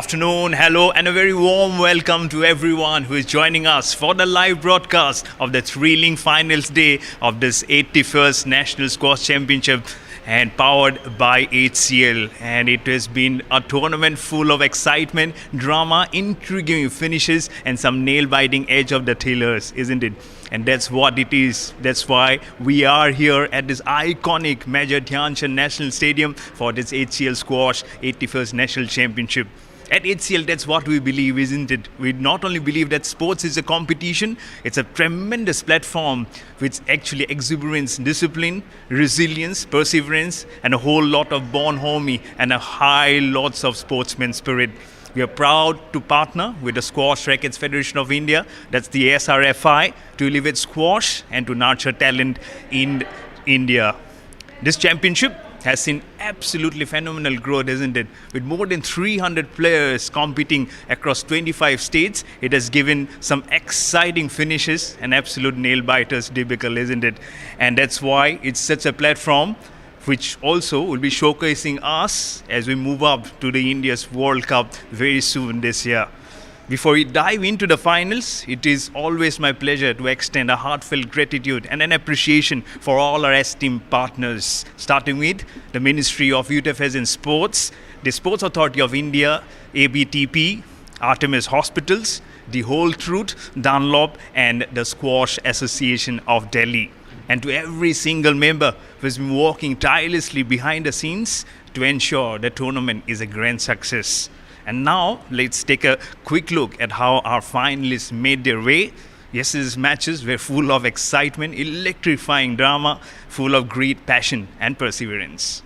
afternoon, hello, and a very warm welcome to everyone who is joining us for the live broadcast of the thrilling finals day of this 81st National Squash Championship and powered by HCL. And it has been a tournament full of excitement, drama, intriguing finishes, and some nail-biting edge of the tailors, isn't it? And that's what it is. That's why we are here at this iconic Major Dhyan Chand National Stadium for this HCL Squash 81st National Championship. At HCL, that's what we believe, isn't it? We not only believe that sports is a competition, it's a tremendous platform which actually exuberance discipline, resilience, perseverance, and a whole lot of bonhomie and a high lots of sportsman spirit. We are proud to partner with the Squash Rackets Federation of India, that's the SRFI, to elevate squash and to nurture talent in India. This championship has seen absolutely phenomenal growth, isn't it? With more than 300 players competing across 25 states, it has given some exciting finishes and absolute nail-biters, typical, isn't it? And that's why it's such a platform which also will be showcasing us as we move up to the India's World Cup very soon this year. Before we dive into the finals, it is always my pleasure to extend a heartfelt gratitude and an appreciation for all our esteemed partners, starting with the Ministry of Youth Affairs and Sports, the Sports Authority of India, ABTP, Artemis Hospitals, The Whole Truth, Dunlop, and the Squash Association of Delhi. And to every single member who has been working tirelessly behind the scenes to ensure the tournament is a grand success. And now, let's take a quick look at how our finalists made their way. Yesterday's matches were full of excitement, electrifying drama, full of grit, passion, and perseverance.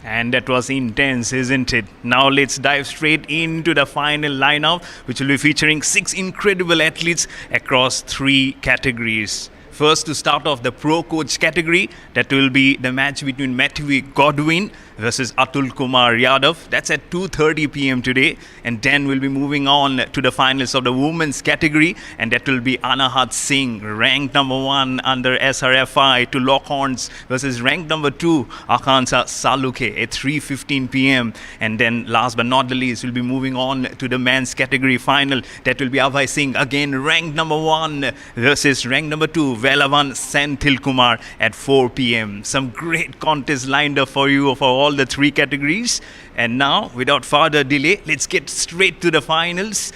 And that was intense, isn't it? Now let's dive straight into the final lineup, which will be featuring 6 incredible athletes across 3 categories. First, to start off the Pro Coach category, that will be the match between Matthew Godwin versus Atul Kumar Yadav. That's at 2:30 p.m. today. And then we'll be moving on to the finals of the women's category, and that will be Anahat Singh, ranked number 1 under SRFI, to lock horns versus ranked number 2, Akansa Saluke at 3:15 p.m. And then last but not the least, we'll be moving on to the men's category final. That will be Abhay Singh, again ranked number 1 versus ranked number 2, Velavan Senthil Kumar at 4 p.m. Some great contests lined up for you for all the 3 categories. And now, without further delay, let's get straight to the finals.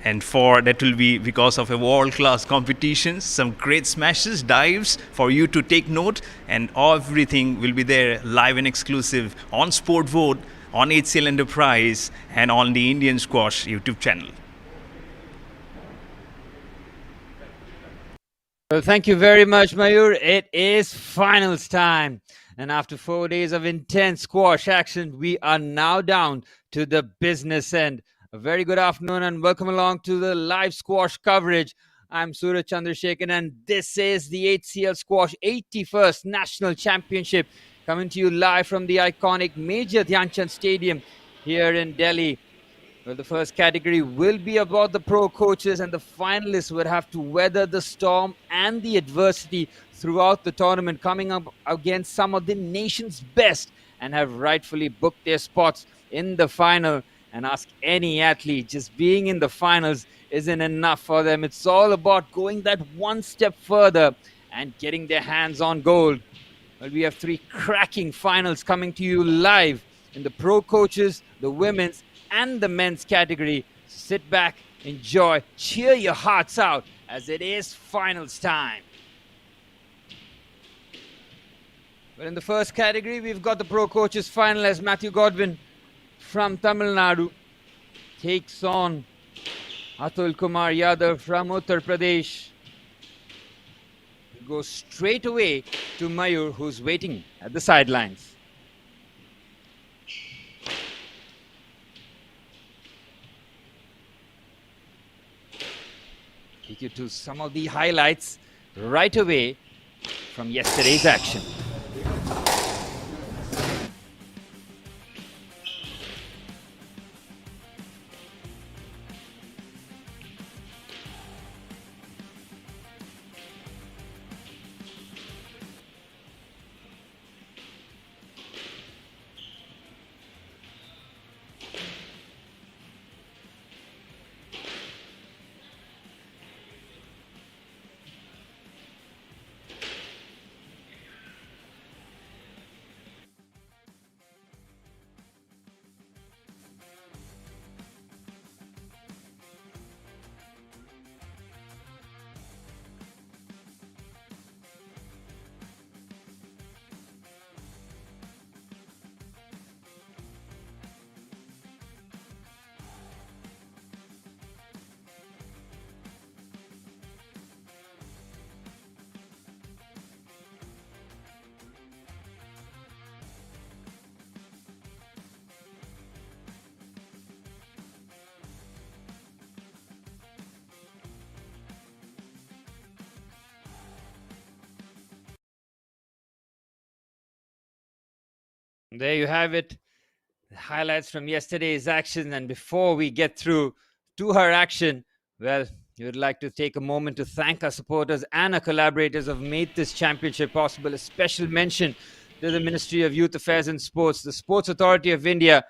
And for that will be because of a world-class competition, some great smashes, dives for you to take note, and everything will be there live and exclusive on Sport Vote, on HCL Enterprise, and on the Indian Squash YouTube channel. Well, thank you very much, Mayur. It is finals time. And after 4 days of intense squash action, we are now down to the business end. A very good afternoon and welcome along to the live squash coverage. I'm Suraj Chandrasekhan, and this is the HCL Squash 81st National Championship coming to you live from the iconic Major Dhyanchand Stadium here in Delhi. Well, the first category will be about the pro coaches, and the finalists would have to weather the storm and the adversity throughout the tournament, coming up against some of the nation's best and have rightfully booked their spots in the final. And ask any athlete, just being in the finals isn't enough for them. It's all about going that one step further and getting their hands on gold. Well, we have three cracking finals coming to you live in the pro coaches, the women's, and the men's category. Sit back, enjoy, cheer your hearts out as it is finals time. Well, in the first category, we've got the pro coaches final as Matthew Godwin from Tamil Nadu takes on Atul Kumar Yadav from Uttar Pradesh. We go straight away to Mayur, who's waiting at the sidelines. Take you to some of the highlights right away from yesterday's action. There you have it. Highlights from yesterday's action. And before we get through to her action, well, we would like to take a moment to thank our supporters and our collaborators who have made this championship possible. A special mention to the Ministry of Youth Affairs and Sports, the Sports Authority of India,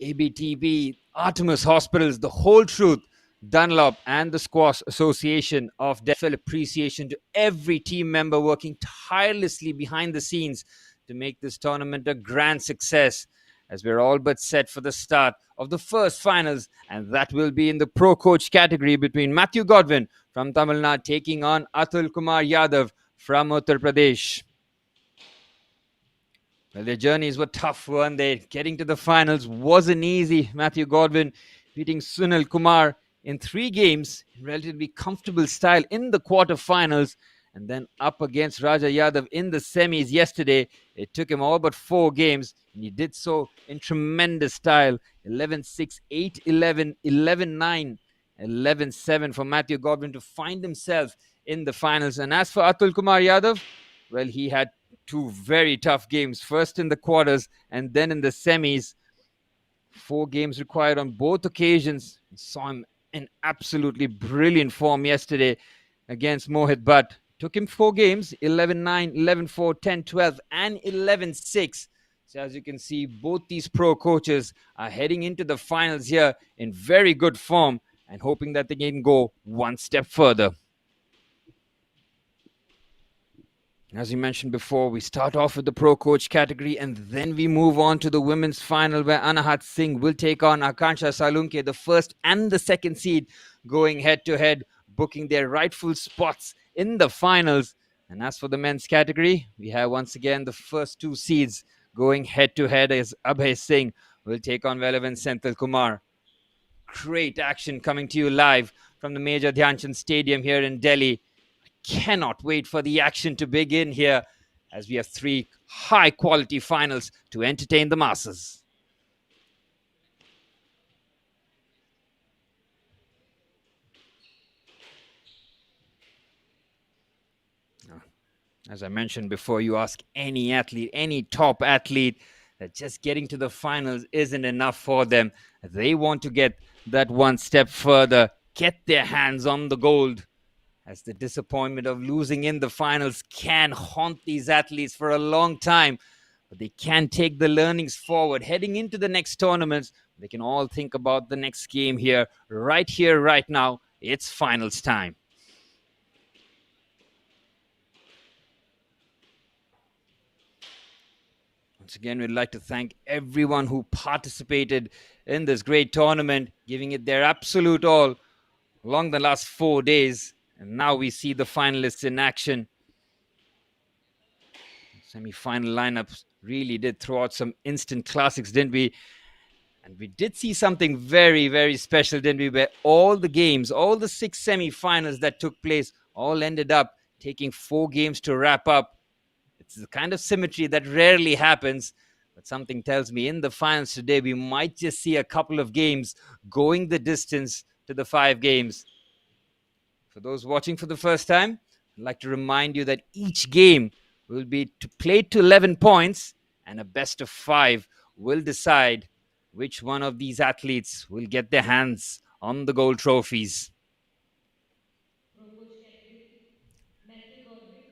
ABTB, Artemis Hospitals, The Whole Truth, Dunlop, and the Squash Association of Deaf. Appreciation to every team member working tirelessly behind the scenes to make this tournament a grand success, as we're all but set for the start of the first finals, and that will be in the pro coach category between Matthew Godwin from Tamil Nadu taking on Atul Kumar Yadav from Uttar Pradesh. Well, their journeys were tough, weren't they? Getting to the finals wasn't easy. Matthew Godwin beating Sunil Kumar in 3 games in relatively comfortable style in the quarterfinals, and then up against Raja Yadav in the semis yesterday. It took him all but 4 games, and he did so in tremendous style. 11-6, 8-11, 11-9, 11-7 for Matthew Godwin to find himself in the finals. And as for Atul Kumar Yadav, well, he had 2 very tough games, first in the quarters and then in the semis. 4 games required on both occasions. Saw him in absolutely brilliant form yesterday against Mohit Bhatt. Took him 4 games, 11-9, 11-4, 10-12, and 11-6. So as you can see, both these pro coaches are heading into the finals here in very good form and hoping that they can go one step further. As you mentioned before, we start off with the pro coach category and then we move on to the women's final where Anahat Singh will take on Akansha Salunke, the first and the second seed, going head to head, booking their rightful spots in the finals. And as for the men's category, we have once again the first 2 seeds going head to head as Abhay Singh will take on Velavan Senthil Kumar. Great action coming to you live from the Major Dhyanchand Stadium here in Delhi. cannot wait for the action to begin here, as we have three high-quality finals to entertain the masses. As I mentioned before, you ask any athlete, any top athlete, that just getting to the finals isn't enough for them. They want to get that one step further, get their hands on the gold, as the disappointment of losing in the finals can haunt these athletes for a long time. But they can take the learnings forward heading into the next tournaments. They can all think about the next game here, right now. It's finals time. Once again, we'd like to thank everyone who participated in this great tournament, giving it their absolute all along the last 4 days. And now we see the finalists in action. Semi-final lineups really did throw out some instant classics, didn't we? And we did see something very, very special, didn't we? Where all the games, all the 6 semi-finals that took place, all ended up taking 4 games to wrap up. It's the kind of symmetry that rarely happens. But something tells me in the finals today, we might just see a couple of games going the distance to the 5 games. For those watching for the first time, I'd like to remind you that each game will be played to 11 points, and a best of 5 will decide which one of these athletes will get their hands on the gold trophies.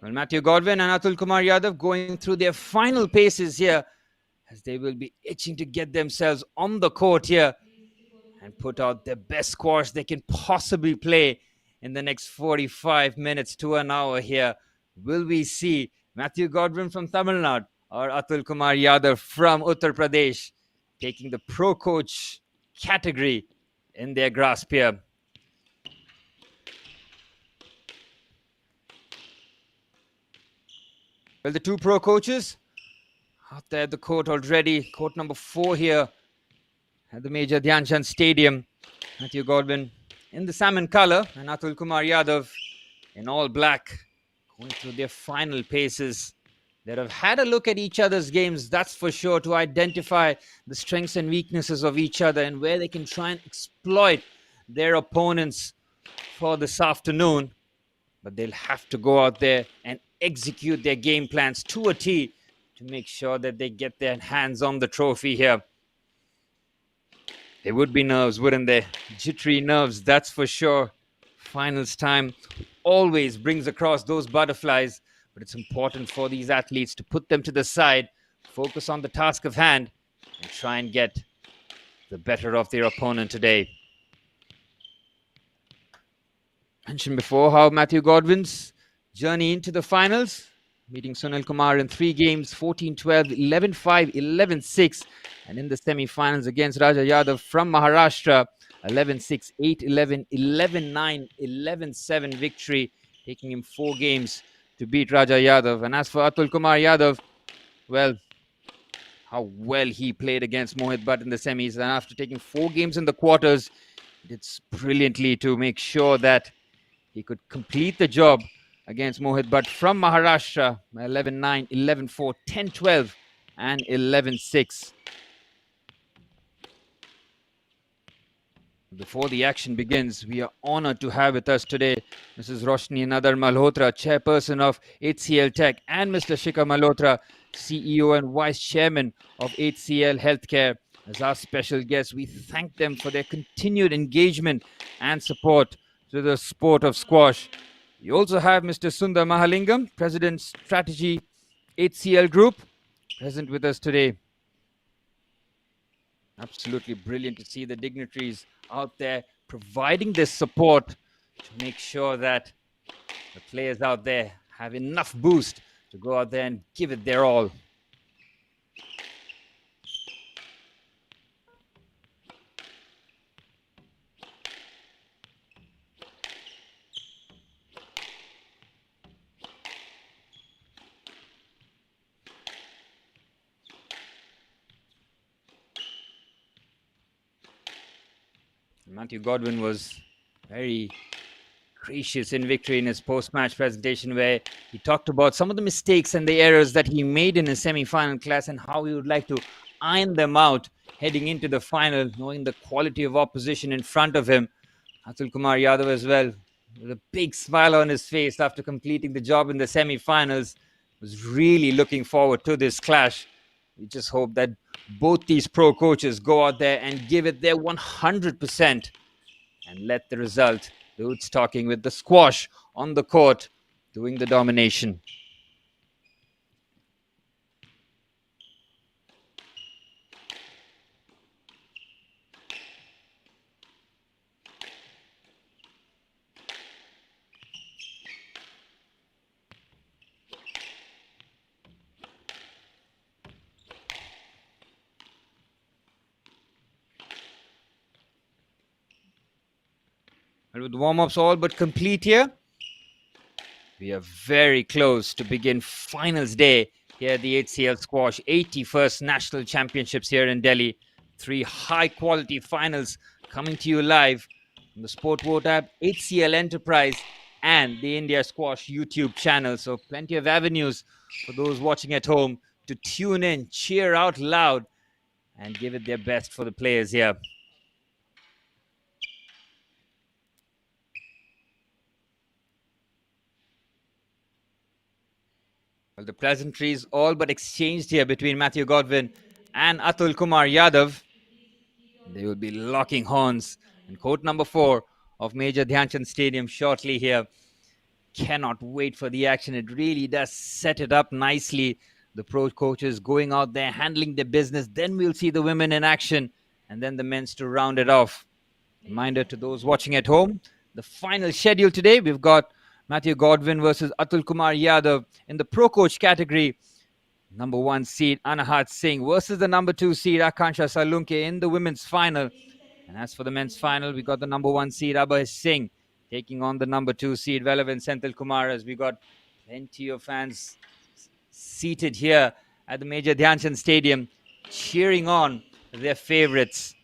Well, Matthew Godwin and Atul Kumar Yadav going through their final paces here, as they will be itching to get themselves on the court here and put out the best squash they can possibly play in the next 45 minutes to an hour here. Will we see Matthew Godwin from Tamil Nadu or Atul Kumar Yadav from Uttar Pradesh taking the pro coach category in their grasp here? Well, the 2 pro coaches out there at the court already. Court number 4 here at the Major Dhyan Chand Stadium. Matthew Godwin in the salmon color and Atul Kumar Yadav in all black, going through their final paces. They have had a look at each other's games, that's for sure, to identify the strengths and weaknesses of each other and where they can try and exploit their opponents for this afternoon. But they'll have to go out there and execute their game plans to a T to make sure that they get their hands on the trophy here. There would be nerves, wouldn't there? Jittery nerves, that's for sure. Finals time always brings across those butterflies, but it's important for these athletes to put them to the side, focus on the task of hand, and try and get the better of their opponent today. Mentioned before how Matthew Godwin's journey into the finals, meeting Sunil Kumar in 3 games, 14-12, 11-5, 11-6, and in the semi-finals against Raja Yadav from Maharashtra, 11-6, 8-11, 11-9, 11-7 victory, taking him 4 games to beat Raja Yadav. And as for Atul Kumar Yadav, well, how well he played against Mohit Bhatt in the semis, and after taking 4 games in the quarters, he did brilliantly to make sure that he could complete the job against Mohit Bhatt from Maharashtra, 11-9, 11-4, 10-12, and 11-6. Before the action begins, we are honored to have with us today Mrs. Roshni Nadar Malhotra, Chairperson of HCL Tech, and Mr. Shikhar Malhotra, CEO and Vice Chairman of HCL Healthcare, as our special guests. We thank them for their continued engagement and support to the sport of squash. We also have Mr. Sundar Mahalingam, President Strategy HCL Group, present with us today. Absolutely brilliant to see the dignitaries out there providing this support to make sure that the players out there have enough boost to go out there and give it their all. Matthew Godwin was very gracious in victory in his post-match presentation, where he talked about some of the mistakes and the errors that he made in his semi-final clash and how he would like to iron them out heading into the final, knowing the quality of opposition in front of him. Atul Kumar Yadav as well, with a big smile on his face after completing the job in the semi-finals, was really looking forward to this clash. We just hope that both these pro coaches go out there and give it their 100% and let the result do its talking, with the squash on the court doing the domination. And with warm-ups all but complete here, we are very close to begin finals day here at the HCL Squash 81st National Championships here in Delhi. 3 high-quality finals coming to you live on the Sport Vote app, HCL Enterprise, and the India Squash YouTube channel. So plenty of avenues for those watching at home to tune in, cheer out loud, and give it their best for the players here. Well, the pleasantries all but exchanged here between Matthew Godwin and Atul Kumar Yadav. They will be locking horns in court number 4 of Major Dhyanchand Stadium shortly here. Cannot wait for the action. It really does set it up nicely. The pro coaches going out there, handling their business. Then we'll see the women in action, and then the men's to round it off. Reminder to those watching at home, the final schedule today, we've got Matthew Godwin versus Atul Kumar Yadav in the pro coach category. Number 1 seed Anahat Singh versus the number 2 seed Akansha Salunke in the women's final. And as for the men's final, we got the number 1 seed Abhay Singh taking on the number 2 seed Velavan Senthil Kumar, as we got plenty of fans seated here at the Major Dhyanchand Stadium cheering on their favorites.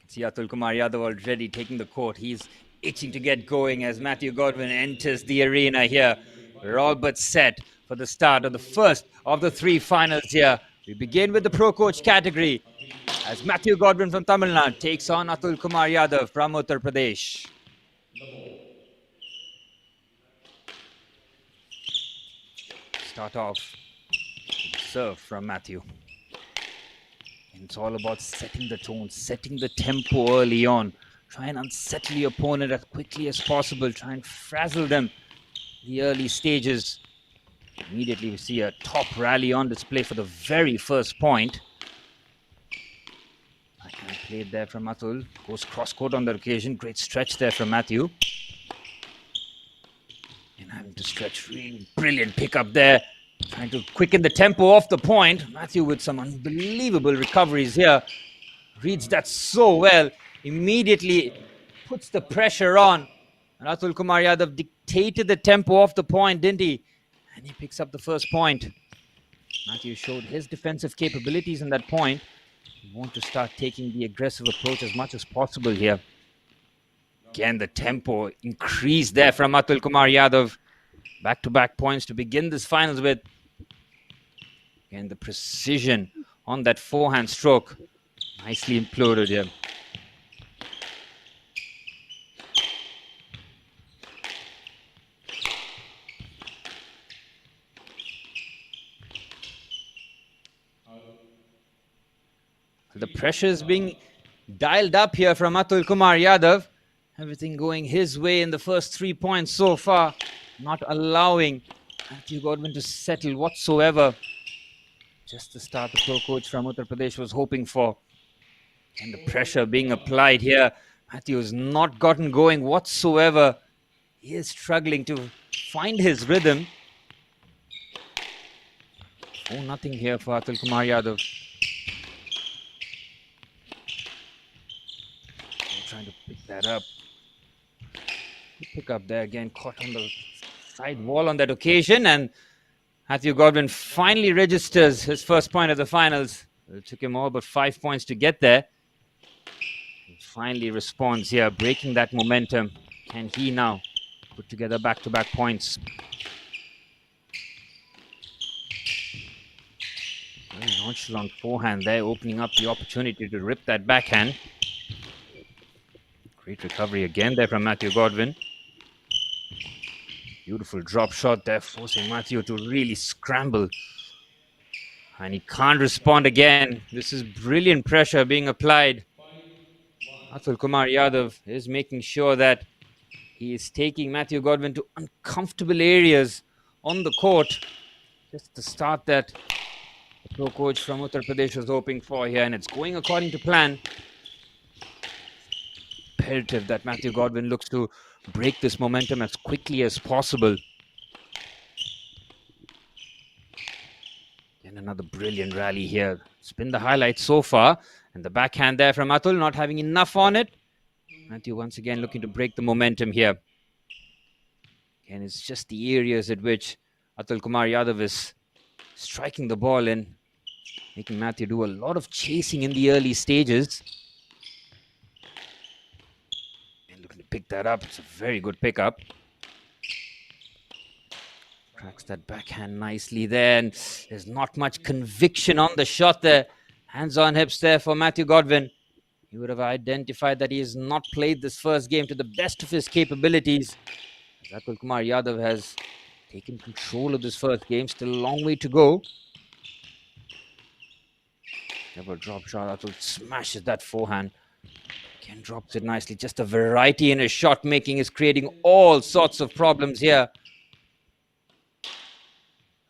See Atul Kumar Yadav already taking the court. He's itching to get going as Matthew Godwin enters the arena here. We're all but set for the start of the first of the 3 finals here. We begin with the pro coach category as Matthew Godwin from Tamil Nadu takes on Atul Kumar Yadav from Uttar Pradesh. Start off with a serve from Matthew. It's all about setting the tone, setting the tempo early on. Try and unsettle your opponent as quickly as possible. Try and frazzle them in the early stages. Immediately we see a top rally on display for the very first point. I can play it there from Atul. Goes cross-court on the occasion. Great stretch there from Matthew. And having to stretch, really brilliant pickup there. Trying to quicken the tempo off the point. Matthew with some unbelievable recoveries here. Reads that so well. Immediately puts the pressure on. And Atul Kumar Yadav dictated the tempo off the point, didn't he? And he picks up the first point. Matthew showed his defensive capabilities in that point. We want to start taking the aggressive approach as much as possible here. Again, the tempo increased there from Atul Kumar Yadav. Back-to-back points to begin this finals with. And the precision on that forehand stroke. Nicely imploded here. The pressure is being dialed up here from Atul Kumar Yadav. Everything going his way in the first 3 points so far. Not allowing Matthew Godwin to settle whatsoever. Just the start the pro coach from Uttar Pradesh was hoping for. And the pressure being applied here. Matthew has not gotten going whatsoever. He is struggling to find his rhythm. 4-0 here for Atul Kumar Yadav. Trying to pick that up. Pick up there again, caught on the side wall on that occasion, and Matthew Godwin finally registers his first point of the finals. It took him all but 5 points to get there. He finally responds here, breaking that momentum. Can he now put together back-to-back points? Very nonchalant forehand there, opening up the opportunity to rip that backhand. Great recovery again there from Matthew Godwin. Beautiful drop shot there, forcing Matthew to really scramble. And he can't respond again. This is brilliant pressure being applied. Atul Kumar Yadav is making sure that he is taking Matthew Godwin to uncomfortable areas on the court. Just the start that the pro coach from Uttar Pradesh was hoping for here, and it's going according to plan. Imperative that Matthew Godwin looks to break this momentum as quickly as possible. And another brilliant rally here. It's been the highlight so far. And the backhand there from Atul, not having enough on it. Matthew once again looking to break the momentum here. And it's just the areas at which Atul Kumar Yadav is striking the ball in, making Matthew do a lot of chasing in the early stages. And looking to pick that up. It's a very good pickup. Cracks that backhand nicely there. And there's not much conviction on the shot there. Hands on hips there for Matthew Godwin. He would have identified that he has not played this first game to the best of his capabilities. Atul Kumar Yadav has taken control of this first game. Still a long way to go. Never drop shot. Atul smashes that forehand. Again, drops it nicely. Just a variety in his shot making is creating all sorts of problems here.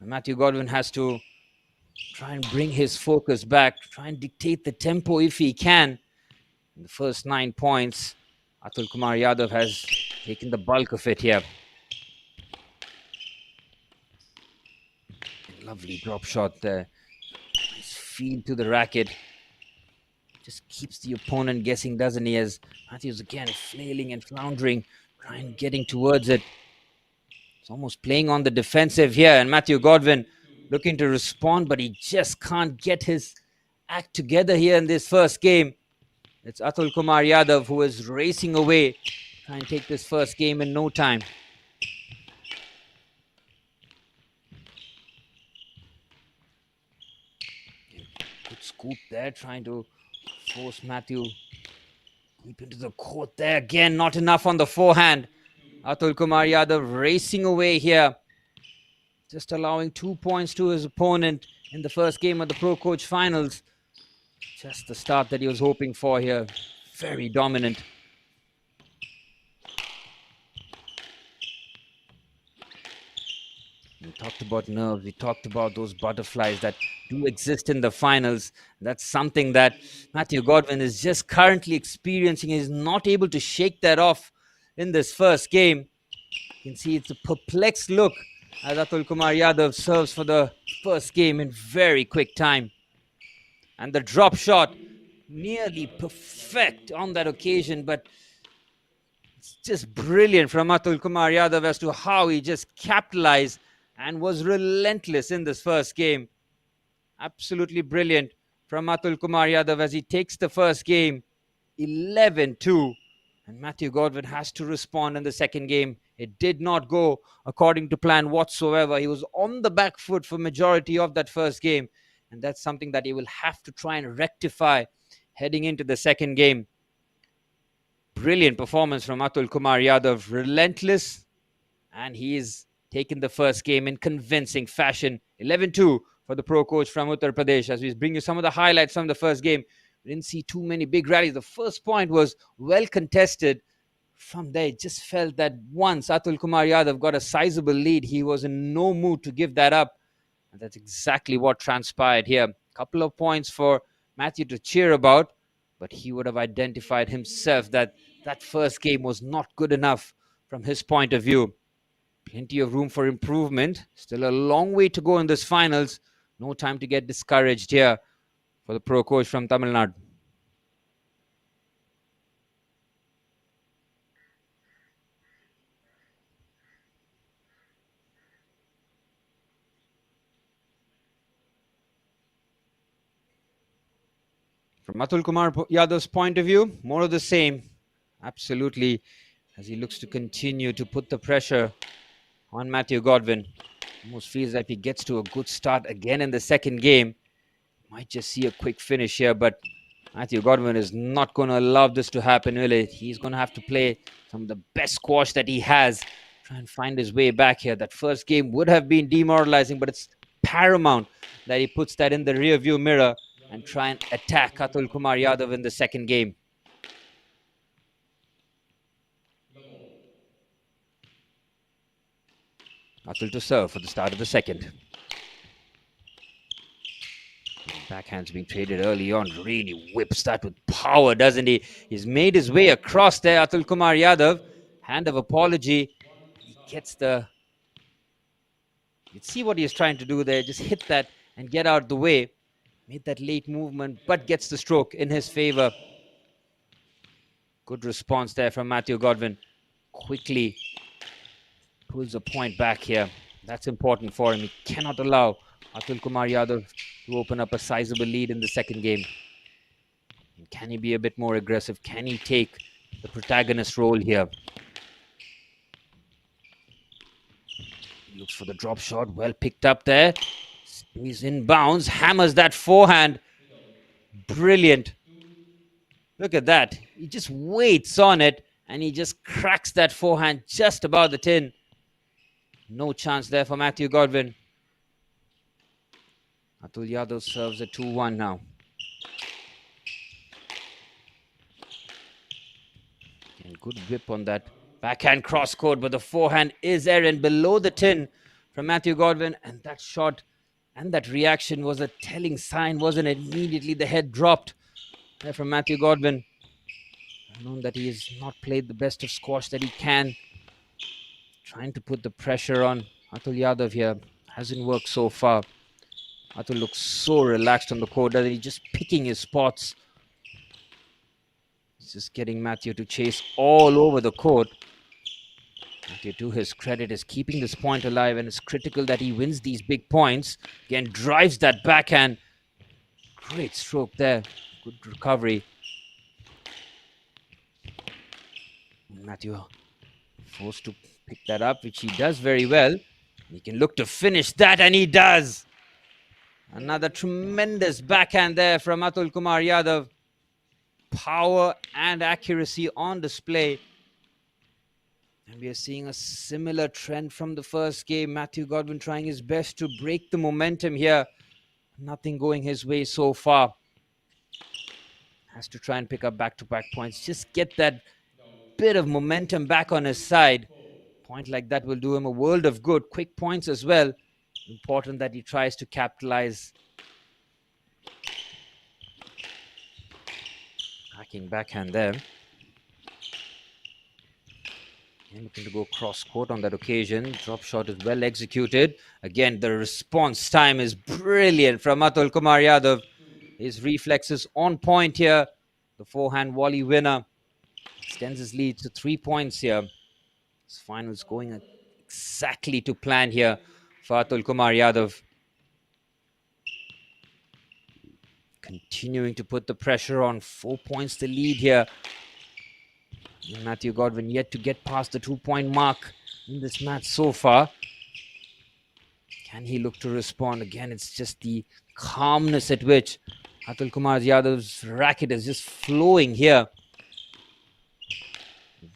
And Matthew Godwin has to try and bring his focus back, try and dictate the tempo if he can. In the first 9 points, Atul Kumar Yadav has taken the bulk of it here. Lovely drop shot there. Nice feel to the racket. Just keeps the opponent guessing, doesn't he? As Matthews again flailing and floundering, trying getting towards it. It's almost playing on the defensive here. And Matthew Godwin looking to respond, but he just can't get his act together here in this first game. It's Atul Kumar Yadav who is racing away, trying to take this first game in no time. Good scoop there, trying to force Matthew deep into the court there. Again, not enough on the forehand. Atul Kumar Yadav racing away here. Just allowing 2 points to his opponent in the first game of the Pro Coach Finals. Just the start that he was hoping for here. Very dominant. We talked about nerves. We talked about those butterflies that do exist in the finals. That's something that Matthew Godwin is just currently experiencing. He's not able to shake that off in this first game. You can see it's a perplexed look as Atul Kumar Yadav serves for the first game in very quick time. And the drop shot, nearly perfect on that occasion, but it's just brilliant from Atul Kumar Yadav as to how he just capitalized and was relentless in this first game. Absolutely brilliant from Atul Kumar Yadav as he takes the first game 11-2. And Matthew Godwin has to respond in the second game. It did not go according to plan whatsoever. He was on the back foot for majority of that first game. And that's something that he will have to try and rectify heading into the second game. Brilliant performance from Atul Kumar Yadav. Relentless. And he is taken the first game in convincing fashion. 11-2 for the pro coach from Uttar Pradesh. As we bring you some of the highlights from the first game. We didn't see too many big rallies. The first point was well contested. From there, it just felt that once Atul Kumar Yadav got a sizable lead, he was in no mood to give that up. And that's exactly what transpired here. A couple of points for Matthew to cheer about, but he would have identified himself that that first game was not good enough from his point of view. Plenty of room for improvement. Still a long way to go in this finals. No time to get discouraged here for the pro coach from Tamil Nadu. From Atul Kumar Yadav's point of view, more of the same. Absolutely, as he looks to continue to put the pressure on Matthew Godwin. Almost feels like he gets to a good start again in the second game. Might just see a quick finish here, but Matthew Godwin is not going to allow this to happen, will it? He's going to have to play some of the best squash that he has. Try and find his way back here. That first game would have been demoralizing, but it's paramount that he puts that in the rear view mirror and try and attack Atul Kumar Yadav in the second game. Atul to serve for the start of the second. Backhand's being traded early on. Really whips that with power, doesn't he? He's made his way across there, Atul Kumar Yadav. Hand of apology. He gets the... You see what he's trying to do there. Just hit that and get out of the way. Made that late movement, but gets the stroke in his favor. Good response there from Matthew Godwin. Quickly pulls a point back here. That's important for him. He cannot allow Atul Kumar Yadav to open up a sizable lead in the second game. And can he be a bit more aggressive? Can he take the protagonist role here? He looks for the drop shot. Well picked up there. Stays in bounds. Hammers that forehand. Brilliant. Look at that. He just waits on it and he just cracks that forehand just above the tin. No chance there for Matthew Godwin. Atul Yadav serves at 2-1 now. And good whip on that backhand cross court, but the forehand is errant below the tin from Matthew Godwin. And that shot and that reaction was a telling sign, wasn't it? Immediately the head dropped there from Matthew Godwin. Known that he has not played the best of squash that he can. Trying to put the pressure on Atul Yadav here. Hasn't worked so far. Atul looks so relaxed on the court, doesn't he? Just picking his spots. He's just getting Matthew to chase all over the court. Matthew, to his credit, is keeping this point alive, and it's critical that he wins these big points. Again, drives that backhand. Great stroke there. Good recovery. Matthew forced to pick that up, which he does very well. He can look to finish that, and he does. Another tremendous backhand there from Atul Kumar Yadav. Power and accuracy on display. And we are seeing a similar trend from the first game. Matthew Godwin trying his best to break the momentum here. Nothing going his way so far. Has to try and pick up back-to-back points. Just get that bit of momentum back on his side. Point like that will do him a world of good. Quick points as well. Important that he tries to capitalize. Hacking backhand there. And looking to go cross court on that occasion. Drop shot is well executed. Again, the response time is brilliant from Atul Kumar Yadav. His reflexes on point here. The forehand volley winner extends his lead to 3 points here. This final is going exactly to plan here for Atul Kumar Yadav. Continuing to put the pressure on. 4 points the lead here. And Matthew Godwin yet to get past the 2-point mark in this match so far. Can he look to respond? Again, it's just the calmness at which Atul Kumar Yadav's racket is just flowing here.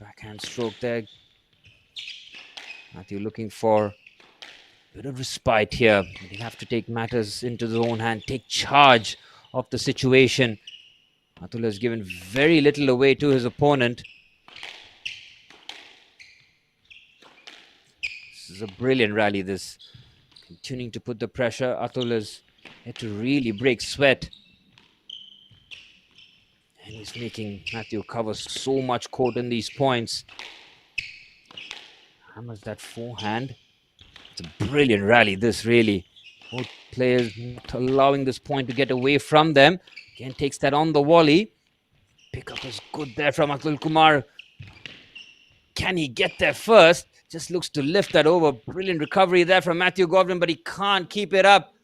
Backhand stroke there. Matthew looking for a bit of respite here. He'll have to take matters into his own hand, take charge of the situation. Atul has given very little away to his opponent. This is a brilliant rally, this. Continuing to put the pressure. Atul has had to really break sweat. And he's making Matthew cover so much court in these points. Hammers that forehand. It's a brilliant rally, this really. Both players not allowing this point to get away from them. Again, takes that on the volley. Pickup is good there from Atul Kumar. Can he get there first? Just looks to lift that over. Brilliant recovery there from Matthew Godwin, but he can't keep it up.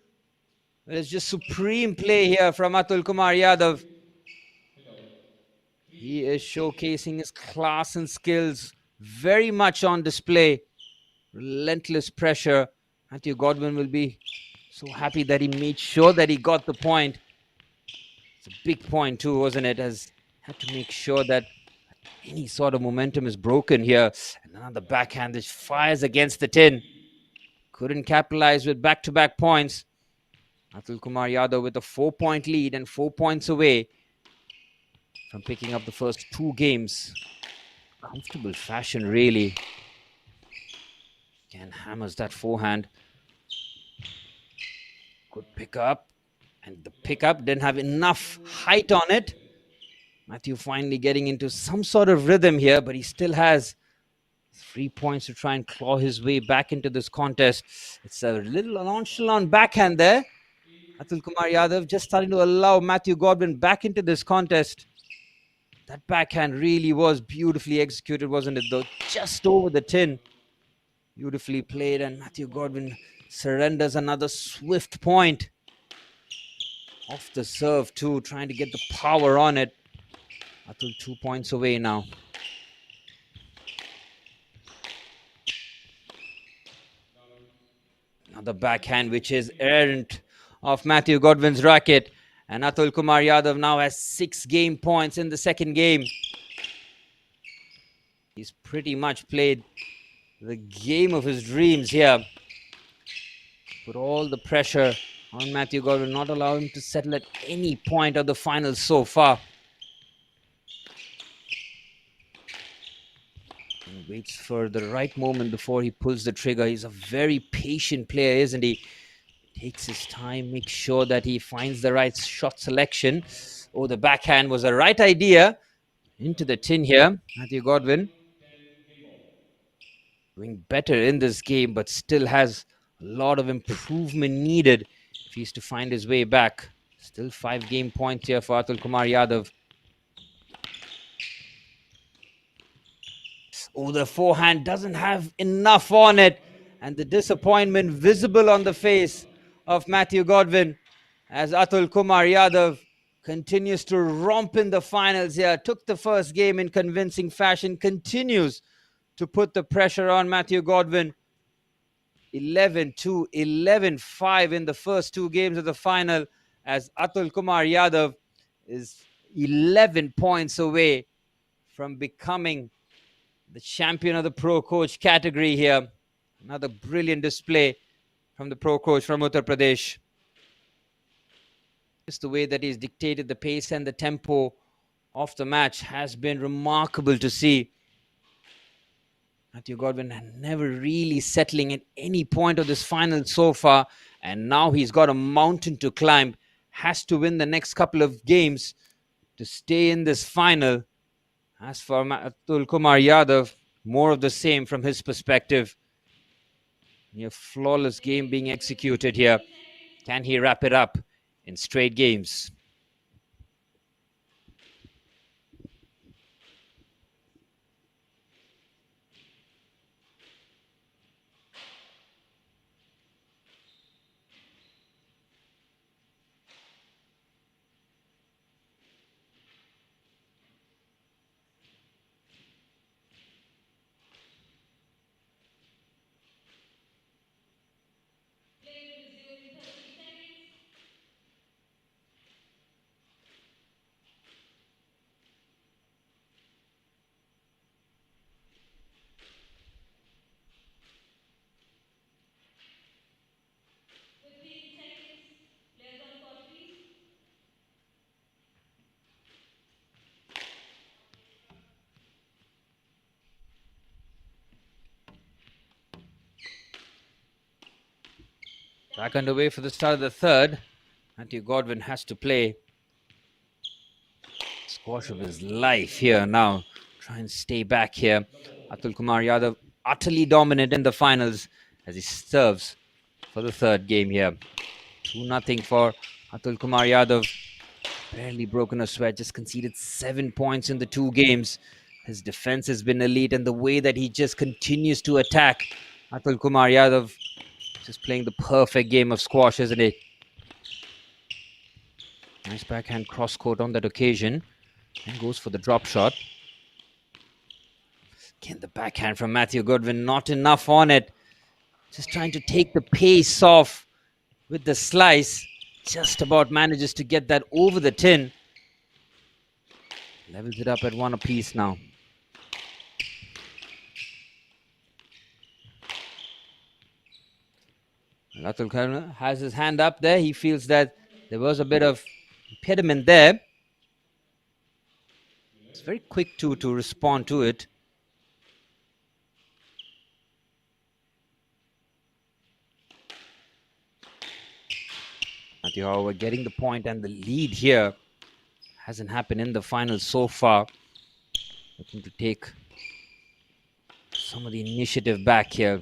It's just supreme play here from Atul Kumar Yadav. He is showcasing his class and skills very much on display. Relentless pressure. Matthew Godwin will be so happy that he made sure that he got the point. It's a big point too, wasn't it? Has had to make sure that any sort of momentum is broken here. And another backhand that fires against the tin. Couldn't capitalize with back-to-back points. Atul Kumar Yadav with a 4-point lead and 4 points away from picking up the first 2 games. Comfortable fashion, really. Again, hammers that forehand. Good pickup. And the pickup didn't have enough height on it. Matthew finally getting into some sort of rhythm here, but he still has 3 points to try and claw his way back into this contest. It's a little nonchalant backhand there. Atul Kumar Yadav just starting to allow Matthew Godwin back into this contest. That backhand really was beautifully executed, wasn't it, though? Just over the tin. Beautifully played, and Matthew Godwin surrenders another swift point. Off the serve too, trying to get the power on it. Atul 2 points away now. Another backhand which is errant of Matthew Godwin's racket. And Atul Kumar Yadav now has 6 game points in the second game. He's pretty much played the game of his dreams here. Put all the pressure on Matthew Godwin, not allow him to settle at any point of the finals so far. And waits for the right moment before he pulls the trigger. He's a very patient player, isn't he? Takes his time, makes sure that he finds the right shot selection. Oh, the backhand was the right idea. Into the tin here, Matthew Godwin. Doing better in this game, but still has a lot of improvement needed if he's to find his way back. Still 5 game points here for Atul Kumar Yadav. Oh, the forehand doesn't have enough on it. And the disappointment visible on the face of Matthew Godwin as Atul Kumar Yadav continues to romp in the finals here. Took the first game in convincing fashion. Continues to put the pressure on Matthew Godwin. 11-2, 11-5 in the first 2 games of the final as Atul Kumar Yadav is 11 points away from becoming the champion of the pro coach category here. Another brilliant display from the pro coach from Uttar Pradesh. Just the way that he's dictated the pace and the tempo of the match has been remarkable to see. Matthew Godwin never really settling at any point of this final so far. And now he's got a mountain to climb. Has to win the next couple of games to stay in this final. As for Atul Kumar Yadav, more of the same from his perspective. A flawless game being executed here. Can he wrap it up in straight games? Back underway for the start of the third. Matthew Godwin has to play squash of his life here now. Try and stay back here. Atul Kumar Yadav utterly dominant in the finals as he serves for the third game here. 2-0 for Atul Kumar Yadav. Barely broken a sweat, just conceded 7 points in the 2 games. His defense has been elite, and the way that he just continues to attack Atul Kumar Yadav, just playing the perfect game of squash, isn't it? Nice backhand cross court on that occasion. And goes for the drop shot. Again, the backhand from Matthew Godwin, not enough on it. Just trying to take the pace off with the slice. Just about manages to get that over the tin. Levels it up at 1 apiece now. Atul Khan has his hand up there. He feels that there was a bit of impediment there. It's very quick to respond to it. Matthew, however, getting the point and the lead here hasn't happened in the final so far. Looking to take some of the initiative back here.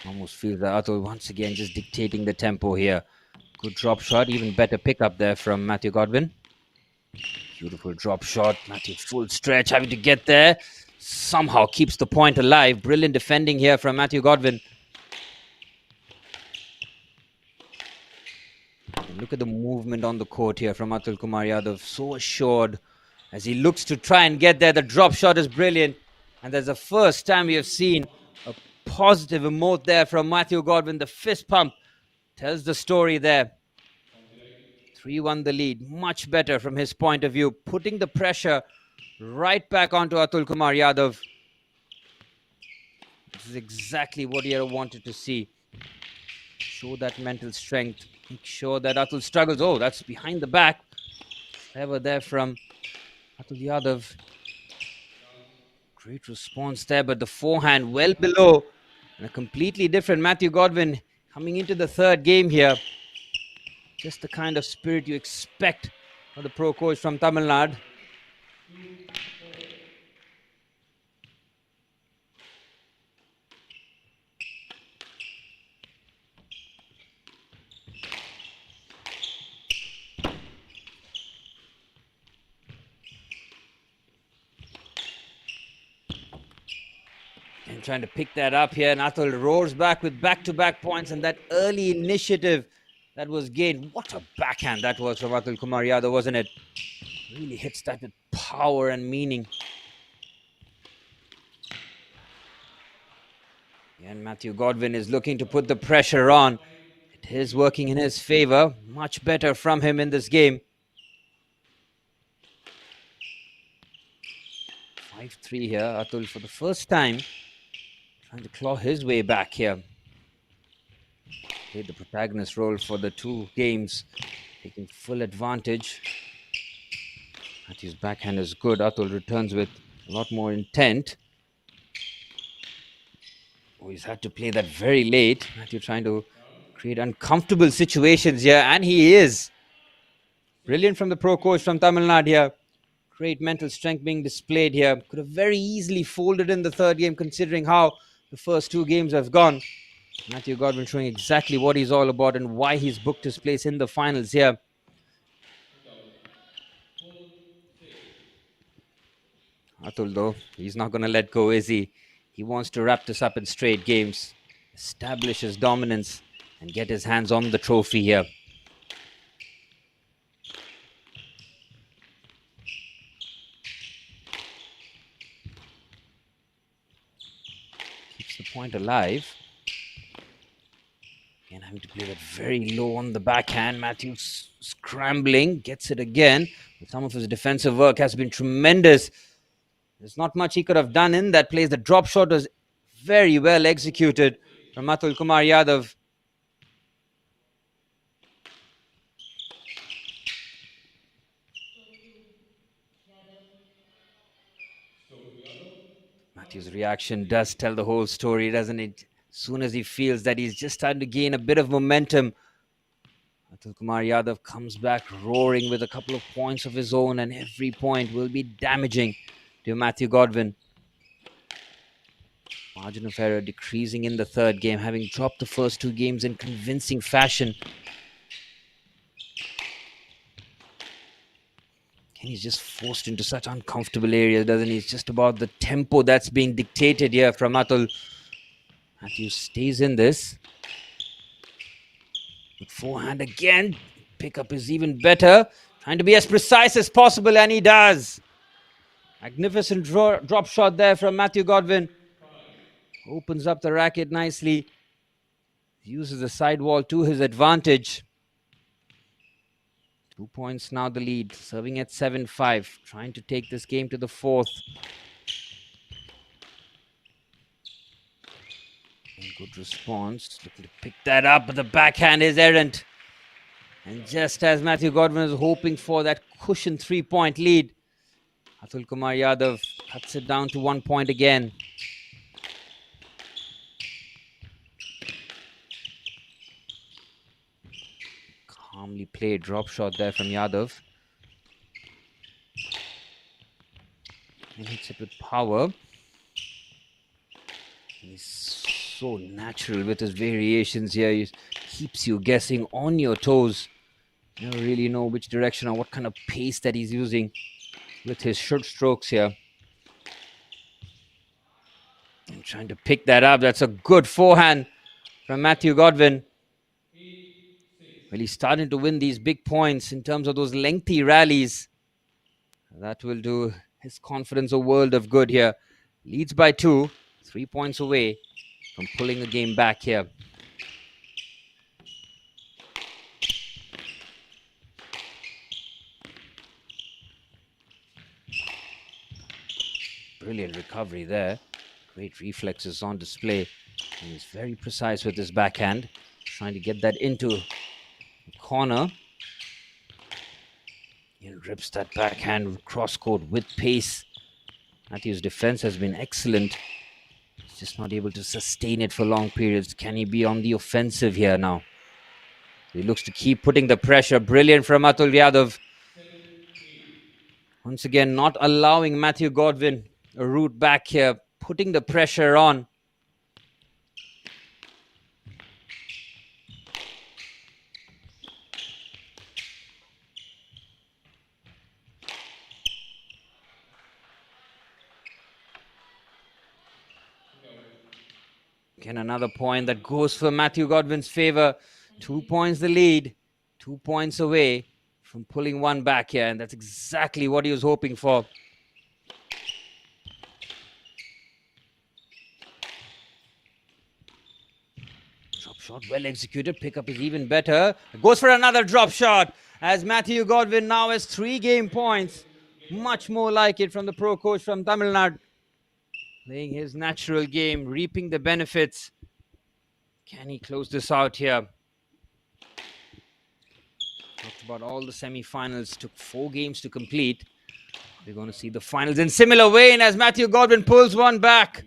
Almost feels that Atul once again just dictating the tempo here. Good drop shot, even better pickup there from Matthew Godwin. Beautiful drop shot. Matthew full stretch, having to get there. Somehow keeps the point alive. Brilliant defending here from Matthew Godwin. And look at the movement on the court here from Atul Kumar Yadav. So assured as he looks to try and get there. The drop shot is brilliant. And there's the first time we have seen a positive emote there from Matthew Godwin. The fist pump tells the story there. 3-1 the lead. Much better from his point of view. Putting the pressure right back onto Atul Kumar Yadav. This is exactly what he wanted to see. Show that mental strength. Make sure that Atul struggles. Oh, that's behind the back. Clever there from Atul Yadav. Great response there, but the forehand well below. And a completely different Matthew Godwin coming into the third game here. Just the kind of spirit you expect from the pro coach from Tamil Nadu. And trying to pick that up here, and Atul roars back with back-to-back points, and that early initiative that was gained. What a backhand that was from Atul Kumar Yadav, wasn't it? Really hits that with power and meaning. And Matthew Godwin is looking to put the pressure on. It is working in his favor. Much better from him in this game. 5-3 here. Atul for the first time trying to claw his way back here. Played the protagonist role for the two games, taking full advantage. Matthew's backhand is good. Atul returns with a lot more intent. Oh, he's had to play that very late. Matthew trying to create uncomfortable situations here, and he is. Brilliant from the pro coach from Tamil Nadu here. Great mental strength being displayed here. Could have very easily folded in the third game, considering how the first two games have gone. Matthew Godwin showing exactly what he's all about and why he's booked his place in the finals here. Atul, though, he's not going to let go, is he? He wants to wrap this up in straight games, establish his dominance, and get his hands on the trophy here. Keeps the point alive. Again, having to play that very low on the backhand. Matthews scrambling, gets it again. Some of his defensive work has been tremendous. There's not much he could have done in that place. The drop shot was very well executed from Atul Kumar Yadav. Matthew's reaction does tell the whole story, doesn't it? As soon as he feels that he's just starting to gain a bit of momentum, Atul Kumar Yadav comes back roaring with a couple of points of his own, and every point will be damaging to Matthew Godwin. Margin of error decreasing in the third game, having dropped the first two games in convincing fashion. And he's just forced into such uncomfortable areas, doesn't he? It's just about the tempo that's being dictated here from Atul. Matthew stays in this. With forehand again. Pickup is even better. Trying to be as precise as possible, and he does. Magnificent drop shot there from Matthew Godwin. Opens up the racket nicely. Uses the sidewall to his advantage. 2 points now the lead. Serving at 7-5. Trying to take this game to the fourth. Good response. Looking to pick that up, but the backhand is errant. And just as Matthew Godwin is hoping for that cushioned 3-point lead, Atul Kumar Yadav cuts it down to 1 point again. Calmly played drop shot there from Yadav. He hits it with power. He's so natural with his variations here. He keeps you guessing on your toes. You never really know which direction or what kind of pace that he's using with his short strokes here. I'm trying to pick that up. That's a good forehand from Matthew Godwin. Well, he's starting to win these big points in terms of those lengthy rallies. That will do his confidence a world of good here. Leads by 2, 3 points away from pulling the game back here. Brilliant recovery there. Great reflexes on display. And he's very precise with his backhand. Trying to get that into the corner. He rips that backhand cross court with pace. Matthew's defense has been excellent. He's just not able to sustain it for long periods. Can he be on the offensive here now? He looks to keep putting the pressure. Brilliant from Atul Yadav. Once again, not allowing Matthew Godwin a route back here. Putting the pressure on. Again, another point that goes for Matthew Godwin's favor. 2 points the lead. 2 points away from pulling one back here. And that's exactly what he was hoping for. Drop shot well executed. Pickup is even better. Goes for another drop shot as Matthew Godwin now has 3 game points. Much more like it from the pro coach from Tamil Nadu. Playing his natural game, reaping the benefits. Can he close this out here? Talked about all the semi-finals. Took 4 games to complete. We're going to see the finals in similar vein as Matthew Godwin pulls one back.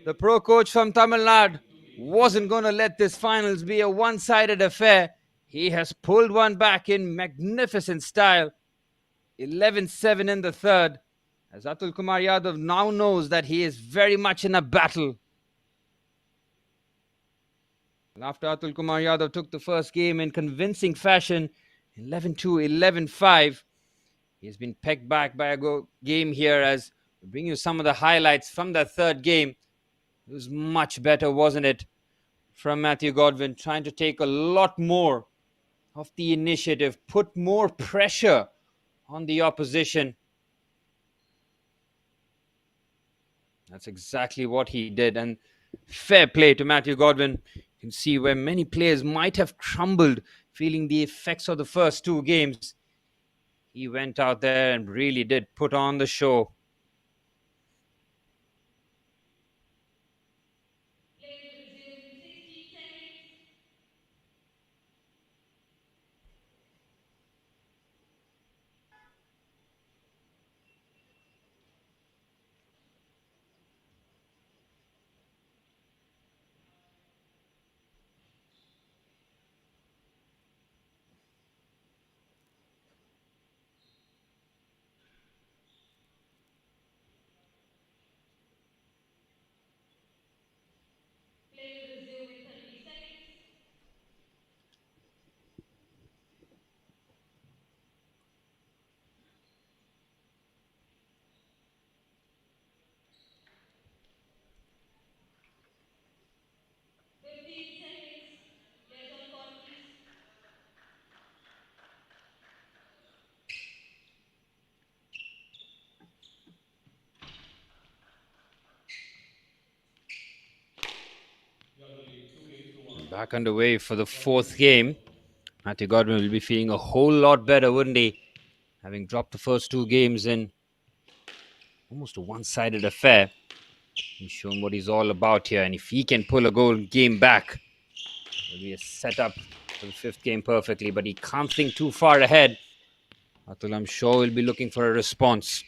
The pro coach from Tamil Nadu wasn't going to let this finals be a one-sided affair. He has pulled one back in magnificent style. 11-7 in the third. As Atul Kumar Yadav now knows that he is very much in a battle. And after Atul Kumar Yadav took the first game in convincing fashion, 11-2, 11-5, he has been pegged back by a game here as we bring you some of the highlights from that third game. It was much better, wasn't it? From Matthew Godwin, trying to take a lot more of the initiative, put more pressure on the opposition. That's exactly what he did. And fair play to Matthew Godwin. You can see where many players might have crumbled, feeling the effects of the first 2 games. He went out there and really did put on the show. Back underway for the fourth game. Matthew Godwin will be feeling a whole lot better, wouldn't he? Having dropped the first two games in almost a one-sided affair. He's shown what he's all about here, and if he can pull a goal game back, it'll be a setup for the fifth game perfectly, but he can't think too far ahead. Atul, I'm sure, will be looking for a response.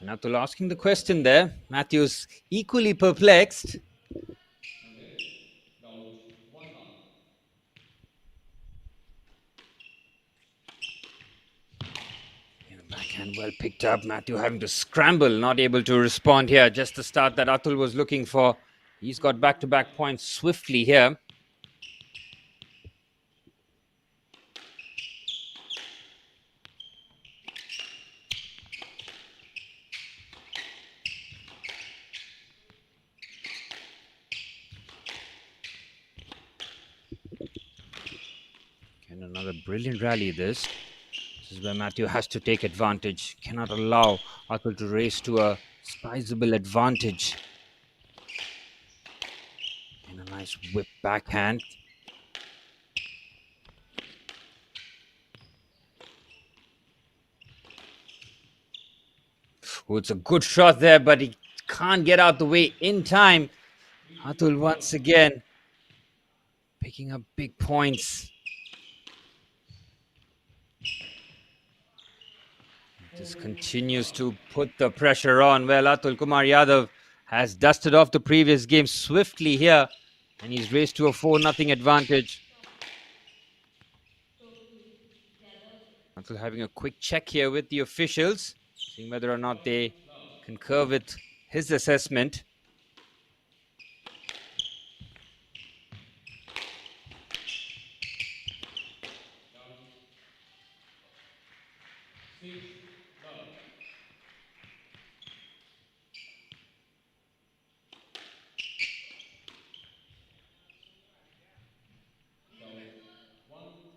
And Atul asking the question there. Matthew's equally perplexed. Backhand well picked up. Matthew having to scramble, not able to respond here. Just the start that Atul was looking for. He's got back-to-back points swiftly here. And another brilliant rally this. This is where Matthew has to take advantage. Cannot allow Atul to race to a sizable advantage. And a nice whip backhand. Oh, it's a good shot there, but he can't get out the way in time. Atul once again picking up big points. Just continues to put the pressure on. Well, Atul Kumar Yadav has dusted off the previous game swiftly here, and he's raced to a 4-0 advantage. Atul having a quick check here with the officials, seeing whether or not they concur with his assessment.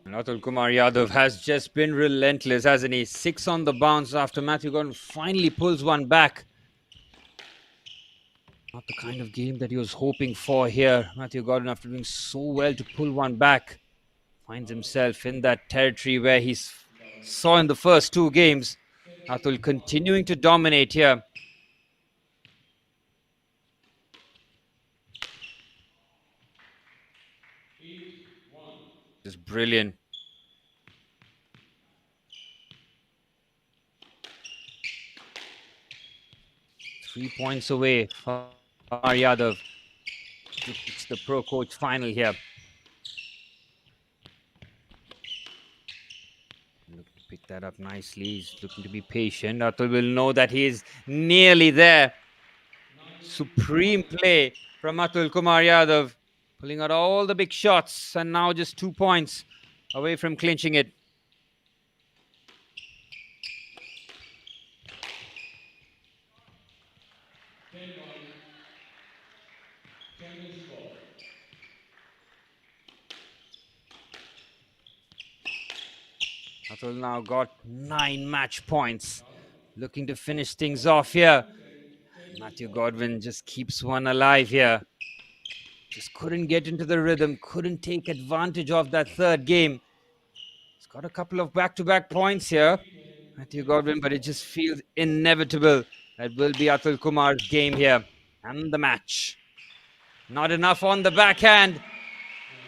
And Atul Kumar Yadav has just been relentless, hasn't he? 6 on the bounce after Matthew Gordon finally pulls one back. Not the kind of game that he was hoping for here. Matthew Gordon, after doing so well to pull one back, finds himself in that territory where he saw in the first two games. Atul continuing to dominate here. Just brilliant. Three points away for Yadav. It's the pro coach final here. Pick that up nicely. He's looking to be patient. Atul will know that he is nearly there. Supreme play from Atul Kumar Yadav, pulling out all the big shots, and now just 2 points away from clinching it. Atul now got 9 match points. Looking to finish things off here. Matthew Godwin just keeps one alive here. Just couldn't get into the rhythm, couldn't take advantage of that third game. He's got a couple of back-to-back points here, Matthew Godwin, but it just feels inevitable. That will be Atul Kumar's game here and the match. Not enough on the backhand.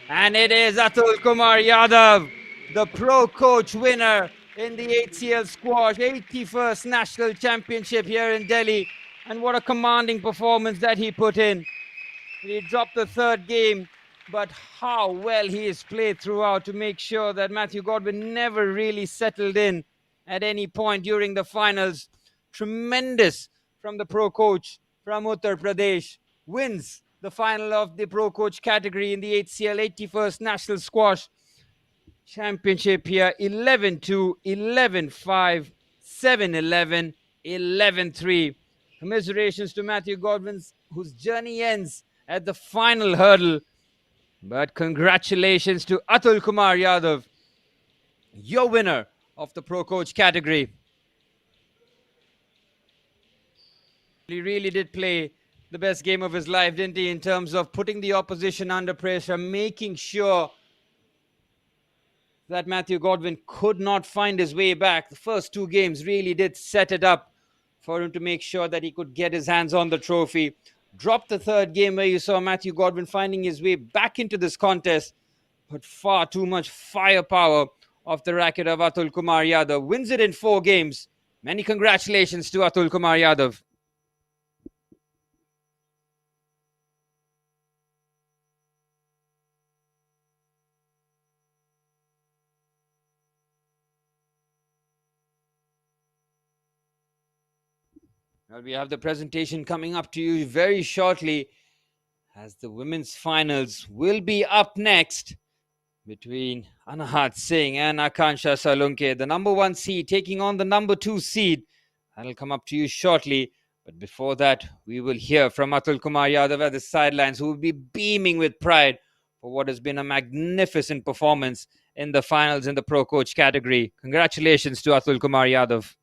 And it is Atul Kumar Yadav, the pro coach winner in the HCL Squash 81st National Championship here in Delhi. And what a commanding performance that he put in. He dropped the third game, but how well he has played throughout to make sure that Matthew Godwin never really settled in at any point during the finals. Tremendous from the pro coach from Uttar Pradesh. Wins the final of the pro coach category in the HCL 81st National Squash Championship here. 11-2, 11-5, 7-11, 11-3. Commiserations to Matthew Godwin, whose journey ends at the final hurdle. But congratulations to Atul Kumar Yadav, your winner of the Pro Coach category. He really did play the best game of his life, didn't he, in terms of putting the opposition under pressure, making sure that Matthew Godwin could not find his way back. The first two games really did set it up for him to make sure that he could get his hands on the trophy. Dropped the third game where you saw Matthew Godwin finding his way back into this contest, but far too much firepower off the racket of Atul Kumar Yadav. Wins it in 4 games. Many congratulations to Atul Kumar Yadav. Well, we have the presentation coming up to you very shortly, as the women's finals will be up next between Anahat Singh and Akansha Salunke, the number 1 seed taking on the number 2 seed. That'll come up to you shortly. But before that, we will hear from Atul Kumar Yadav at the sidelines, who will be beaming with pride for what has been a magnificent performance in the finals in the Pro Coach category. Congratulations to Atul Kumar Yadav.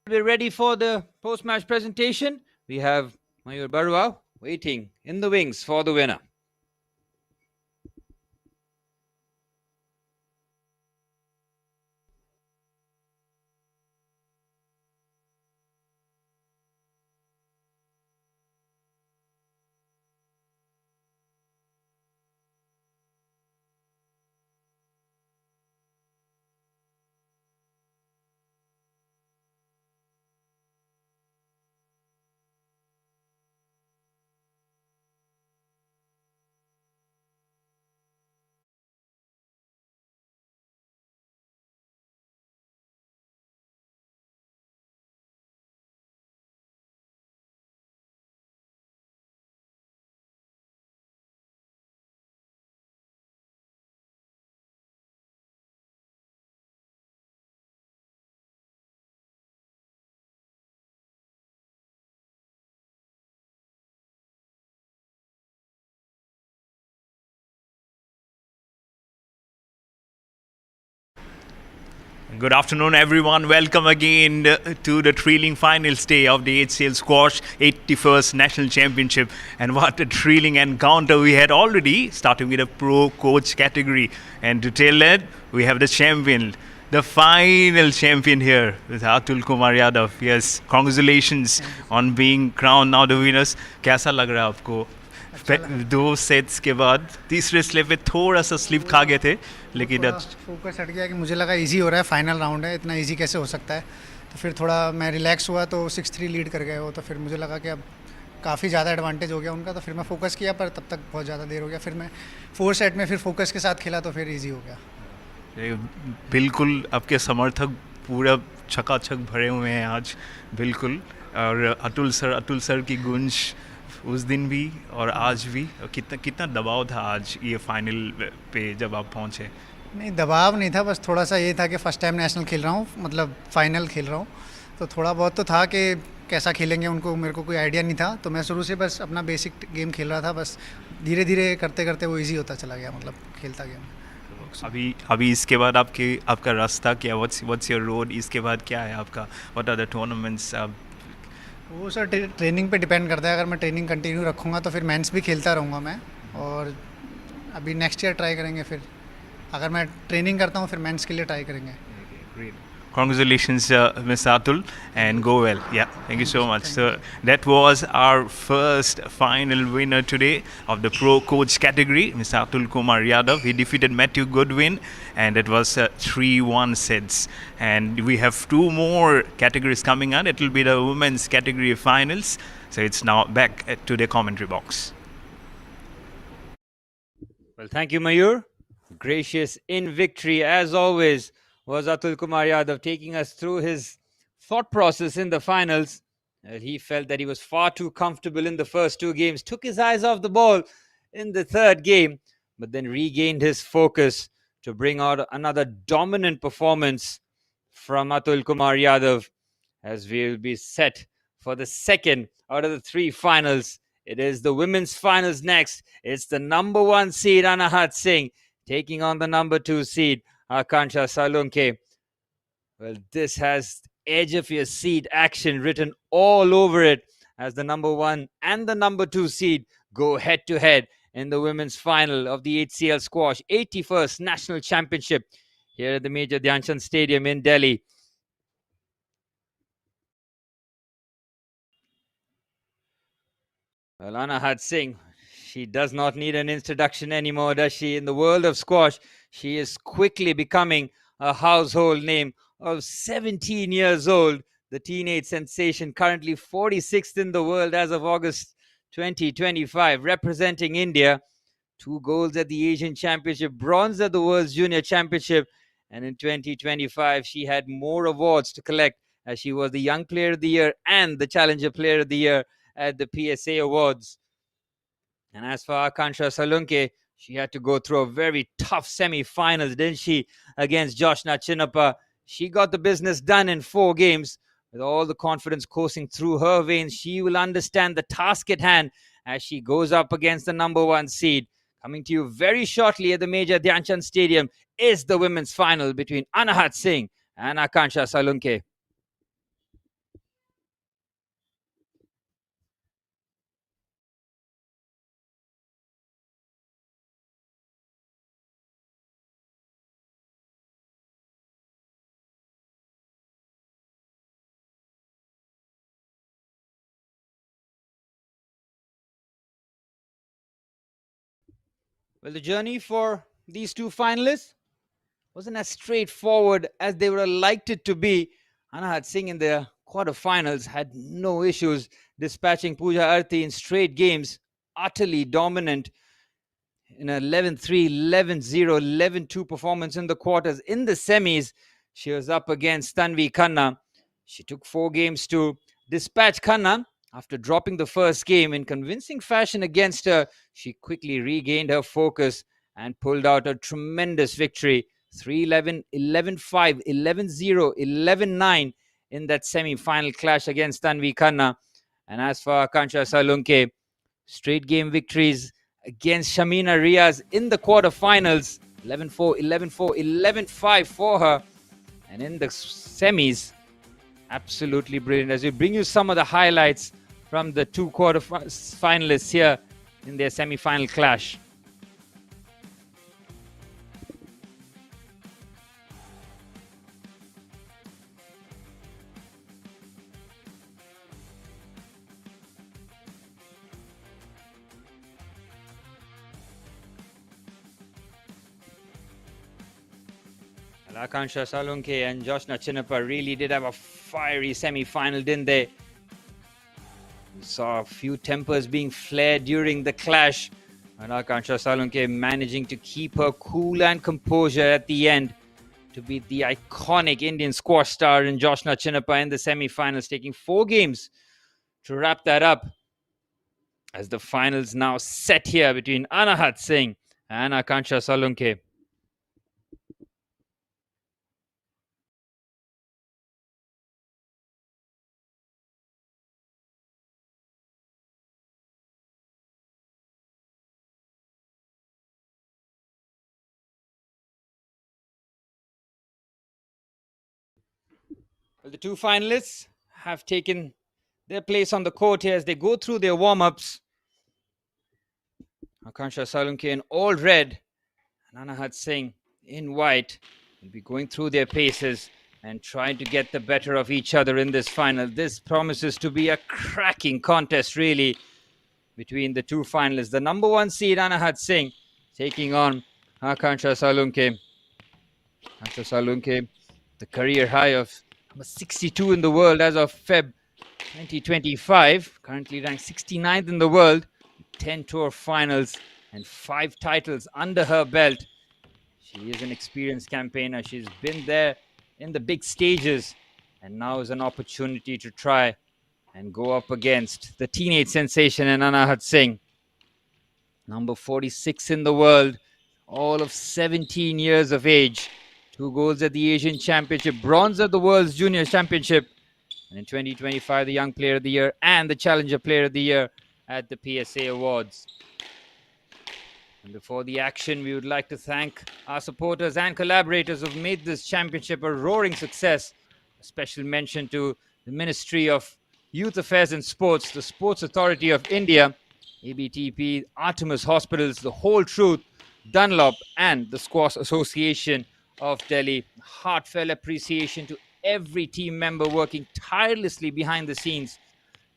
We're ready for the post-match presentation. We have Mayur Barua waiting in the wings for the winner. Good afternoon, everyone. Welcome again to the thrilling finals day of the HCL Squash 81st National Championship. And what a thrilling encounter we had already, starting with a Pro Coach category. And to tell that, we have the champion, the final champion here with Atul Kumar Yadav. Yes, congratulations on being crowned now the winners. कैसा लग रहा है आपको? 2 sets के बाद तीसरे slip पे थोड़ा सा स्लिप खा गए थे, लेकिन फोकस हट गया कि मुझे लगा इजी हो रहा है, फाइनल राउंड है, इतना इजी कैसे हो सकता है। तो फिर थोड़ा मैं रिलैक्स हुआ तो 6-3 लीड कर गए वो, तो फिर मुझे लगा कि अब काफ़ी ज़्यादा एडवांटेज हो गया उनका, तो फिर मैं फोकस किया, पर तब तक बहुत ज़्यादा देर हो गया। फिर मैं 4 सेट में फिर फोकस के साथ खेला तो फिर ईजी हो गया। बिल्कुल आपके समर्थक पूरा छकाछक भरे हुए हैं आज, बिल्कुल। और अतुल सर की गूंज उस दिन भी और आज भी। कितना दबाव था आज ये फाइनल पे जब आप पहुंचे? नहीं, दबाव नहीं था, बस थोड़ा सा ये था कि फ़र्स्ट टाइम नेशनल खेल रहा हूँ, मतलब फ़ाइनल खेल रहा हूँ, तो थोड़ा बहुत तो था कि कैसा खेलेंगे उनको, मेरे को कोई आइडिया नहीं था। तो मैं शुरू से बस अपना बेसिक गेम खेल रहा था, बस धीरे धीरे करते करते वो ईजी होता चला गया, मतलब खेलता गेम। अभी इसके बाद आपका रास्ता क्या? What's your road? इसके बाद क्या है आपका? What are the tournaments? वो सर ट्रेनिंग पे डिपेंड करता है। अगर मैं ट्रेनिंग कंटिन्यू रखूँगा तो फिर मेंस भी खेलता रहूँगा मैं, और अभी नेक्स्ट ईयर ट्राई करेंगे। फिर अगर मैं ट्रेनिंग करता हूँ फिर मेंस के लिए ट्राई करेंगे। Congratulations, Ms. Atul, and go well. Yeah, thank you so much. So that was our first final winner today of the Pro Coach category, Ms. Atul Kumar Yadav. He defeated Matthew Goodwin, and it was 3-1 sets. And we have 2 more categories coming on. It will be the women's category finals. So it's now back to the commentary box. Well, thank you, Mayur. Gracious in victory, as always, was Atul Kumar Yadav, taking us through his thought process in the finals. He felt that he was far too comfortable in the first two games, took his eyes off the ball in the third game, but then regained his focus to bring out another dominant performance from Atul Kumar Yadav, as we will be set for the second out of the three finals. It is the women's finals next. It's the number one seed Anahat Singh taking on the number two seed Akansha Salunke. Well, this has edge of your seat action written all over it, as the number one and the number two seed go head to head in the women's final of the HCL Squash 81st National Championship here at the Major Dhyan Chand Stadium in Delhi. Well, Anahat Singh, she does not need an introduction anymore, does she? In the world of squash, she is quickly becoming a household name. Of 17 years old, the teenage sensation, currently 46th in the world as of August 2025, representing India. 2 golds at the Asian Championship, bronze at the World's Junior Championship, and in 2025, she had more awards to collect, as she was the Young Player of the Year and the Challenger Player of the Year at the PSA Awards. And as for Akansha Salunke, she had to go through a very tough semi-finals, didn't she, against Joshna Chinnappa. She got the business done in 4 games. With all the confidence coursing through her veins, she will understand the task at hand as she goes up against the number one seed. Coming to you very shortly at the Major Dhyan Chand Stadium is the women's final between Anahat Singh and Akansha Salunke. Well, the journey for these two finalists wasn't as straightforward as they would have liked it to be. Anahat Singh in the quarterfinals had no issues dispatching Pooja Arti in straight games, utterly dominant in a 11-3, 11-0, 11-2 performance in the quarters. In the semis, she was up against Tanvi Khanna. She took 4 games to dispatch Khanna. After dropping the first game in convincing fashion against her, she quickly regained her focus and pulled out a tremendous victory, 3-11, 11-5, 11-0, 11-9 in that semi-final clash against Tanvi Khanna. And as for Akansha Salunke, straight game victories against Shamina Riaz in the quarterfinals, 11-4, 11-4, 11-5 for her. And in the semis, absolutely brilliant. As we bring you some of the highlights from the two finalists here in their semi-final clash. Akansha Salunke and Joshna Chinnappa really did have a fiery semi-final, didn't they? We saw a few tempers being flared during the clash, and Akansha Salunke managing to keep her cool and composure at the end to beat the iconic Indian squash star in Joshna Chinnappa in the semi-finals, taking 4 games to wrap that up. As the finals now set here between Anahat Singh and Akansha Salunke. Well, the two finalists have taken their place on the court here as they go through their warm-ups. Akansha Salunke in all red and Anahat Singh in white will be going through their paces and trying to get the better of each other in this final. This promises to be a cracking contest, really, between the two finalists. The number one seed, Anahat Singh, taking on Akansha Salunke. Akansha Salunke, the career high of number 62 in the world as of Feb 2025, currently ranked 69th in the world, 10 tour finals and 5 titles under her belt. She is an experienced campaigner. She's been there in the big stages, and now is an opportunity to try and go up against the teenage sensation in Anahat Singh, number 46 in the world, all of 17 years of age. 2 golds at the Asian Championship, bronze at the World's Junior Championship, and in 2025, the Young Player of the Year and the Challenger Player of the Year at the PSA Awards. And before the action, we would like to thank our supporters and collaborators who have made this championship a roaring success. A special mention to the Ministry of Youth Affairs and Sports, the Sports Authority of India, ABTP, Artemis Hospitals, The Whole Truth, Dunlop, and the Squash Association of Delhi. Heartfelt appreciation to every team member working tirelessly behind the scenes,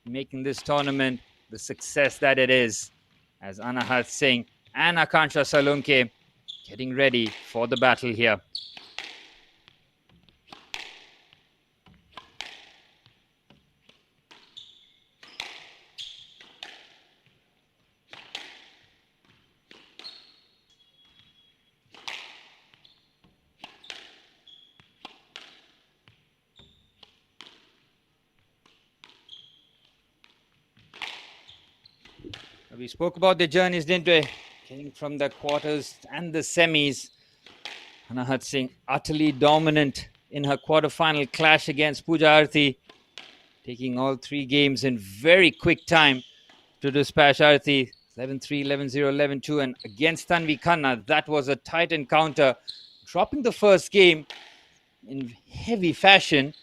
making this tournament the success that it is, as Anahat Singh and Akansha Salunke getting ready for the battle here. We spoke about their journeys, didn't we? Getting from the quarters and the semis. Anahat Singh utterly dominant in her quarterfinal clash against Pooja Aarti, taking all 3 games in very quick time to dispatch Aarti 11-3, 11-0, 11-2. And against Tanvi Khanna, that was a tight encounter, dropping the first game in heavy fashion.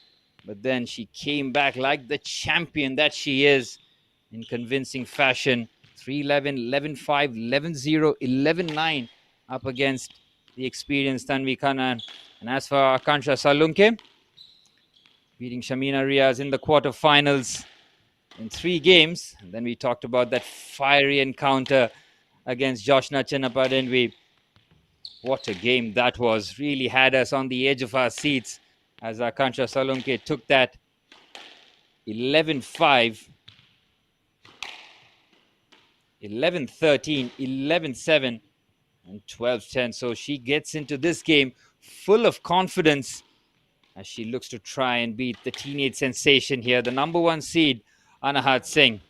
But then she came back like the champion that she is in convincing fashion. 3-11, 11-5, 11-0, 11-9 up against the experienced Tanvi Khanna. And as for Akansha Salunke, beating Shamina Riaz in the quarterfinals in 3 games. And then we talked about that fiery encounter against Joshna Chennapadenvi. What a game that was. Really had us on the edge of our seats as Akansha Salunke took that 11-5, 11-13, 11-7, and 12-10. So she gets into this game full of confidence as she looks to try and beat the teenage sensation here, the number 1 seed, Anahat Singh.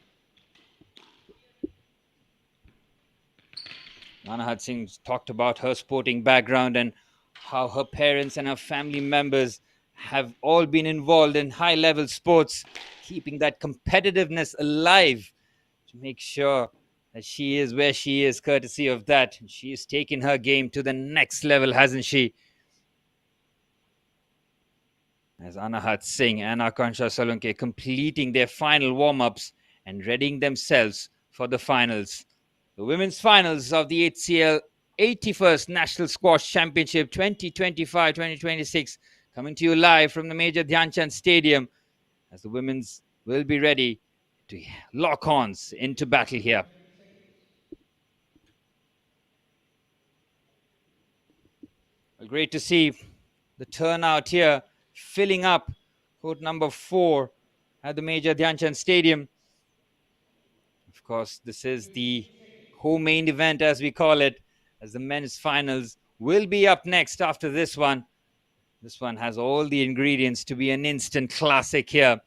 Anahat Singh talked about her sporting background and how her parents and her family members have all been involved in high-level sports, keeping that competitiveness alive to make sure that she is where she is, courtesy of that. She has taken her game to the next level, hasn't she? As Anahat Singh and Akansha Salunke completing their final warm-ups and readying themselves for the finals. The women's finals of the HCL 81st National Squash Championship 2025-2026 coming to you live from the Major Dhyan Chand Stadium as the women's will be ready to lock horns into battle here. Well, great to see the turnout here filling up court number 4 at the Major Dhyan Chand Stadium. Of course, this is the co-main event, as we call it, as the men's finals will be up next after this one. This one has all the ingredients to be an instant classic here.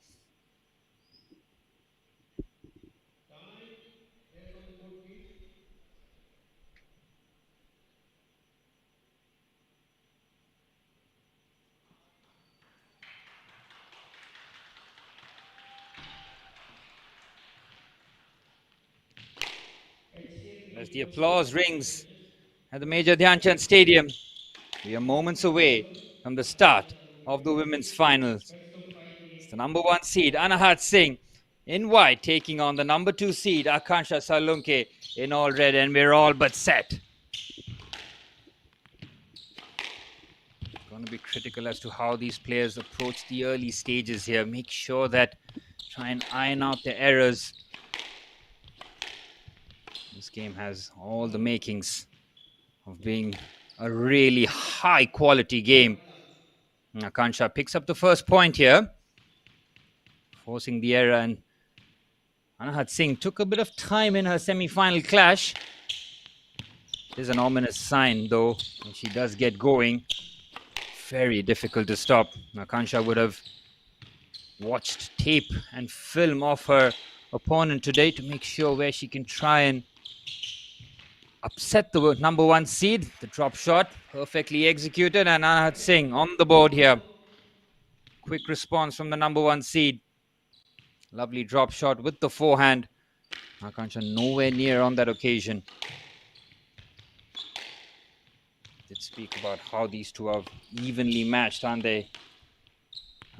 As the applause rings at the Major Dhyan Chand Stadium, we are moments away from the start of the women's finals. It's the number 1 seed, Anahat Singh, in white, taking on the number 2 seed, Akansha Salunke, in all red, and we're all but set. It's going to be critical as to how these players approach the early stages here. Make sure that try and iron out the errors. This game has all the makings of being a really high quality game. Akansha picks up the first point here, forcing the error, and Anahat Singh took a bit of time in her semi-final clash. Is an ominous sign, though, when she does get going. Very difficult to stop. Akansha would have watched tape and film of her opponent today to make sure where she can try and upset the number one seed. The drop shot, perfectly executed, and Anahat Singh on the board here. Quick response from the number one seed. Lovely drop shot with the forehand. Akansha nowhere near on that occasion. Did speak about how these two are evenly matched, aren't they?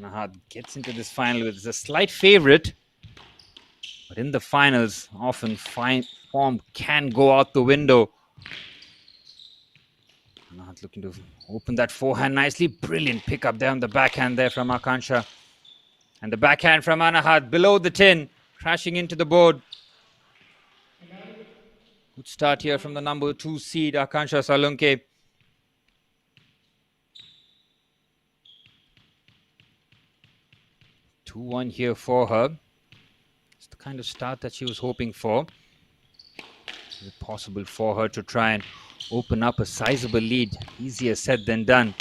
Anahat gets into this final with a slight favorite, but in the finals, often form can go out the window. Anahat looking to open that forehand nicely. Brilliant pickup there on the backhand there from Akansha. And the backhand from Anahat below the tin, crashing into the board. Good start here from the number two seed, Akansha Salunke. 2-1 here for her. It's the kind of start that she was hoping for. Is it possible for her to try and open up a sizable lead? Easier said than done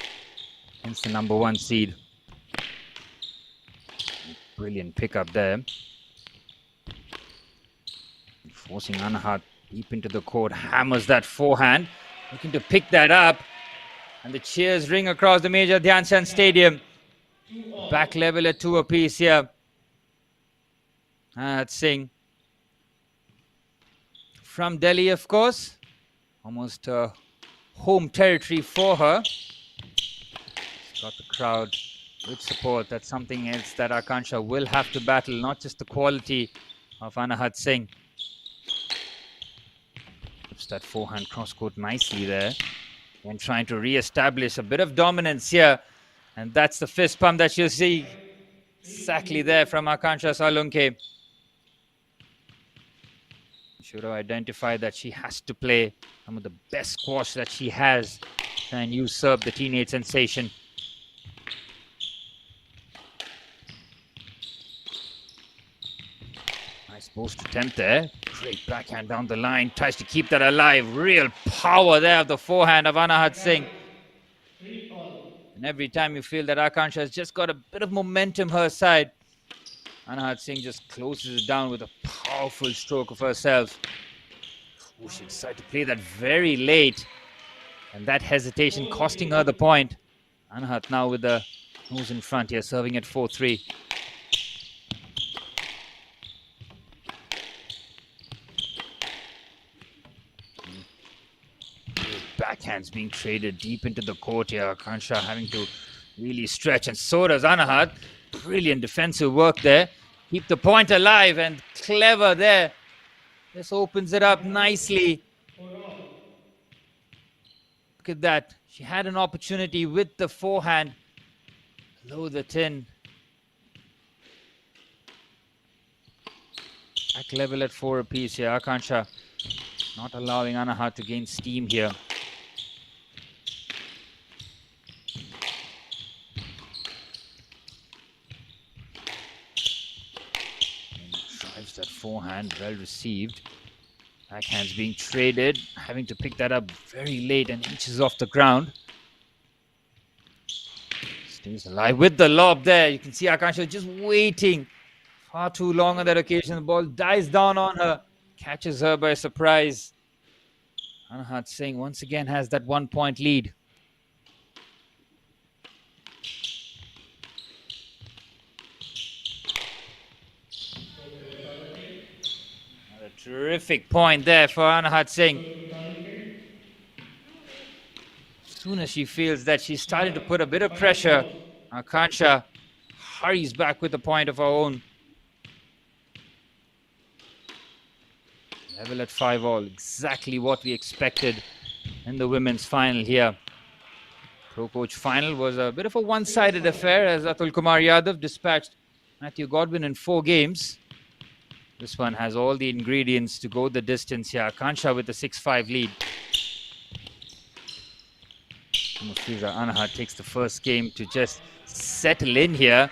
against the number one seed. Brilliant pickup there. Forcing Anahat deep into the court. Hammers that forehand. Looking to pick that up. And the cheers ring across the Major Dhyan Chand Stadium. Back level at 2 apiece here. Anahat Singh from Delhi, of course. Almost home territory for her. She's got the crowd with support. That's something else that Akansha will have to battle, not just the quality of Anahat Singh. Flips that forehand cross-court nicely there. And trying to re-establish a bit of dominance here. And that's the fist pump that you'll see exactly there from Akansha Salunke. Should have identified that she has to play some of the best squash that she has and usurp the teenage sensation. Nice post attempt there. Great backhand down the line. Tries to keep that alive. Real power there of the forehand of Anahat Singh. And every time you feel that Akansha has just got a bit of momentum her side, Anahat Singh just closes it down with a powerful stroke of herself. Oh, she decided to play that very late. And that hesitation costing her the point. Anahat now with the nose in front here, serving at 4-3. Backhands being traded deep into the court here. Akansha having to really stretch, and so does Anahat. Brilliant defensive work there. Keep the point alive, and clever there. This opens it up nicely. Look at that. She had an opportunity with the forehand below the tin. Back level at 4 apiece here. Akansha not allowing Anahat to gain steam here. That forehand well received. Backhands being traded, having to pick that up very late and inches off the ground. Stays alive with the lob there. You can see Akansha just waiting far too long on that occasion. The ball dies down on her, catches her by surprise. Anahat Singh once again has that 1-point lead. Terrific point there for Anahat Singh. As soon as she feels that she's starting to put a bit of pressure, Akansha hurries back with a point of her own. Level at 5-all, exactly what we expected in the women's final here. Pro Coach final was a bit of a one-sided affair as Atul Kumar Yadav dispatched Matthew Godwin in 4 games. This one has all the ingredients to go the distance here. Akansha with the 6-5 lead. Anahat takes the first game to just settle in here.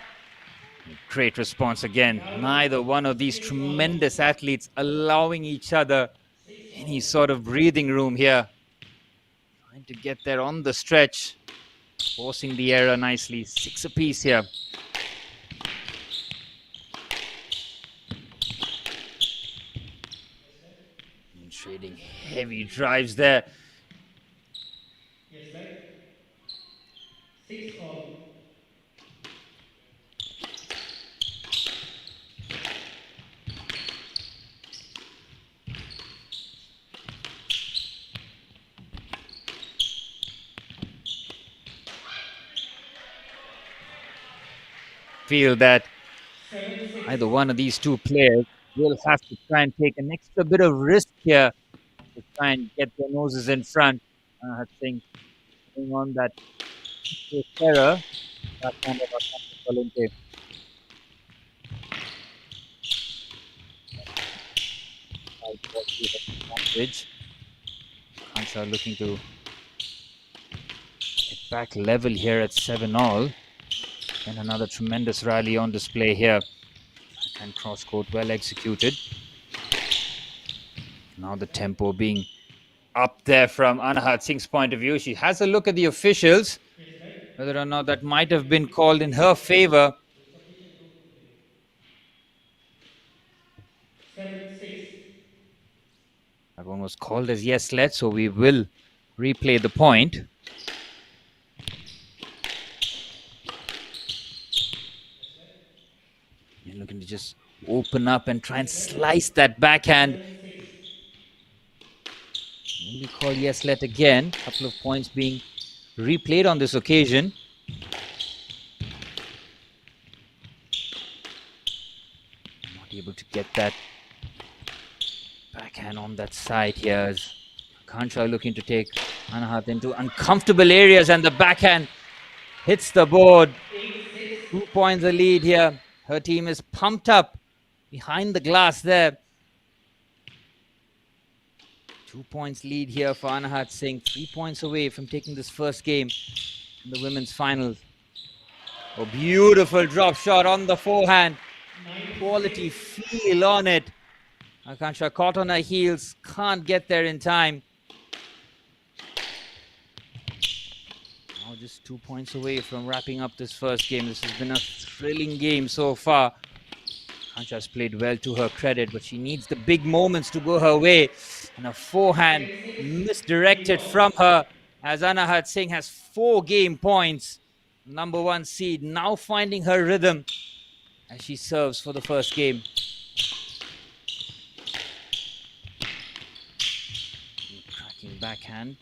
Great response again. Neither one of these tremendous athletes allowing each other any sort of breathing room here. Trying to get there on the stretch. Forcing the error nicely. 6 apiece here. And trading heavy drives there. Feel that either one of these two players will have to try and take an extra bit of risk here to try and get their noses in front. I think going on that error, that kind of advantage. Kansha looking to get back level here at 7-all. And another tremendous rally on display here. And cross court well executed. Now the tempo being up there from Anahat Singh's point of view. She has a look at the officials, whether or not that might have been called in her favor. That one was called as yes, let, so we will replay the point. You're looking to just open up and try and slice that backhand. Maybe call yes, let again. A couple of points being replayed on this occasion. Not able to get that backhand on that side here as Kansha looking to take Anahat into uncomfortable areas, and the backhand hits the board. 2 points a lead here. Her team is pumped up behind the glass there. 2 points lead here for Anahat Singh. 3 points away from taking this first game in the women's finals. A beautiful drop shot on the forehand. Quality feel on it. Akansha caught on her heels. Can't get there in time. Now just 2 points away from wrapping up this first game. This has been a thrilling game so far. Akansha has played well to her credit, but she needs the big moments to go her way. And a forehand misdirected from her as Anahat Singh has 4 game points. Number 1 seed now finding her rhythm as she serves for the first game. Cracking backhand.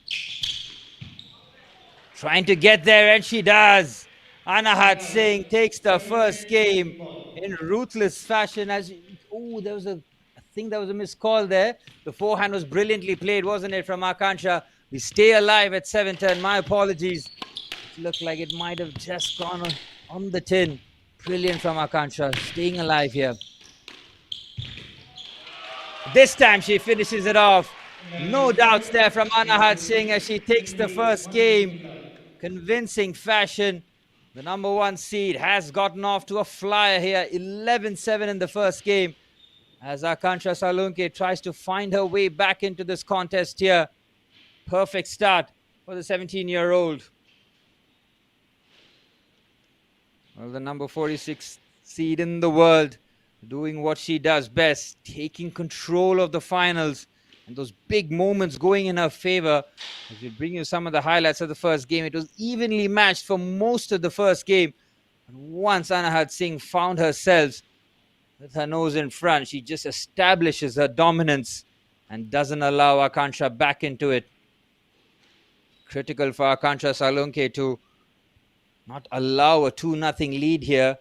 Trying to get there, and she does. Anahat Singh takes the first game in ruthless fashion. There was I think there was a missed call there. The forehand was brilliantly played, wasn't it, from Akansha? We stay alive at 7-10. My apologies. It looked like it might have just gone on the tin. Brilliant from Akansha, staying alive here. This time she finishes it off. No doubts there from Anahat Singh as she takes the first game. Convincing fashion. The number 1 seed has gotten off to a flyer here. 11-7 in the first game as Akansha Salunke tries to find her way back into this contest here. Perfect start for the 17-year-old. Well, the number 46 seed in the world doing what she does best, taking control of the finals. And those big moments going in her favor. As we bring you some of the highlights of the first game, it was evenly matched for most of the first game. And once Anahat Singh found herself with her nose in front, she just establishes her dominance and doesn't allow Akansha back into it. Critical for Akansha Salunke to not allow a 2-0 lead here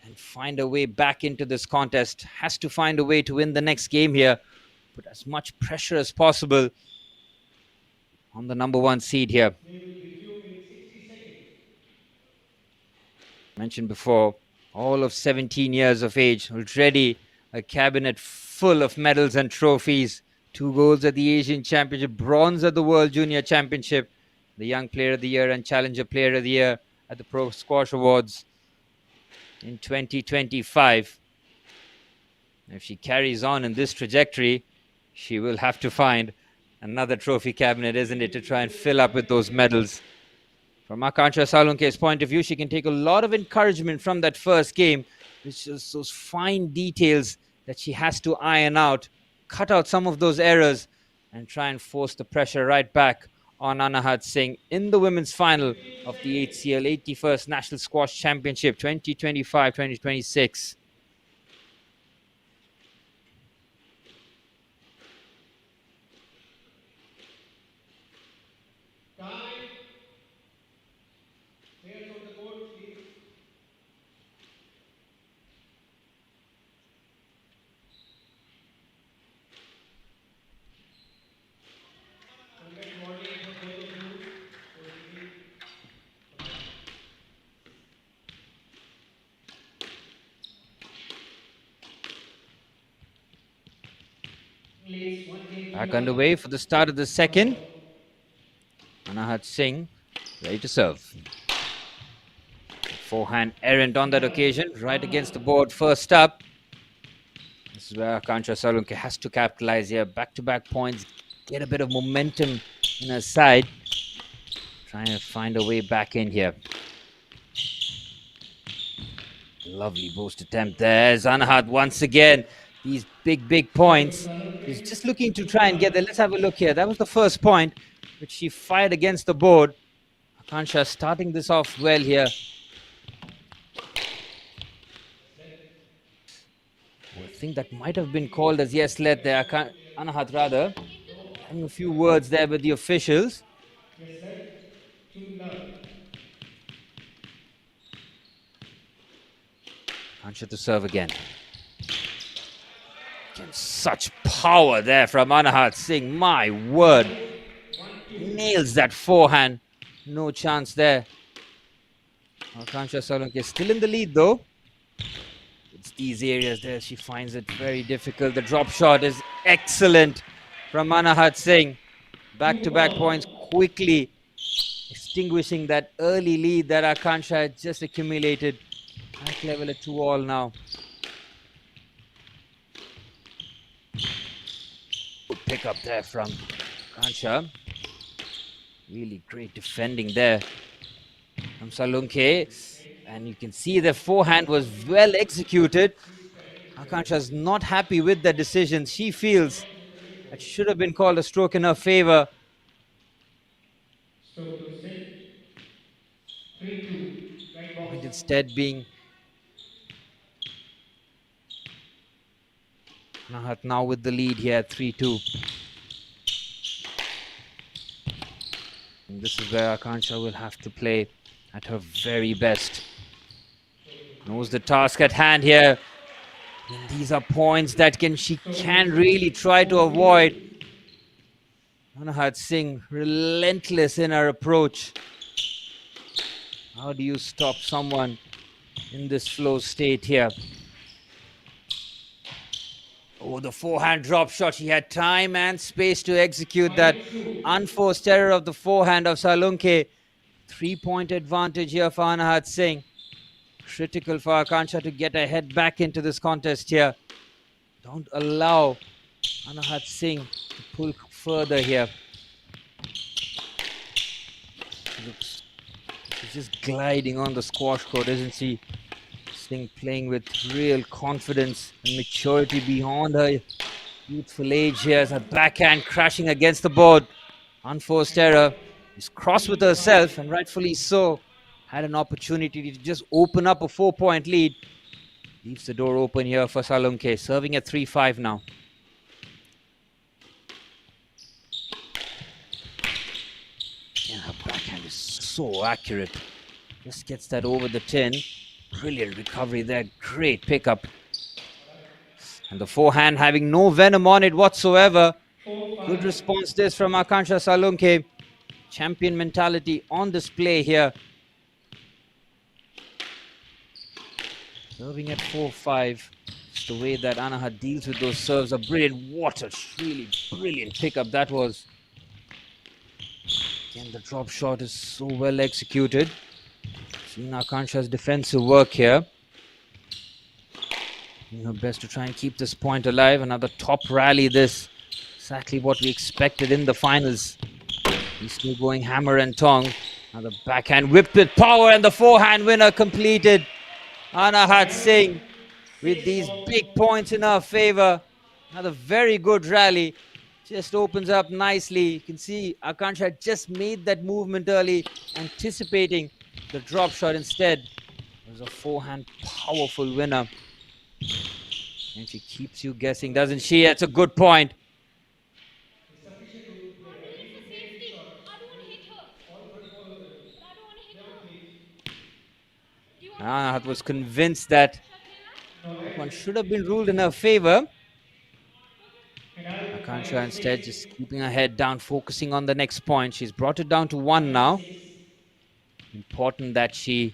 and find a way back into this contest. Has to find a way to win the next game here. Put as much pressure as possible on the number 1 seed here. Mentioned before, all of 17 years of age, already a cabinet full of medals and trophies. 2 golds at the Asian Championship, bronze at the World Junior Championship, the Young Player of the Year and Challenger Player of the Year at the Pro Squash Awards in 2025. If she carries on in this trajectory, she will have to find Another trophy cabinet, isn't it, to try and fill up with those medals. From Akansha Salunke's point of view, she can take a lot of encouragement from that first game. It's just those fine details that she has to iron out, cut out some of those errors, and try and force the pressure right back on Anahat Singh in the women's final of the HCL 81st National Squash Championship 2025-2026. Back underway for the start of the second. Anahat Singh ready to serve. Forehand errant on that occasion, right against the board first up. This is where Akansha Salunke has to capitalize here. Back-to-back points, get a bit of momentum in her side. Trying to find a way back in here. Lovely boost attempt. There's Anahat once again. These big points. She's just looking to try and get there. Let's have a look here. That was the first point, which she fired against the board. Akansha starting this off well here. I think that might have been called as yes let there. Anahat rather. Having a few words there with the officials. Akansha to serve again. Such power there from Anahat Singh. My word. Nails that forehand. No chance there. Akansha Salunke still in the lead though. It's these areas there she finds it very difficult. The drop shot is excellent from Anahat Singh. Back-to-back points quickly extinguishing that early lead that Akansha had just accumulated. Back level at 2-all now. Good pick up there from Akansha. Really great defending there from Salunke. And you can see the forehand was well executed. Akansha's not happy with the decision. She feels that should have been called a stroke in her favor. Point instead being Anahat now with the lead here, 3-2. And this is where Akansha will have to play at her very best. Knows the task at hand here. And these are points that she can really try to avoid. Anahat Singh relentless in her approach. How do you stop someone in this flow state here? Oh, the forehand drop shot. She had time and space to execute that unforced error of the forehand of Salunke. 3-point advantage here for Anahat Singh. Critical for Akansha to get her head back into this contest here. Don't allow Anahat Singh to pull further here. She's just gliding on the squash court, isn't she? Singh playing with real confidence and maturity beyond her youthful age here. As her backhand crashing against the board. Unforced error. She's cross with herself, and rightfully so. Had an opportunity to just open up a 4-point lead. Leaves the door open here for Salunke. Serving at 3-5 now. Yeah, her backhand is so accurate. Just gets that over the tin. Brilliant recovery there. Great pickup. And the forehand having no venom on it whatsoever. Good response this from Akansha Salunke. Champion mentality on display here. Serving at 4-5. Just the way that Anahat deals with those serves are brilliant. What a really brilliant pickup that was. Again, the drop shot is so well executed. Seeing Akansha's defensive work here. Doing her best to try and keep this point alive. Another top rally this. exactly what we expected in the finals. He's still going hammer and tong. Now the backhand whipped with power and the forehand winner completed. Anahat Singh with these big points in her favor. Another very good rally. Just opens up nicely. You can see Akansha just made that movement early, anticipating the drop shot instead. It was a forehand powerful winner. And she keeps you guessing, doesn't she? That's a good point. Anahat was convinced that one should have been ruled in her favor. Akansha instead just keeping her head down, focusing on the next point. She's brought it down to 1 now. Important that she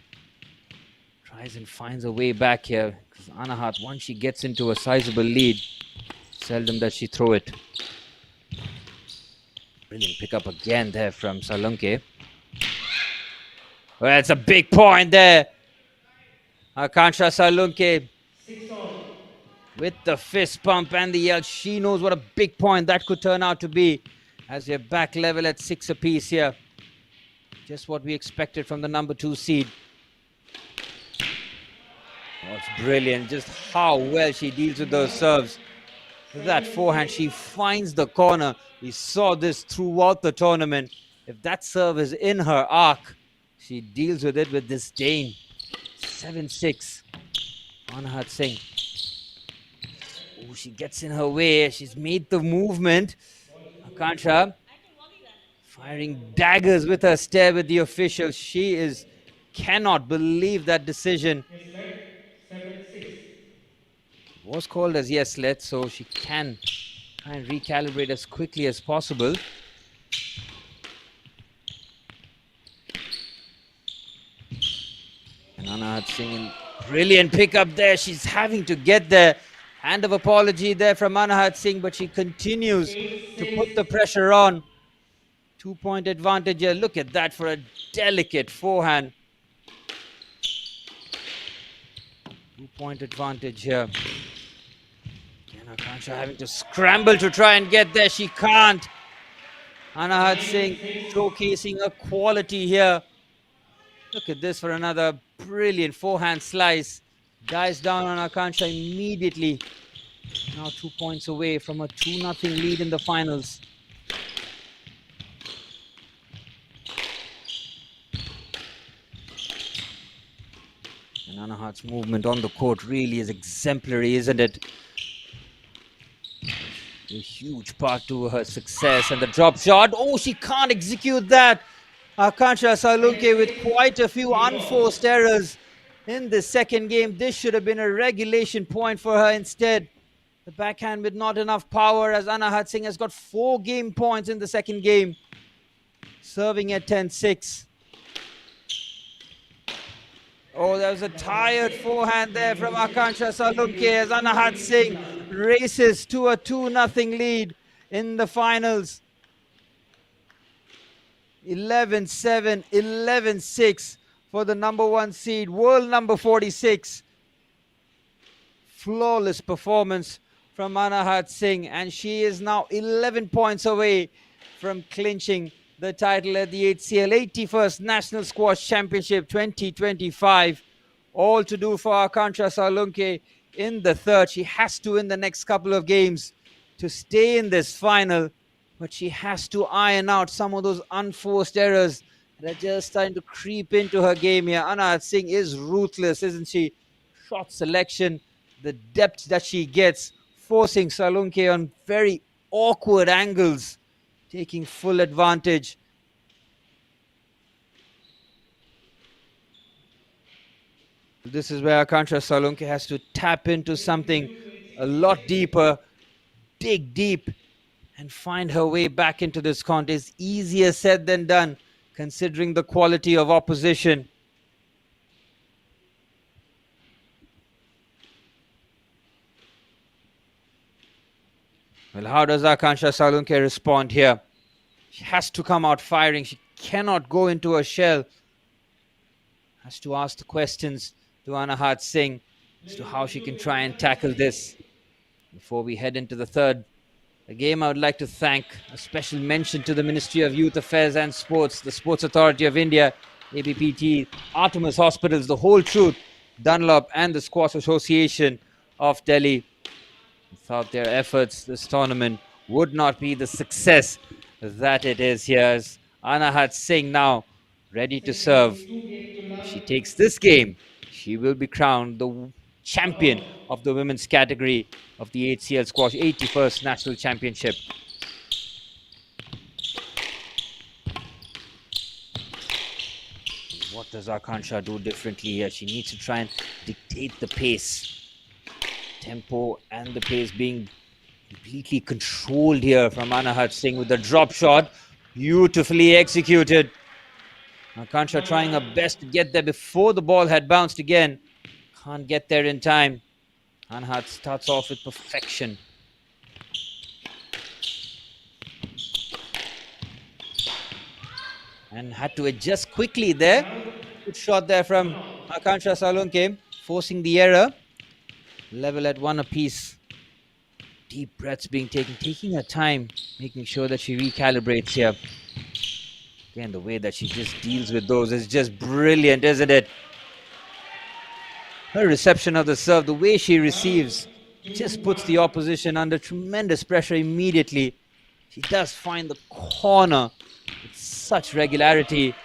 tries and finds a way back here, because Anahat, once she gets into a sizable lead, seldom does she throw it. Brilliant pickup again there from Salunke. Well, that's a big point there. Akansha Salunke with the fist pump and the yell. She knows what a big point that could turn out to be, as we're back level at 6 apiece here. Just what we expected from the number 2 seed. Oh, it's brilliant. Just how well she deals with those serves. With that forehand, she finds the corner. We saw this throughout the tournament. If that serve is in her arc, she deals with it with disdain. 7-6. Anahat Singh. Oh, she gets in her way. She's made the movement. Akansha firing daggers with her stare with the official. She cannot believe that decision. Was called as yes let, so she can try and recalibrate as quickly as possible. And Anahat Singh, brilliant pickup there. She's having to get there. Hand of apology there from Anahat Singh, but she continues to put the pressure on. 2-point advantage here. Look at that for a delicate forehand. 2-point advantage here. Akansha having to scramble to try and get there. She can't. Anahat Singh showcasing her quality here. Look at this for another brilliant forehand slice. Dies down on Akansha immediately. Now 2 points away from a 2-0 lead in the finals. And Anahat's movement on the court really is exemplary, isn't it? A huge part to her success. And the drop shot. Oh, she can't execute that. Akansha Salunke with quite a few unforced errors in the second game. This should have been a regulation point for her instead. The backhand with not enough power, as Anahat Singh has got 4 game points in the second game. Serving at 10-6. Oh, there was a tired forehand there from Akansha Salunke as Anahat Singh races to a 2-0 lead in the finals. 11-7, 11-6 for the number 1 seed, world number 46. Flawless performance from Anahat Singh, and she is now 11 points away from clinching the title at the HCL 81st National Squash Championship 2025. All to do for Akansha Salunke in the third. She has to win the next couple of games to stay in this final, but she has to iron out some of those unforced errors that are just starting to creep into her game here. Anahat Singh is ruthless, isn't she? Shot selection, the depth that she gets, forcing Salunke on very awkward angles, taking full advantage. This is where Akansha Salunke has to tap into something a lot deeper, dig deep, and find her way back into this contest. Easier said than done, considering the quality of opposition. Well, how does Akansha Salunke respond here? She has to come out firing. She cannot go into a shell. Has to ask the questions to Anahat Singh as to how she can try and tackle this before we head into the third. a game I would like to thank. A special mention to the Ministry of Youth Affairs and Sports, the Sports Authority of India, ABPT, Artemis Hospitals, the Whole Truth, Dunlop, and the Squash Association of Delhi. Without their efforts, this tournament would not be the success that it is here. As Anahat Singh now ready to serve. If she takes this game, she will be crowned the champion of the women's category of the HCL Squash 81st National Championship. What does Akansha do differently here? She needs to try and dictate the pace. Tempo and the pace being completely controlled here from Anahat Singh with the drop shot. Beautifully executed. Akansha trying her best to get there before the ball had bounced again. Can't get there in time. Anahat starts off with perfection. And had to adjust quickly there. Good shot there from Akansha Salunke, forcing the error. Level at 1 apiece. Deep breaths being taken, taking her time, making sure that she recalibrates here. Again, the way that she just deals with those is just brilliant, isn't it? Her reception of the serve, the way she receives, just puts the opposition under tremendous pressure immediately. She does find the corner with such regularity.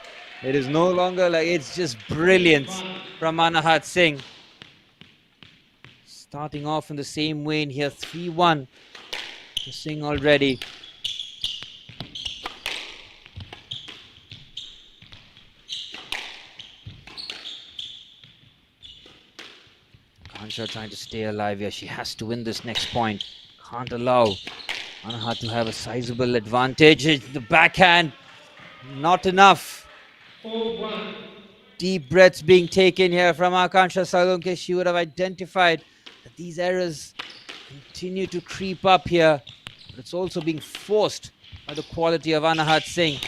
It is no longer like it's just brilliance from Anahat Singh. Starting off in the same way in here, 3-1 to Singh already. Akansha trying to stay alive here. She has to win this next point. Can't allow Anahat to have a sizable advantage. The backhand, not enough. Deep breaths being taken here from Akansha Salunke. She would have identified that these errors continue to creep up here, but it's also being forced by the quality of Anahat Singh.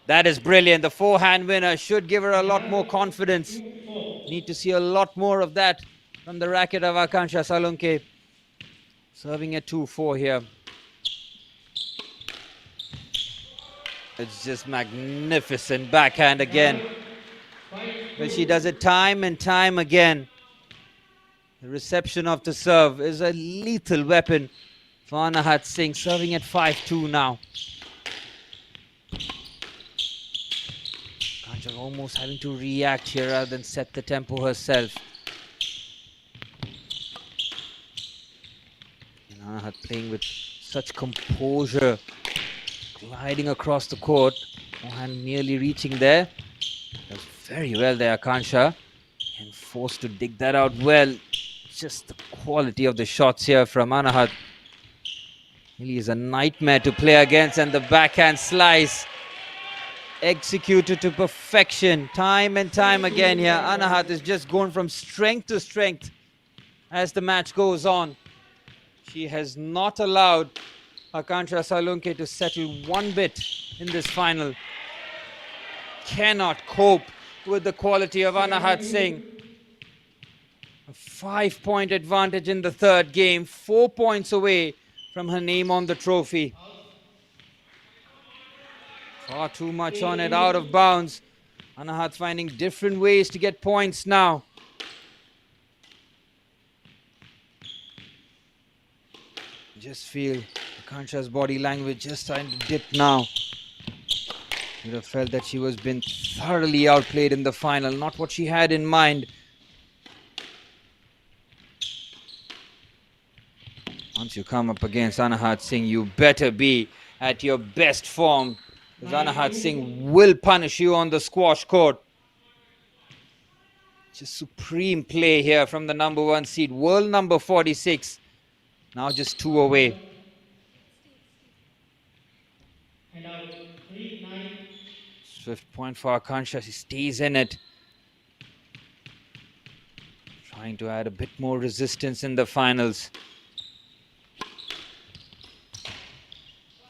That is brilliant. The forehand winner should give her a lot more confidence. Need to see a lot more of that from the racket of Akansha Salunke. Serving at 2-4 here. It's just magnificent backhand again. But she does it time and time again. The reception of the serve is a lethal weapon for Anahat Singh, serving at 5-2 now. Akansha almost having to react here rather than set the tempo herself. And Anahat playing with such composure, gliding across the court, and nearly reaching there. Does very well there, Akansha, and forced to dig that out well. Just the quality of the shots here from Anahat. Really is a nightmare to play against, and the backhand slice executed to perfection time and time again here. Anahat is just going from strength to strength as the match goes on. She has not allowed Akansha Salunke to settle one bit in this final. Cannot cope with the quality of Anahat Singh. A 5-point advantage in the third game, 4 points away from her name on the trophy. Far too much on it, out of bounds. Anahat finding different ways to get points now. Just feel Akansha's body language just trying to dip now. You'd have felt that she was being thoroughly outplayed in the final, not what she had in mind. Once you come up against Anahat Singh, you better be at your best form, because Anahat Singh will punish you on the squash court. Just supreme play here from the number 1 seed, world number 46. Now just 2 away. Swift point for Akansha. She stays in it. Trying to add a bit more resistance in the finals.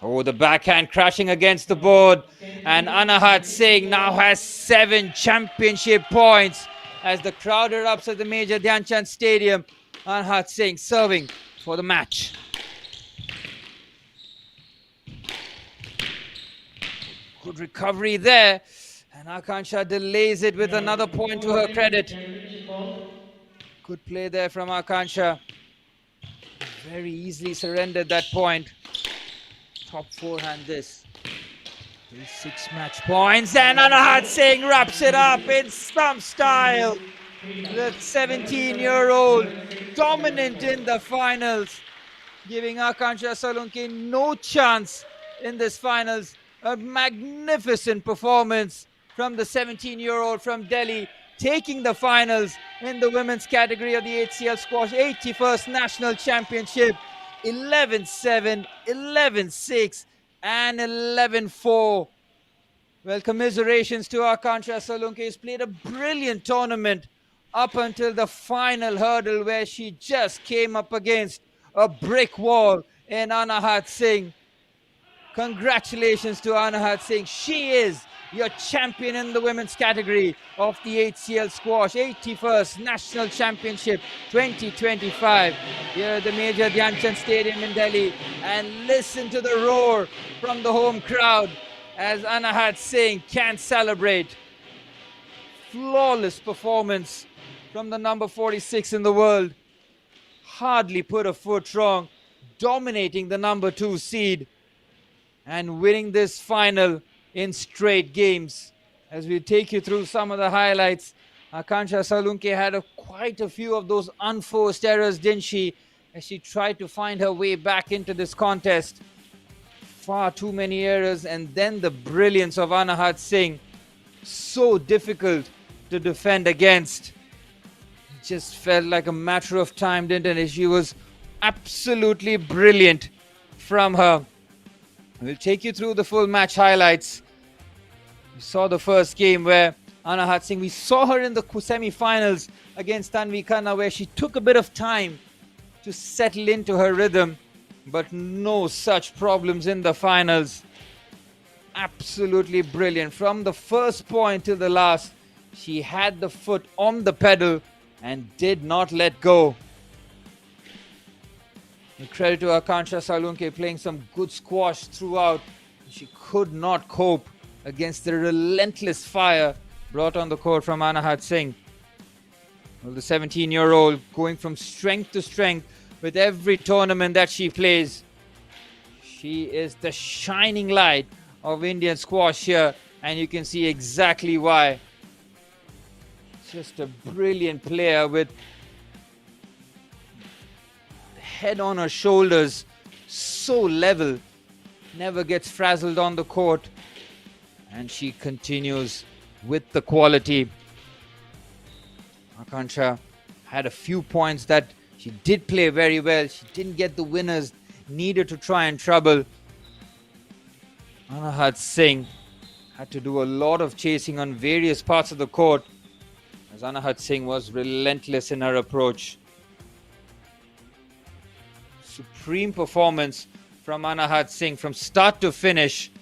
Oh, the backhand crashing against the board. And Anahat Singh now has 7 championship points as the crowd erupts at the Major Dhyan Chand Stadium. Anahat Singh serving for the match. Good recovery there. And Akansha delays it with another point to her credit. Good play there from Akansha. Very easily surrendered that point. Top forehand this. 6 match points. And Anahat Singh wraps it up in some style. The 17-year-old dominant in the finals, giving Akansha Salunke no chance in this finals. A magnificent performance from the 17-year-old from Delhi, taking the finals in the women's category of the HCL Squash 81st National Championship. 11-7, 11-6 and 11-4. Well, commiserations to Akansha Salunke. He's played a brilliant tournament up until the final hurdle where she just came up against a brick wall in Anahat Singh. Congratulations to Anahat Singh. She is your champion in the women's category of the HCL Squash 81st National Championship 2025 here at the Major Dhyan Chand Stadium in Delhi. And listen to the roar from the home crowd as Anahat Singh can celebrate. Flawless performance from the number 46 in the world. Hardly put a foot wrong, dominating the number 2 seed and winning this final in straight games. As we take you through some of the highlights, Akansha Salunke had quite a few of those unforced errors, didn't she? As she tried to find her way back into this contest. Far too many errors, and then the brilliance of Anahat Singh. So difficult to defend against. It just felt like a matter of time, didn't it? She was absolutely brilliant from her. We'll take you through the full match highlights. We saw the first game where Anahat Singh, we saw her in the semi-finals against Tanvi Khanna, where she took a bit of time to settle into her rhythm, but no such problems in the finals. Absolutely brilliant. From the first point to the last, she had the foot on the pedal and did not let go. And credit to Akansha Salunke, playing some good squash throughout. She could not cope against the relentless fire brought on the court from Anahat Singh. Well, the 17-year-old going from strength to strength with every tournament that she plays. She is the shining light of Indian squash here, and you can see exactly why. Just a brilliant player with head on her shoulders, so level, never gets frazzled on the court, and she continues with the quality. Akansha had a few points that she did play very well. She didn't get the winners needed to try and trouble. Anahat Singh had to do a lot of chasing on various parts of the court, as Anahat Singh was relentless in her approach. Supreme performance from Anahat Singh from start to finish.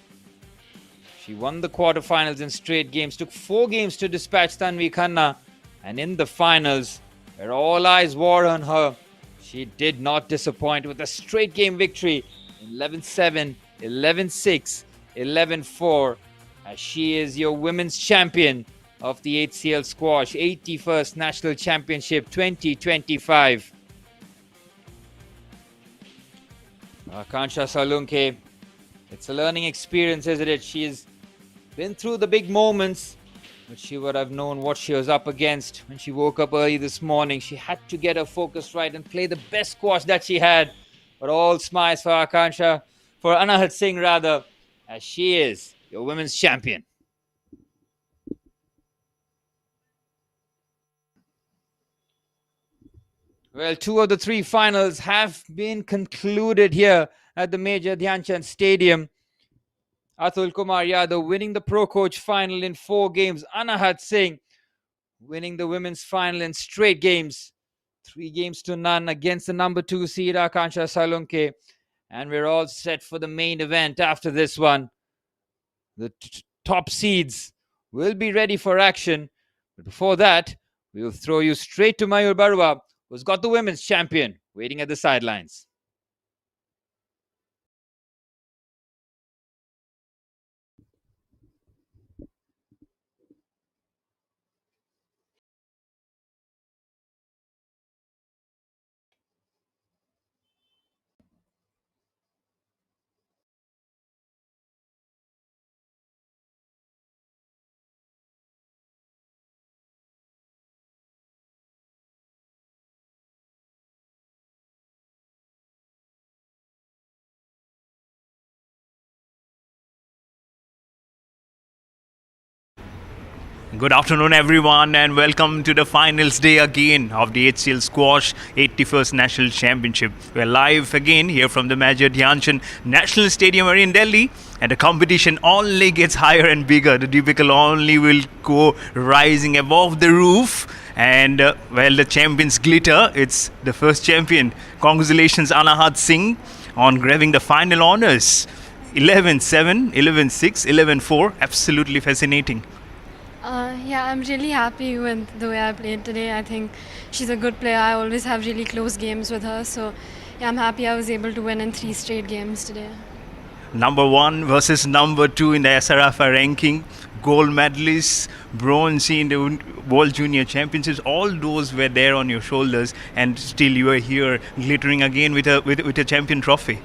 She won the quarterfinals in straight games, took 4 games to dispatch Tanvi Khanna, and in the finals, where all eyes were on her, she did not disappoint with a straight game victory, 11-7, 11-6, 11-4, as she is your women's champion of the HCL Squash 81st National Championship 2025. Akansha Salunke, it's a learning experience, isn't it? She's been through the big moments, but she would have known what she was up against when she woke up early this morning. She had to get her focus right and play the best squash that she had. But all smiles for Akansha, for Anahat Singh rather, as she is your women's champion. Well, 2 of the 3 finals have been concluded here at the Major Dhyan Chand Stadium. Atul Kumar Yadav winning the Pro Coach final in 4 games. Anahat Singh winning the women's final in straight games. 3-0 against the number 2 seed Akansha Salunke. And we're all set for the main event after this one. The top seeds will be ready for action. But before that, we'll throw you straight to Mayur Barua, who's got the women's champion waiting at the sidelines. Good afternoon, everyone, and welcome to the finals day again of the HCL Squash 81st National Championship. We're live again here from the Major Dhyanchand's National Stadium here in Delhi, and the competition only gets higher and bigger. The Deepika only will go rising above the roof, and while the champions glitter, it's the first champion. Congratulations, Anahat Singh, on grabbing the final honors. 11-7, 11-6, 11-4. Absolutely fascinating. Yeah, I'm really happy with the way I played today. I think she's a good player. I always have really close games with her. So, yeah, I'm happy I was able to win in 3 straight games today. Number 1 versus number 2 in the SRFI ranking, gold medalists, bronze in the World Junior Championships. All those were there on your shoulders, and still you are here glittering again with a champion trophy.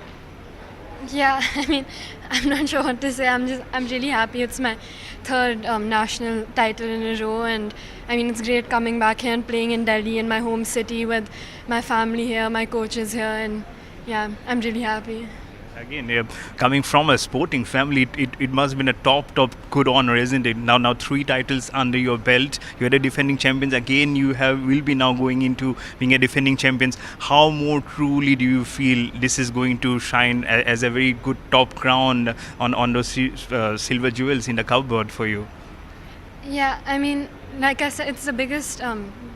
Yeah, I mean, I'm not sure what to say. I'm really happy. It's my third national title in a row, and I mean, it's great coming back here and playing in Delhi, in my home city, with my family here, my coaches here, and yeah, I'm really happy. Again, coming from a sporting family, it must have been a top good honor, isn't it? Now 3 titles under your belt. You're the defending champions. Again, will be now going into being a defending champions. How more truly do you feel this is going to shine as a very good top crown on those silver jewels in the cupboard for you? Yeah, I mean, like I said, it's the biggest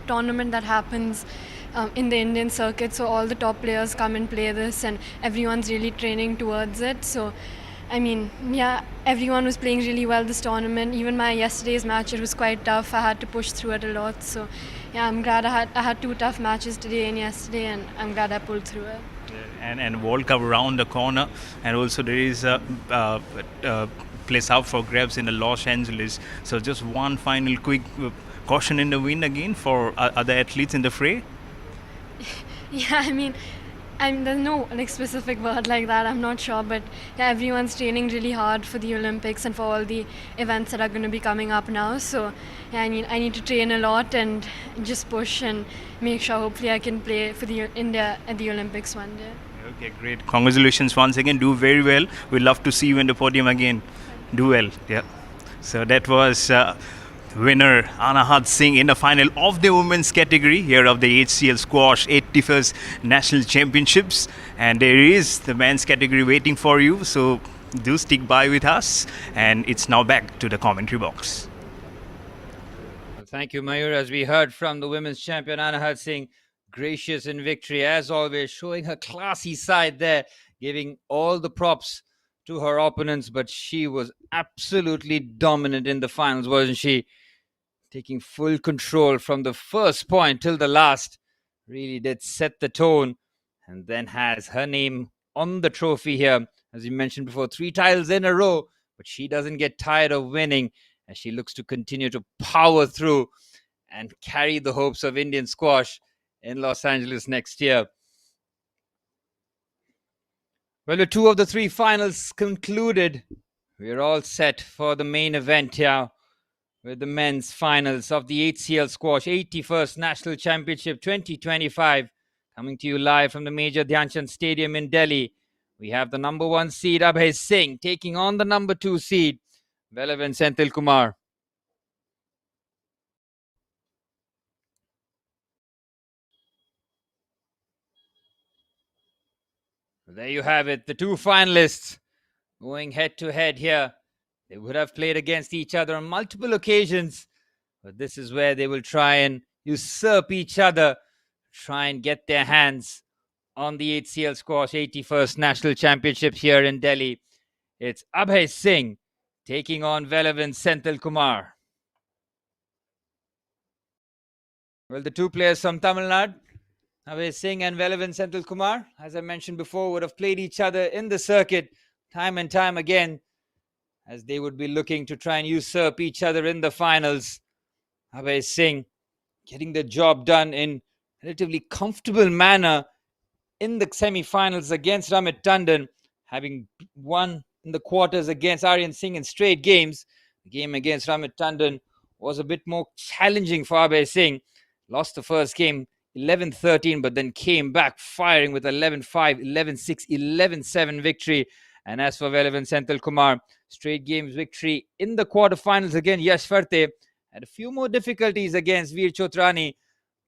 tournament that happens in the Indian circuit. So all the top players come and play this, and everyone's really training towards it. So, I mean, yeah, everyone was playing really well this tournament. Even my yesterday's match, it was quite tough. I had to push through it a lot. So, yeah, I'm glad I had 2 tough matches today and yesterday, and I'm glad I pulled through it. And World Cup around the corner, and also there is a place out for grabs in the Los Angeles. So just one final quick caution in the wind again for other athletes in the fray. Yeah, I mean, there's no specific word like that. I'm not sure, but yeah, everyone's training really hard for the Olympics and for all the events that are going to be coming up now. So yeah, I need to train a lot and just push and make sure. Hopefully, I can play for the India at the Olympics one day. Okay, great. Congratulations once again. Do very well. We'd love to see you in the podium again. Do well. Yeah. So that was winner Anahat Singh in the final of the women's category here of the HCL Squash 81st National Championships. And there is the men's category waiting for you. So do stick by with us. And it's now back to the commentary box. Well, thank you, Mayur. As we heard from the women's champion Anahat Singh, gracious in victory as always, showing her classy side there, giving all the props to her opponents, but she was absolutely dominant in the finals, wasn't she? Taking full control from the first point till the last, really did set the tone, and then has her name on the trophy here. As you mentioned before, 3 titles in a row, but she doesn't get tired of winning as she looks to continue to power through and carry the hopes of Indian squash in Los Angeles next year. Well, with 2 of the 3 finals concluded, we're all set for the main event here with the men's finals of the HCL Squash 81st National Championship 2025, coming to you live from the Major Dhyanchand's Stadium in Delhi. We have the number 1 seed Abhay Singh taking on the number 2 seed Velavan Senthil Kumar. There you have it, the 2 finalists going head to head here. They would have played against each other on multiple occasions, but this is where they will try and usurp each other, try and get their hands on the HCL Squash 81st National Championship here in Delhi. It's Abhay Singh taking on Velavan Senthil Kumar. Well, the 2 players from Tamil Nadu, Abhay Singh and Velavan Senthil Kumar, as I mentioned before, would have played each other in the circuit time and time again, as they would be looking to try and usurp each other in the finals. Abhay Singh getting the job done in a relatively comfortable manner in the semi-finals against Ramit Tandon, having won in the quarters against Aryan Singh in straight games. The game against Ramit Tandon was a bit more challenging for Abhay Singh. Lost the first game 11-13, but then came back firing with 11-5, 11-6, 11-7 victory. And as for Velavan Senthil Kumar, straight games victory in the quarterfinals again, Yash Farte, Had a few more difficulties against Veer Chotrani,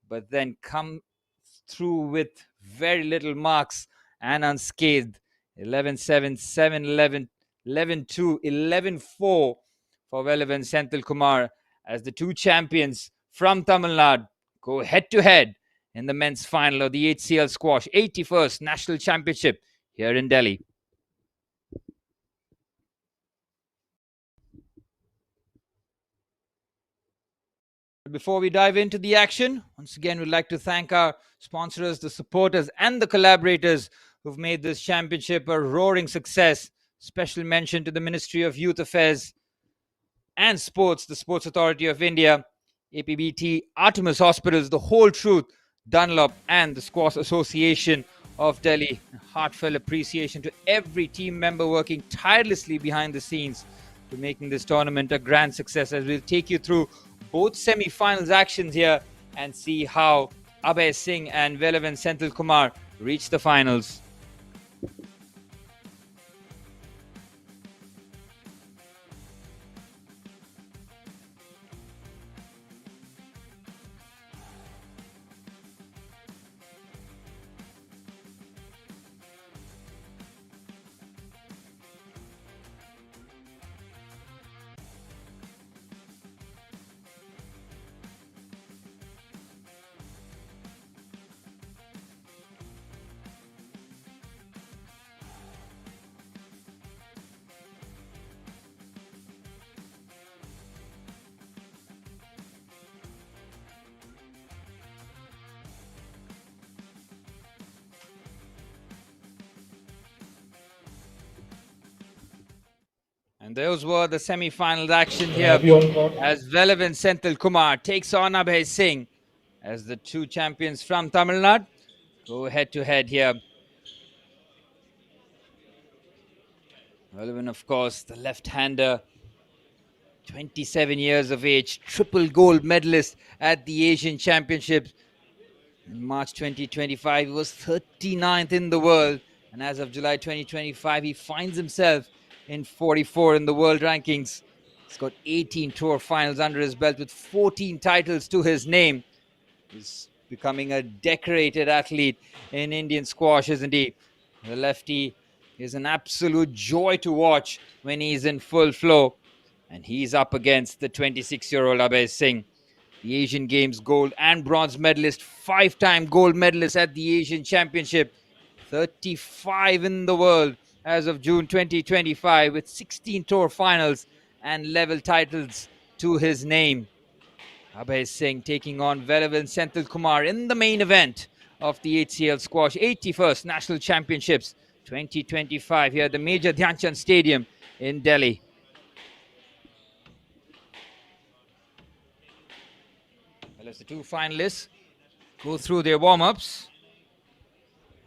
but then come through with very little marks and unscathed. 11-7, 7-11, 11-2, 11-4 for Velavan Senthil Kumar as the two champions from Tamil Nadu go head to head in the men's final of the HCL Squash 81st National Championship here in Delhi. Before we dive into the action, once again, we'd like to thank our sponsors, the supporters, and the collaborators who've made this championship a roaring success. Special mention to the Ministry of Youth Affairs and Sports, the Sports Authority of India, APBT, Artemis Hospitals, The Whole Truth, Dunlop, and the Squash Association of Delhi. Heartfelt appreciation to every team member working tirelessly behind the scenes to making this tournament a grand success, as we'll take you through both semi-finals actions here and see how Abhay Singh and Velavan Senthil Kumar reach the finals. And those were the semi-finals action here as Velavan Senthil Kumar takes on Abhay Singh as the two champions from Tamil Nadu go head to head here. Velavan, of course, the left-hander, 27 years of age, triple gold medalist at the Asian Championships. In March 2025, he was 39th in the world. And as of July 2025, he finds himself in 44 in the world rankings. He's got 18 tour finals under his belt with 14 titles to his name. He's becoming a decorated athlete in Indian squash, isn't he? The lefty is an absolute joy to watch when he's in full flow. And he's up against the 26-year-old Abhay Singh, the Asian Games gold and bronze medalist, 5-time gold medalist at the Asian Championship, 35 in the world as of June 2025 with 16 tour finals and level titles to his name. Abhay Singh taking on Velavan Senthil Kumar in the main event of the HCL Squash 81st National Championships 2025 here at the Major Dhyan Chand Stadium in Delhi. Well, as the two finalists go through their warm-ups,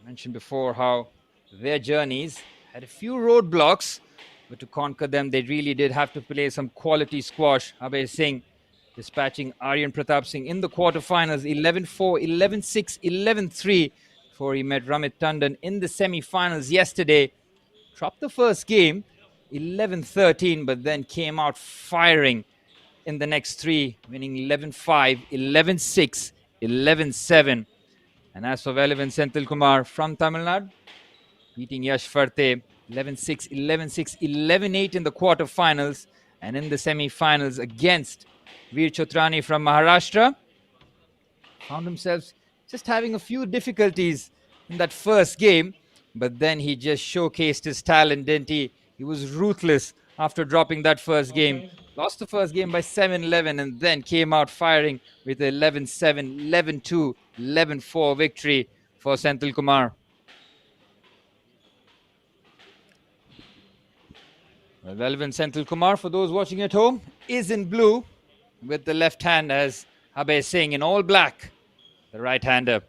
I mentioned before how their journeys had a few roadblocks, but to conquer them, they really did have to play some quality squash. Abhay Singh dispatching Aryan Pratap Singh in the quarterfinals, 11-4, 11-6, 11-3, before he met Ramit Tandon in the semi-finals yesterday. Dropped the first game, 11-13, but then came out firing in the next three, winning 11-5, 11-6, 11-7. And as for Velavan Senthil Kumar from Tamil Nadu, beating Yash Farte 11-6, 11-6, 11-8 in the quarterfinals, and in the semi-finals against Veer Chotrani from Maharashtra, found himself just having a few difficulties in that first game, but then he just showcased his talent, didn't he? He was ruthless after dropping that first game. Lost the first game by 7-11 and then came out firing with 11-7, 11-2, 11-4 victory for Senthil Kumar. Well, Velavan Senthil Kumar, for those watching at home, is in blue with the left hand, as Abhay Singh in all black, the right-hander.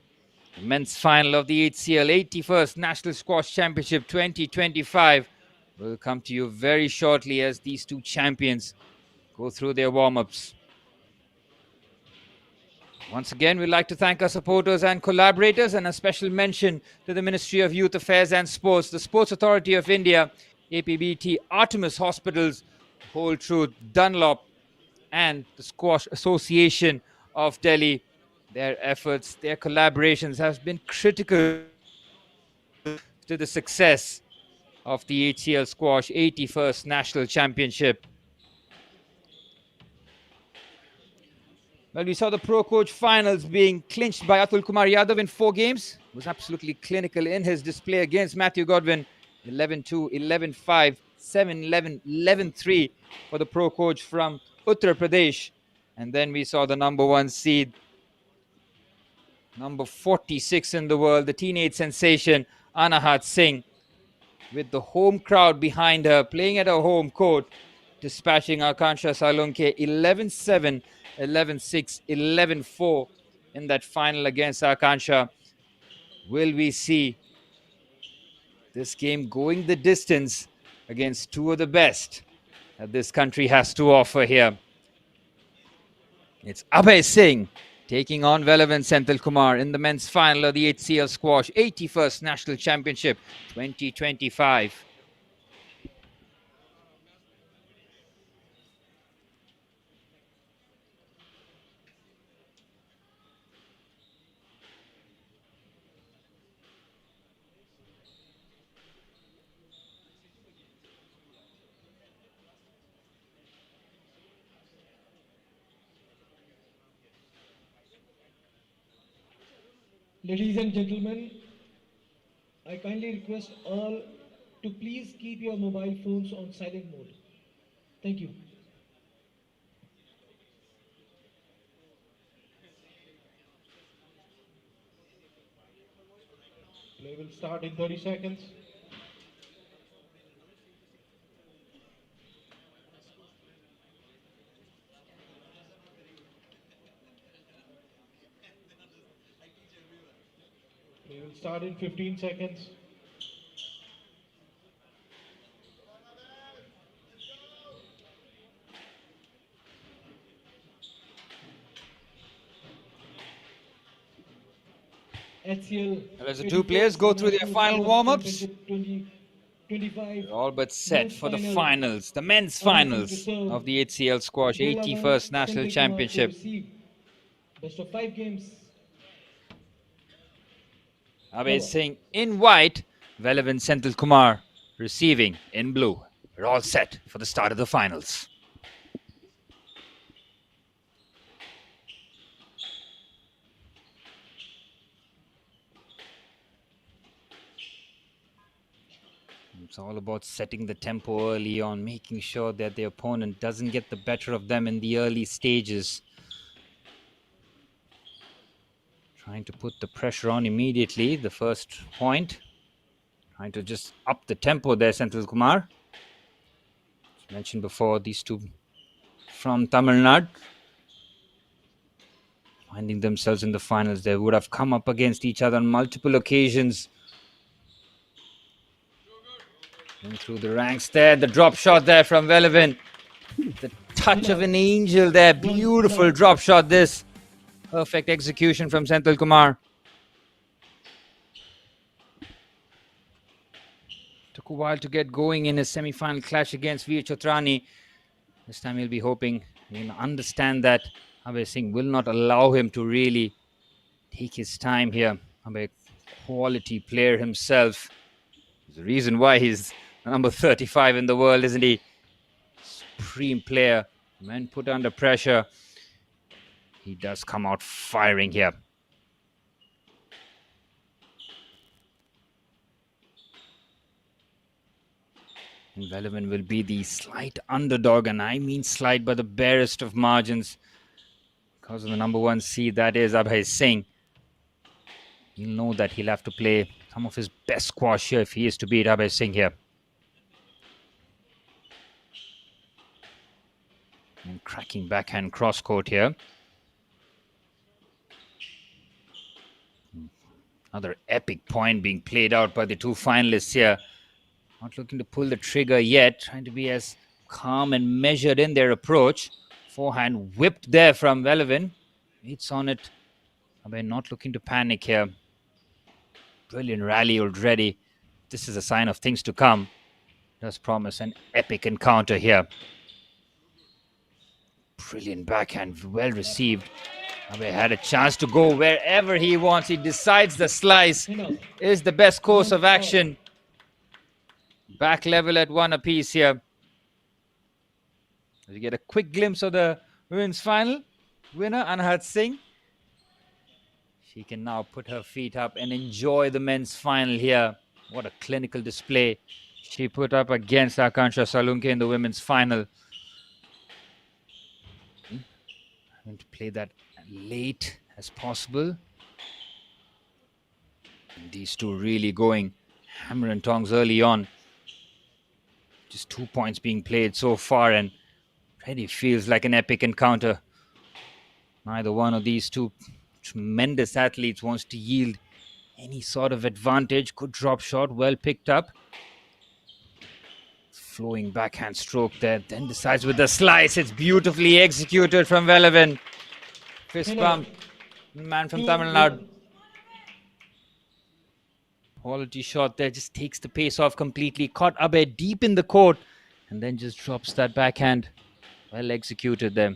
The men's final of the HCL 81st National Squash Championship 2025 will come to you very shortly as these two champions go through their warm-ups. Once again, we'd like to thank our supporters and collaborators, and a special mention to the Ministry of Youth Affairs and Sports, the Sports Authority of India, APBT, Artemis Hospitals, Whole Truth, Dunlop, and the Squash Association of Delhi. Their efforts, their collaborations have been critical to the success of the HCL Squash 81st National Championship. Well, we saw the Pro Coach finals being clinched by Atul Kumar Yadav in 4 games. He was absolutely clinical in his display against Matthew Godwin. 11-2, 11-5, 7-11, 11-3 for the Pro Coach from Uttar Pradesh. And then we saw the number 1 seed, number 46 in the world, the teenage sensation, Anahat Singh, with the home crowd behind her, playing at her home court, dispatching Akansha Salunke 11-7, 11-6, 11-4 in that final against Akansha. Will we see this game going the distance against 2 of the best that this country has to offer here? It's Abhay Singh taking on Velavan Senthil Kumar in the men's final of the HCL Squash 81st National Championship 2025. Ladies and gentlemen, I kindly request all to please keep your mobile phones on silent mode. Thank you. Play will start in 30 seconds. Play will start in 15 seconds. HCL. As the 2 players go through their final warm-ups, 25. they're all but set for the finals, the men's finals of the HCL Squash 81st National Championship. Best of 5 games. Abhay Singh in white, Velavan Senthil Kumar receiving in blue. We're all set for the start of the finals. It's all about setting the tempo early on, making sure that the opponent doesn't get the better of them in the early stages. Trying to put the pressure on immediately, the first point. Trying to just up the tempo there, Senthil Kumar. As mentioned before, these 2 from Tamil Nadu, finding themselves in the finals. They would have come up against each other on multiple occasions. And through the ranks there, the drop shot there from Velavan. The touch of an angel there. Beautiful drop shot this. Perfect execution from Senthil Kumar. Took a while to get going in his semi-final clash against Veer Chotrani. This time he'll be hoping, he'll understand that Abhay Singh will not allow him to really take his time here. Abhay, quality player himself. There's a reason why he's number 35 in the world, isn't he? Supreme player. When put under pressure, he does come out firing here. And Velavan will be the slight underdog, and I mean slight by the barest of margins. Because of the number 1 seed, that is Abhay Singh. He'll know that he'll have to play some of his best squash here if he is to beat Abhay Singh here. And cracking backhand cross court here. Another epic point being played out by the 2 finalists here. Not looking to pull the trigger yet. Trying to be as calm and measured in their approach. Forehand whipped there from Velavan. It's on it. Abhay not looking to panic here. Brilliant rally already. This is a sign of things to come. Does promise an epic encounter here. Brilliant backhand, well received. Abe had a chance to go wherever he wants. He decides the slice is the best course of action. Back level at 1 apiece here. We get a quick glimpse of the women's final winner, Anhat Singh. She can now put her feet up and enjoy the men's final here. What a clinical display she put up against Akansha Salunke in the women's final. I'm going to play that late as possible. And these two really going hammer and tongs early on. Just 2 points being played so far, and already feels like an epic encounter. Neither one of these two tremendous athletes wants to yield any sort of advantage. Good drop shot, well picked up. Flowing backhand stroke there, then decides with the slice. It's beautifully executed from Velavan. Fist bump, man from Tamil Nadu. Quality shot there, just takes the pace off completely. Caught Abe deep in the court and then just drops that backhand. Well executed there.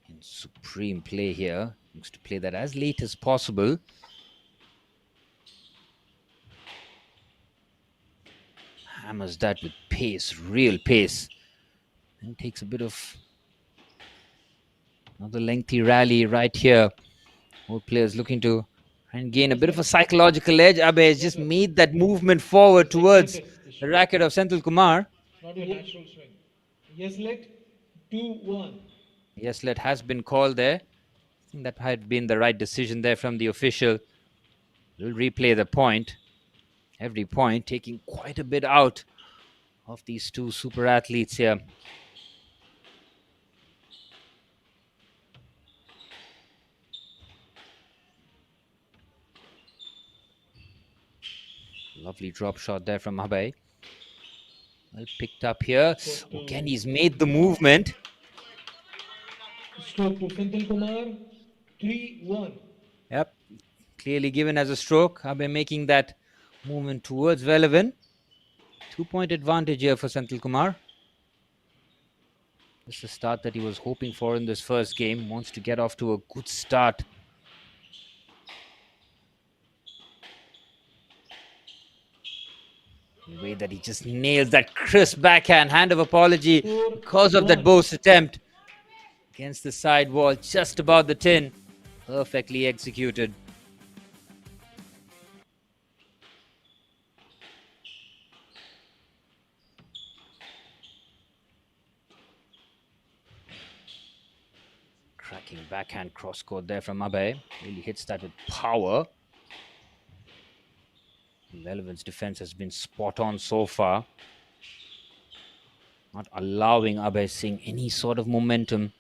In supreme play here. Looks to play that as late as possible. Hammers that with pace, real pace. And takes a bit of another lengthy rally right here. Both players looking to and gain a bit of a psychological edge. Abe has just made that movement forward towards the racket of Senthil Kumar. Not your natural swing. Yes, let 2-1. Yes, let has been called there. I think that had been the right decision there from the official. We'll replay the point. Every point taking quite a bit out of these two super athletes here. Lovely drop shot there from Abe. Well picked up here. Again, he's made the movement. Stroke to Senthil Kumar. 3-1. Yep, clearly given as a stroke. Abe making that movement towards Velavan. 2-point advantage here for Senthil Kumar. This is the start that he was hoping for in this first game. Wants to get off to a good start. The way that he just nails that crisp backhand. Hand of apology because of that Bose attempt. Against the side wall, just above the tin. Perfectly executed. Cracking backhand cross court there from Abe. Really hits that with power. Velavan's defense has been spot on so far. Not allowing Abe Singh any sort of momentum.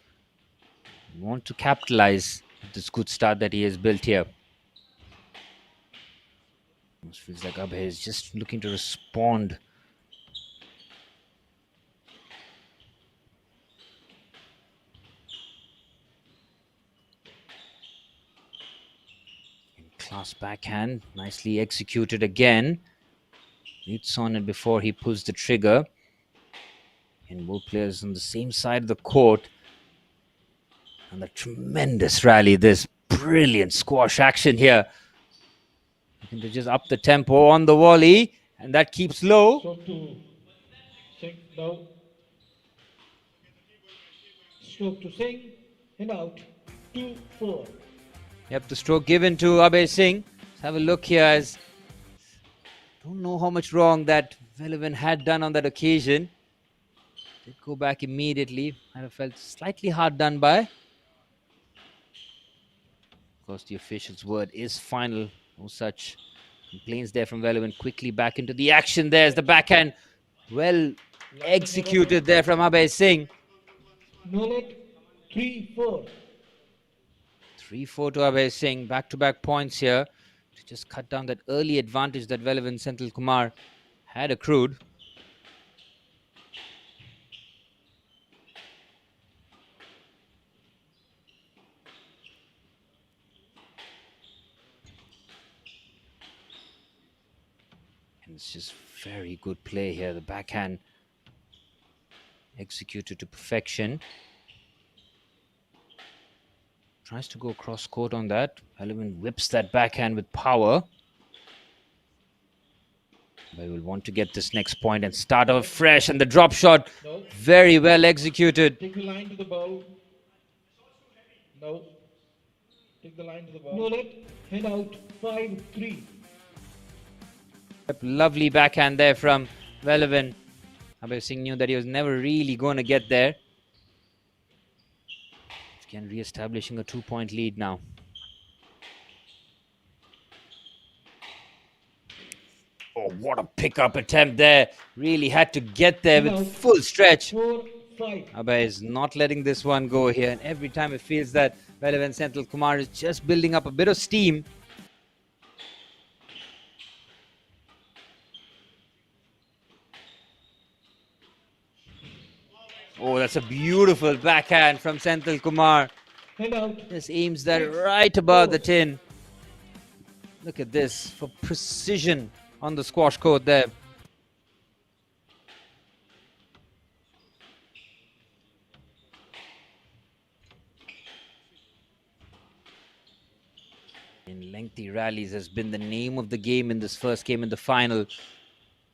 Want to capitalize on this good start that he has built here. Almost feels like Abe is just looking to respond. In class backhand, nicely executed again. Leads on it before he pulls the trigger. And both players on the same side of the court. And a tremendous rally. This brilliant squash action here. Looking to just up the tempo on the volley. And that keeps low. Stroke to Singh. Now. Stroke to Singh. And out. 2-4. Yep, the stroke given to Abe Singh. Let's have a look here as don't know how much wrong that Velavan had done on that occasion. Did go back immediately. I felt slightly hard done by. Of course, the official's word is final. No such complaints there from Velavan. Quickly back into the action. There's the backhand. Well executed there from Abe Singh. No let 3-4. 3-4 to Abe Singh. Back-to-back points here to just cut down that early advantage that Velavan Senthil Kumar had accrued. It's just very good play here. The backhand executed to perfection. Tries to go cross court on that. Sullivan whips that backhand with power. But will want to get this next point and start off fresh. And the drop shot, No. very well executed. Take the line to the ball. No. Take the line to the ball. No let. Head out. 5-3. Lovely backhand there from Sullivan. Abhay Singh knew that he was never really going to get there. Again, re-establishing a 2-point lead now. Oh, what a pickup attempt there. Really had to get there with full stretch. 4-5. Abhay is not letting this one go here. And every time it feels that Velavan Senthil Kumar is just building up a bit of steam. Oh, that's a beautiful backhand from Senthil Kumar. Head out. Just aims that right above the tin. Look at this for precision on the squash court there. In lengthy rallies has been the name of the game in this first game in the final.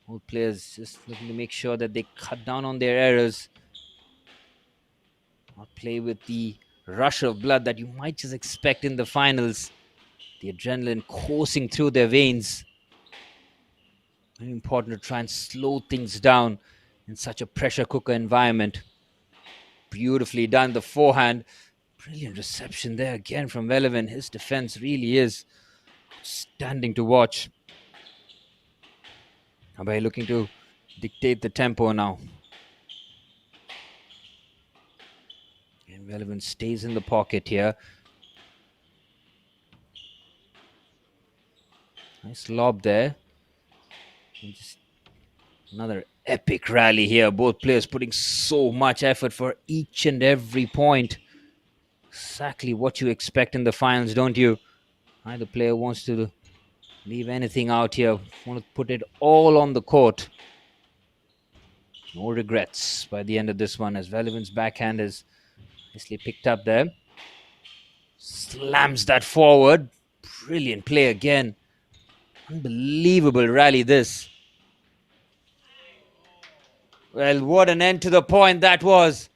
All players just looking to make sure that they cut down on their errors. Not play with the rush of blood that you might just expect in the finals. The adrenaline coursing through their veins. Very important to try and slow things down in such a pressure cooker environment. Beautifully done, the forehand. Brilliant reception there again from Velavan. His defense really is standing to watch. Abhay looking to dictate the tempo now. And Velavan stays in the pocket here. Nice lob there. And just another epic rally here. Both players putting so much effort for each and every point. Exactly what you expect in the finals, don't you? Neither player wants to leave anything out here. Want to put it all on the court. No regrets by the end of this one, as Velavan's backhand is nicely picked up there. Slams that forward. Brilliant play again. Unbelievable rally this. Well, what an end to the point that was.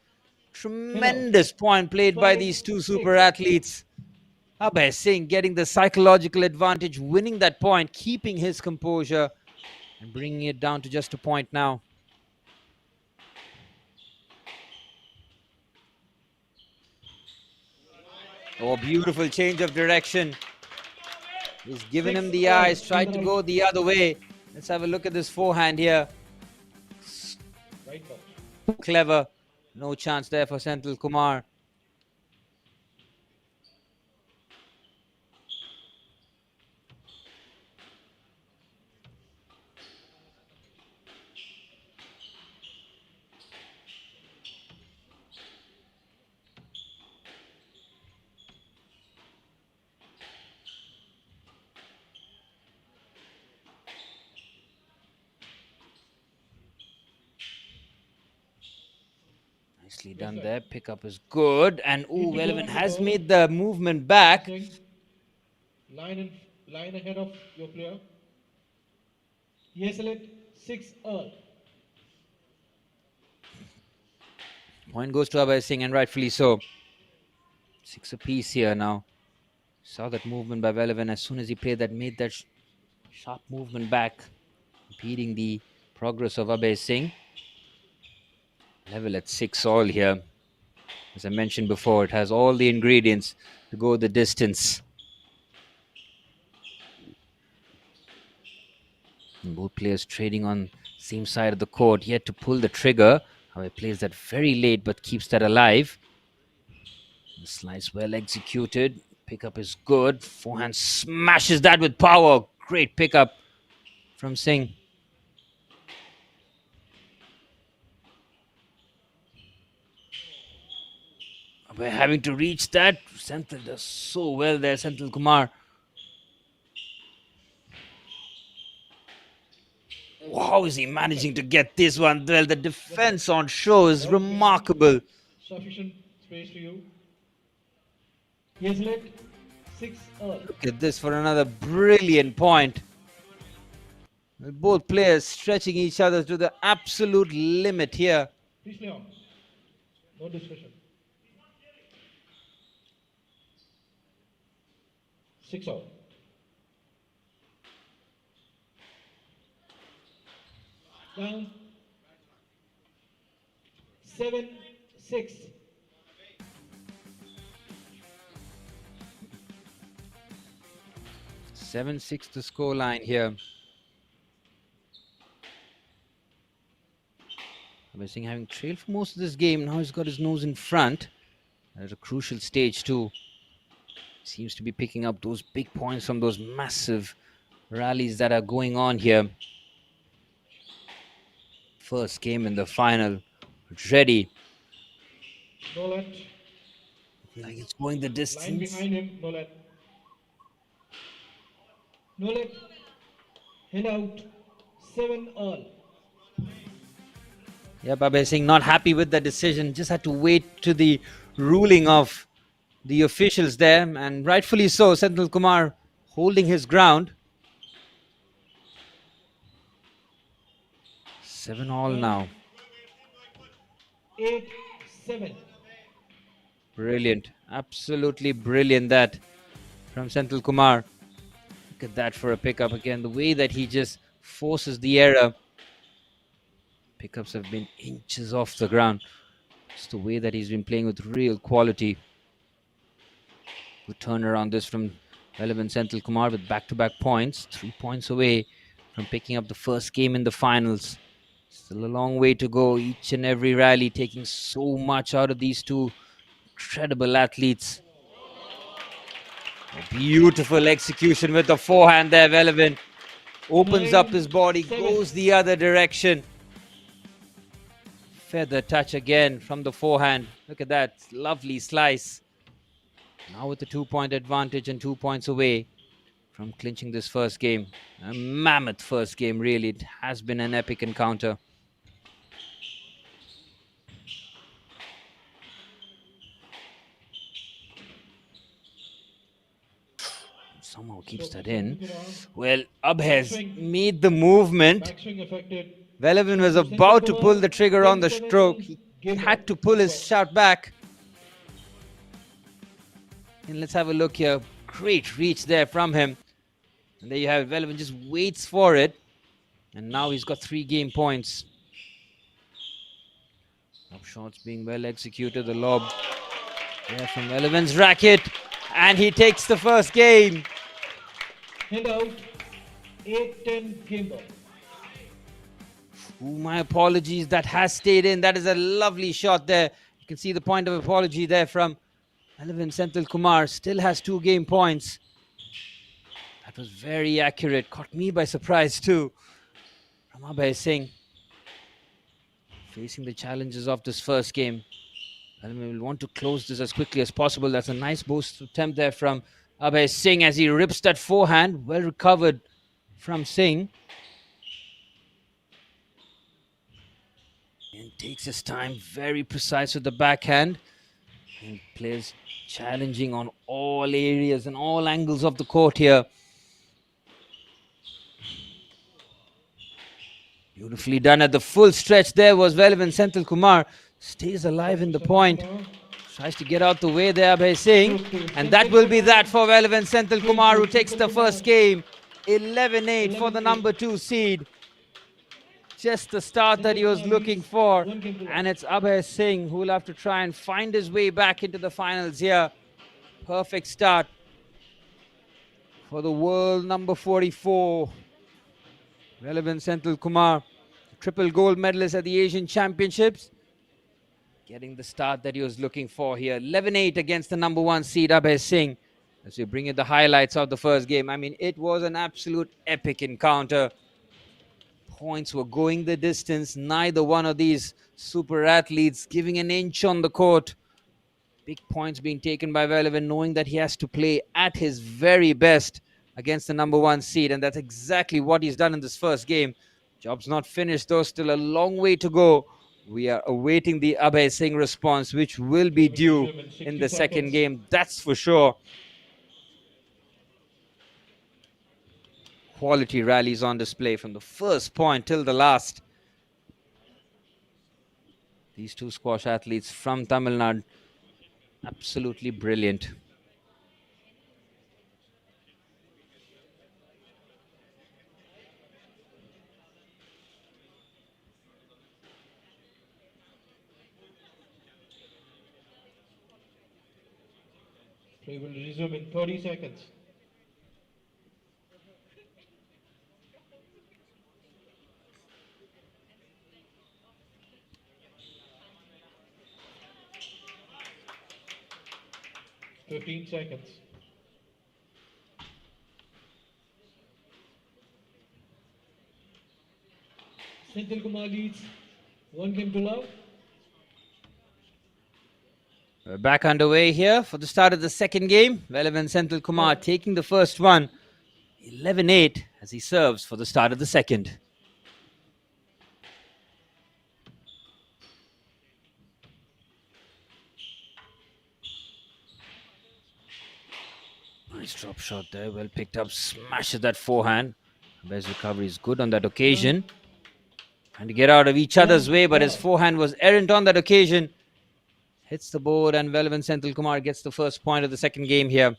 Tremendous point played by these two super athletes. Abhay Singh getting the psychological advantage, winning that point, keeping his composure, and bringing it down to just a point now. Oh, beautiful change of direction. He's given him the eyes, tried to go the other way. Let's have a look at this forehand here. Right ball. Clever. No chance there for Senthil Kumar. Nicely done there. Pickup is good. And Velavan has made the movement back. Line ahead of your player. Yes, select 6 all. Point goes to Abhay Singh, and rightfully so. 6 apiece here now. Saw that movement by Velavan as soon as he played that, made that sharp movement back, impeding the progress of Abhay Singh. Level at 6 all here. As I mentioned before, it has all the ingredients to go the distance. And both players trading on same side of the court, yet to pull the trigger. Abhay plays that very late but keeps that alive. The slice well executed. Pickup is good. Forehand smashes that with power. Great pickup from Singh. We're having to reach that. Senthil does so well there, Senthil Kumar. How is he managing to get this one? Well, the defense on show is remarkable. Sufficient space for you. He has led 6 all. Look at this for another brilliant point. Both players stretching each other to the absolute limit here. Please play on. No discussion. 6 all. Down. 7-6. 7-6 the scoreline here. Abhay Singh having trailed for most of this game. Now he's got his nose in front. At a crucial stage too. Seems to be picking up those big points from those massive rallies that are going on here. First game in the final. Ready. No let. Like it's going the Line distance. behind him. No let. No let. Head out. 7 all. Yeah, Abhay Singh not happy with the decision. Just had to wait to the ruling of the officials there, and rightfully so. Senthil Kumar holding his ground. 7 all now. 8-7. Brilliant. Absolutely brilliant that from Senthil Kumar. Look at that for a pickup again. The way that he just forces the error. Pickups have been inches off the ground. Just the way that he's been playing with real quality. Good turnaround this from relevant Senthil Kumar with back-to-back points. 3 points away from picking up the first game in the finals. Still a long way to go. Each and every rally taking so much out of these two incredible athletes. A beautiful execution with the forehand there. Relevant opens up his body, 9-7. goes the other direction. Feather touch again from the forehand. Look at that lovely slice. Now with the 2-point advantage and 2 points away from clinching this first game. A mammoth first game, really. It has been an epic encounter. Somehow keeps that in. Well, Abhay made the movement. Backswing affected. Velevin was about to pull the trigger on the stroke. He had to pull his shot back. And let's have a look here. Great reach there from him. And there you have it. Velevin just waits for it. And now he's got 3 game points. Up shots being well executed. The lob there from Velevin's racket. And he takes the first game. Head out. 8-10 game ball. Ooh, my apologies. That has stayed in. That is a lovely shot there. You can see the point of apology there from Velevin Senthil Kumar. Still has 2 game points. That was very accurate. Caught me by surprise too. From Abhay Singh. Facing the challenges of this first game. Velevin will want to close this as quickly as possible. That's a nice boost attempt there from Abhay Singh as he rips that forehand. Well recovered from Singh. And takes his time, very precise with the backhand. And plays challenging on all areas and all angles of the court here. Beautifully done at the full stretch there was Velevin Senthil Kumar. Stays alive in the point. Tries to get out the way there by Singh. And that will be that for Velevin Senthil Kumar, who takes the first game. 11-8 for the number 2 seed. Just the start that he was looking for. And it's Abhay Singh who will have to try and find his way back into the finals here. Perfect start for the world number 44. Velevin Senthil Kumar, triple gold medalist at the Asian Championships. Getting the start that he was looking for here. 11-8 against the number 1 seed, Abhay Singh. As we bring you the highlights of the first game. I mean, it was an absolute epic encounter. Points were going the distance. Neither one of these super athletes giving an inch on the court. Big points being taken by Velevin, knowing that he has to play at his very best against the number 1 seed. And that's exactly what he's done in this first game. Job's not finished though, still a long way to go. We are awaiting the Abhay Singh response, which will be due in the second game, that's for sure. Quality rallies on display from the first point till the last. These two squash athletes from Tamil Nadu, absolutely brilliant. We will resume in 30 seconds. Fifteen seconds. Senthil Kumar leads 1 game to love. We're back underway here for the start of the second game. Velavan Senthil Kumar taking the first one, 11-8 as he serves for the start of the second. Nice drop shot there, well picked up, smashes that forehand. Best recovery is good on that occasion. Trying to get out of each other's way, but his forehand was errant on that occasion. Hits the board and Velavan Senthil Kumar gets the first point of the second game here.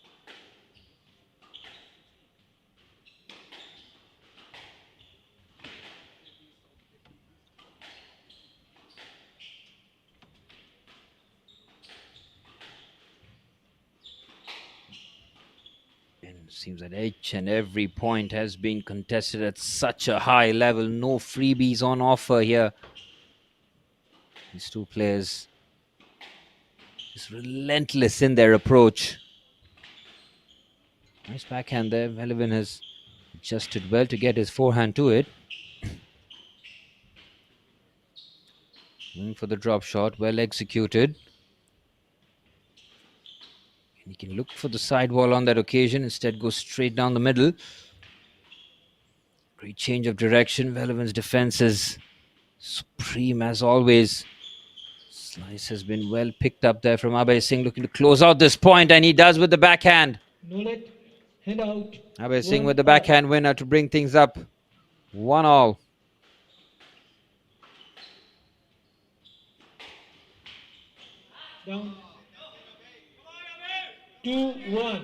And seems that each and every point has been contested at such a high level. No freebies on offer here. These two players just relentless in their approach. Nice backhand there. Velavan has adjusted well to get his forehand to it. Going for the drop shot, well executed. And he can look for the sidewall on that occasion, instead goes straight down the middle. Great change of direction. Velavan's defense is supreme as always. Slice has been well picked up there from Abhay Singh, looking to close out this point, and he does with the backhand. No let, hand out. Abhay Singh with the backhand winner to bring things up 1-all. Down. 2-1.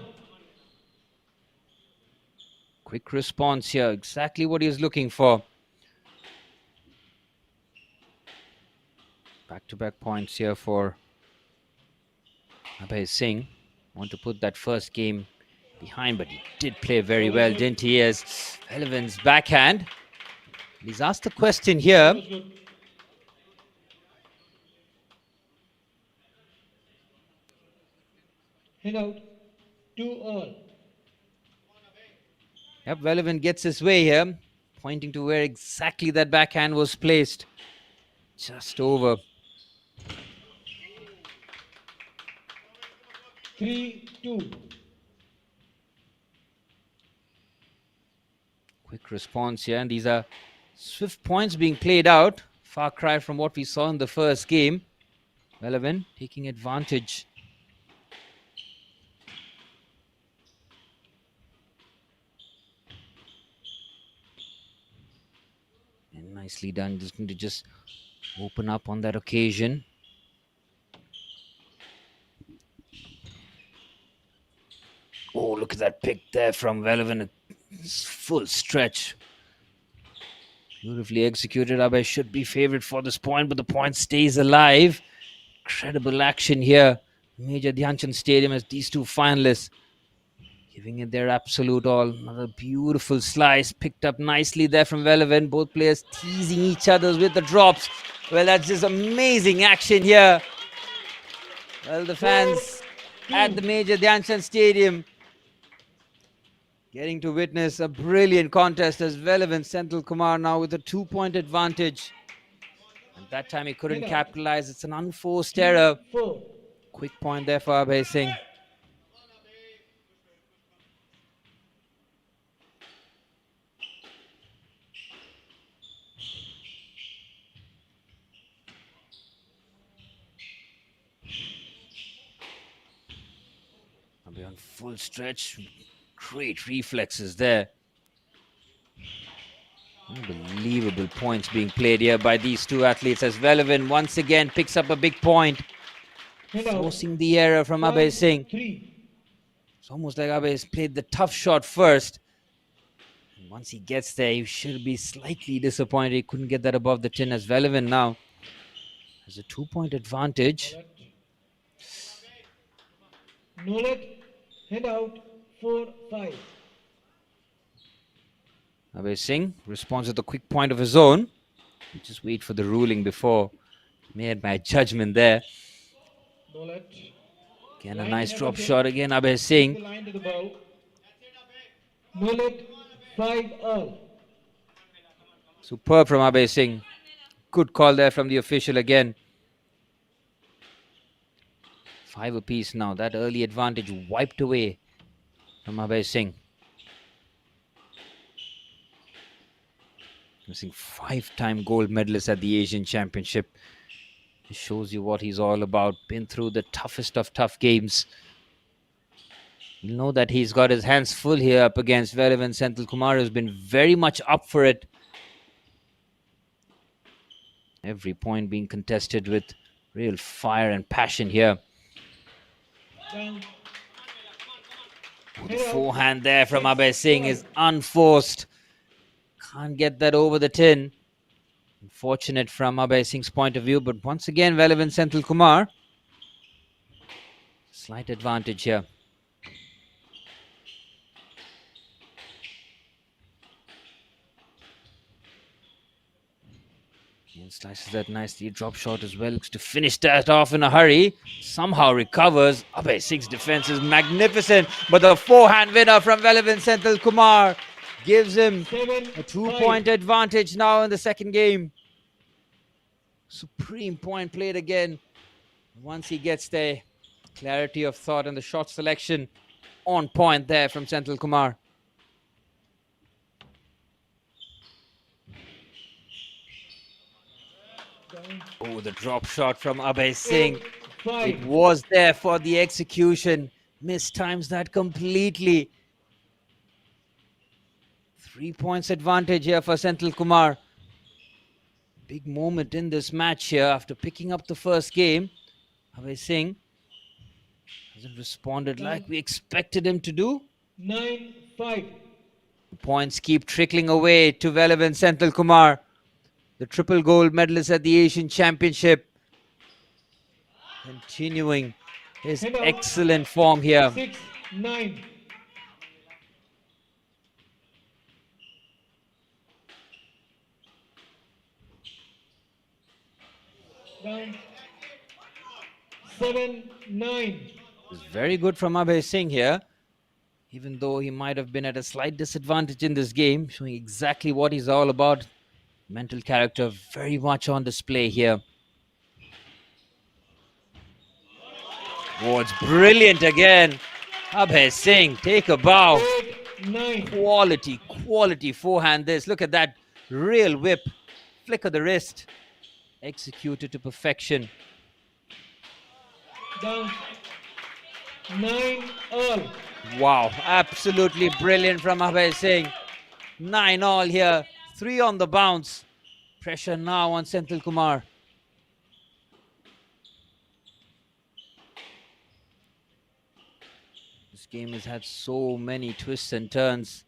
Quick response here, exactly what he is looking for. Back-to-back points here for Abhay Singh. Want to put that first game behind, but he did play very well, didn't he? As Velavan's backhand. He's asked the question here. Hand out. 2-all. Yep, Velavan gets his way here, pointing to where exactly that backhand was placed. Just over. 3-2. Quick response here, and these are swift points being played out. Far cry from what we saw in the first game. Velavan taking advantage. And nicely done. Just going to just open up on that occasion. Oh, look at that pick there from Velavan. Full stretch. Beautifully executed. Abhay should be favourite for this point, but the point stays alive. Incredible action here. Major Dhyanchand Stadium as these two finalists giving it their absolute all. Another beautiful slice picked up nicely there from Velavan. Both players teasing each other with the drops. Well, that's just amazing action here. Well, the fans at the Major Dhyanchand Stadium getting to witness a brilliant contest as Velavan Senthil Kumar now with a 2-point advantage. And that time he couldn't capitalize. It's an unforced error. Quick point there for Abhay Singh. Abe on full stretch. Great reflexes there. Unbelievable points being played here by these two athletes as Velevin once again picks up a big point, Hand out. forcing the error from Abe Singh. 5-3. It's almost like Abe has played the tough shot first. And once he gets there, he should be slightly disappointed he couldn't get that above the tin, as Velevin now has a 2-point advantage. Nolet. Hand out. 4-5. Abe Singh responds with a quick point of his own. Just wait for the ruling before made my judgment there. Nolet. Again, a Line nice never drop been. shot again, Abe The Singh. line to the bow. Nolet. 5-all. Superb from Abe Singh. Good call there from the official again. 5 apiece now. That early advantage wiped away from Abe Singh. Missing 5-time gold medalist at the Asian Championship. It shows you what he's all about. Been through the toughest of tough games. You know that he's got his hands full here up against Velevin Senthil Kumar, who's been very much up for it. Every point being contested with real fire and passion here. Down. The forehand there from Abe Singh is unforced. Can't get that over the tin. Unfortunate from Abe Singh's point of view, but once again, Velevin Senthil Kumar. Slight advantage here. And slices that nicely. Drop shot as well. Looks to finish that off in a hurry. Somehow recovers. Abe Singh's defense is magnificent, but the forehand winner from Velevin Senthil Kumar gives him a 2-point advantage now in the second game. Supreme point played again. Once he gets there, clarity of thought and the shot selection on point there from Senthil Kumar. Oh, the drop shot from Abe Singh. It was there for the execution. Mistimes that completely. 3 points advantage here for Senthil Kumar. Big moment in this match here after picking up the first game. Abe Singh hasn't responded like we expected him to do. 9-5. The points keep trickling away to Velevin Senthil Kumar, the triple gold medalist at the Asian Championship. Continuing his excellent form here. 6-9. Down. 7-9. It's very good from Abe Singh here, even though he might have been at a slight disadvantage in this game, showing exactly what he's all about. Mental character very much on display here. Oh, it's brilliant again. Abe Singh, take a bow. 8-9. Quality forehand this. Look at that real whip. Flick of the wrist. Executed to perfection. Down. 9-all. Wow, absolutely brilliant from Abe Singh. 9-all here. 3 on the bounce. Pressure now on Senthil Kumar. This game has had so many twists and turns.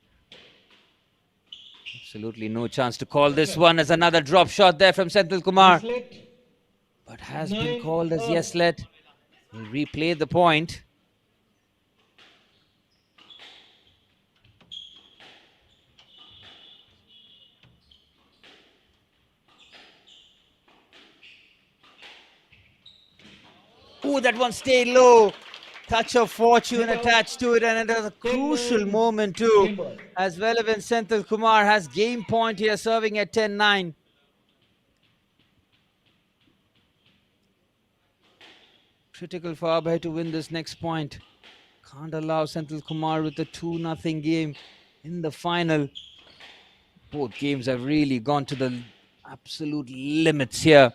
Absolutely no chance to call this one as another drop shot there from Senthil Kumar. Slit. But has been called as yes let. We'll replay the point. Oh, that one stayed low. Touch of fortune attached to it, and it was a crucial moment too, as Velevin Senthil Kumar has game point here, serving at 10-9. Critical for Abe to win this next point. Can't allow Senthil Kumar with a 2-0 game in the final. Both games have really gone to the absolute limits here.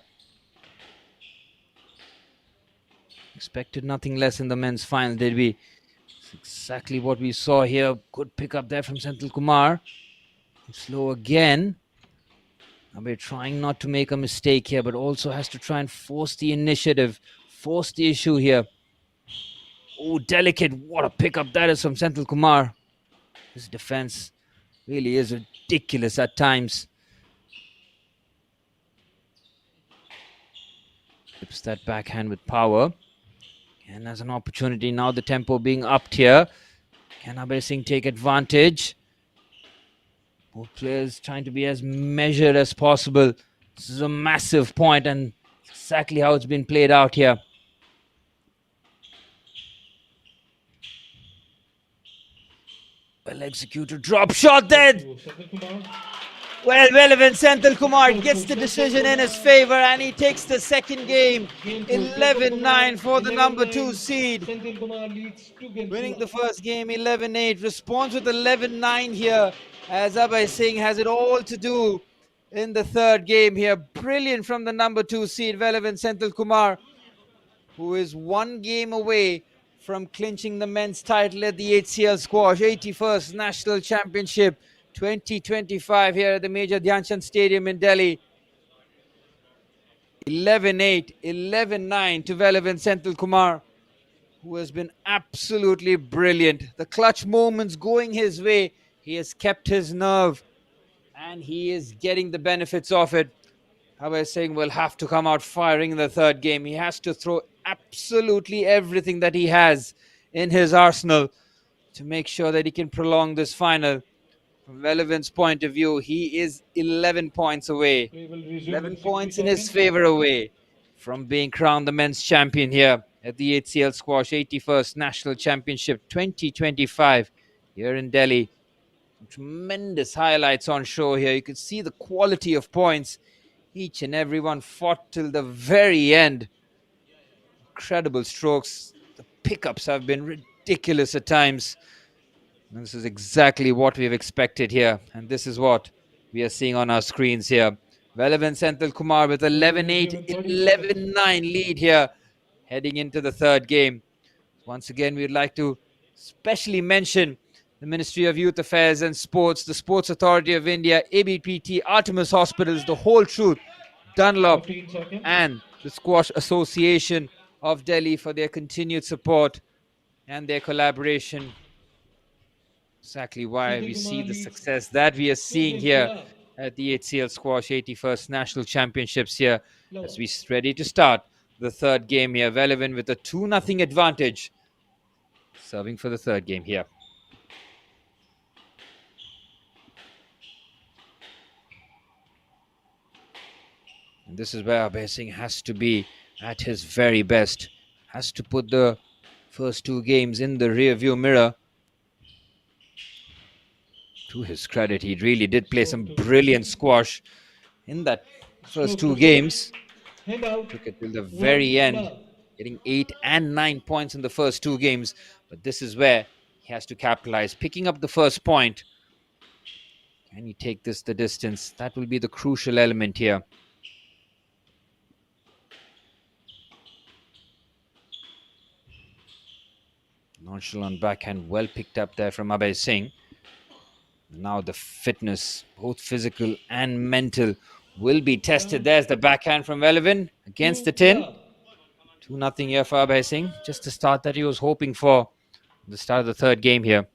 Expected nothing less in the men's final, did we? It's exactly what we saw here. Good pick up there from Senthil Kumar. Slow again. Abe trying not to make a mistake here, but also has to try and force the initiative, force the issue here. Oh, delicate. What a pickup that is from Senthil Kumar. His defense really is ridiculous at times. Tips that backhand with power. And as an opportunity, now the tempo being upped here. Can Abhay Singh take advantage? Both players trying to be as measured as possible. This is a massive point, and exactly how it's been played out here. Well executed drop shot there. Well, relevant. Senthil Kumar gets the decision in his favor, and he takes the second game. 11-9 for the number 2 seed. Winning the first game 11-8. Responds with 11-9 here, as Abhay Singh has it all to do in the third game here. Brilliant from the number 2 seed, relevant Senthil Kumar, who is one game away from clinching the men's title at the HCL Squash 81st National Championship 2025 here at the Major Dhyan Chand Stadium in Delhi. 11-8, 11-9 to relevant Senthil Kumar, who has been absolutely brilliant. The clutch moments going his way. He has kept his nerve, and he is getting the benefits of it. Abhay Singh will have to come out firing in the third game. He has to throw absolutely everything that he has in his arsenal to make sure that he can prolong this final. From Relevant's point of view, he is 11 points away. 11 points in his favor away from being crowned the men's champion here at the HCL Squash 81st National Championship 2025 here in Delhi. Some tremendous highlights on show here. You can see the quality of points. Each and every one fought till the very end. Incredible strokes. The pickups have been ridiculous at times. And this is exactly what we've expected here. And this is what we are seeing on our screens here. Relevant Senthil Kumar with 11-8, 11-9 lead here, heading into the third game. Once again, we'd like to specially mention the Ministry of Youth Affairs and Sports, the Sports Authority of India, ABPT, Artemis Hospitals, The Whole Truth, Dunlop, and the Squash Association of Delhi for their continued support and their collaboration. Exactly why we see the success that we are seeing here at the HCL Squash 81st National Championships here, as we're ready to start the third game here. Relevant with a 2-0 advantage, serving for the third game here. And this is where Abhay Singh has to be at his very best, has to put the first two games in the rear view mirror. To his credit, he really did play some brilliant squash in that first two games. Took it till the very end, getting 8 and 9 points in the first two games. But this is where he has to capitalize, picking up the first point. Can he take this the distance? That will be the crucial element here. Nonchalant backhand, well picked up there from Abhay Singh. Now the fitness, both physical and mental, will be tested. There's the backhand from Relevant against the tin. 2-0 here for Abhay Singh. Just the start that he was hoping for. The start of the third game here.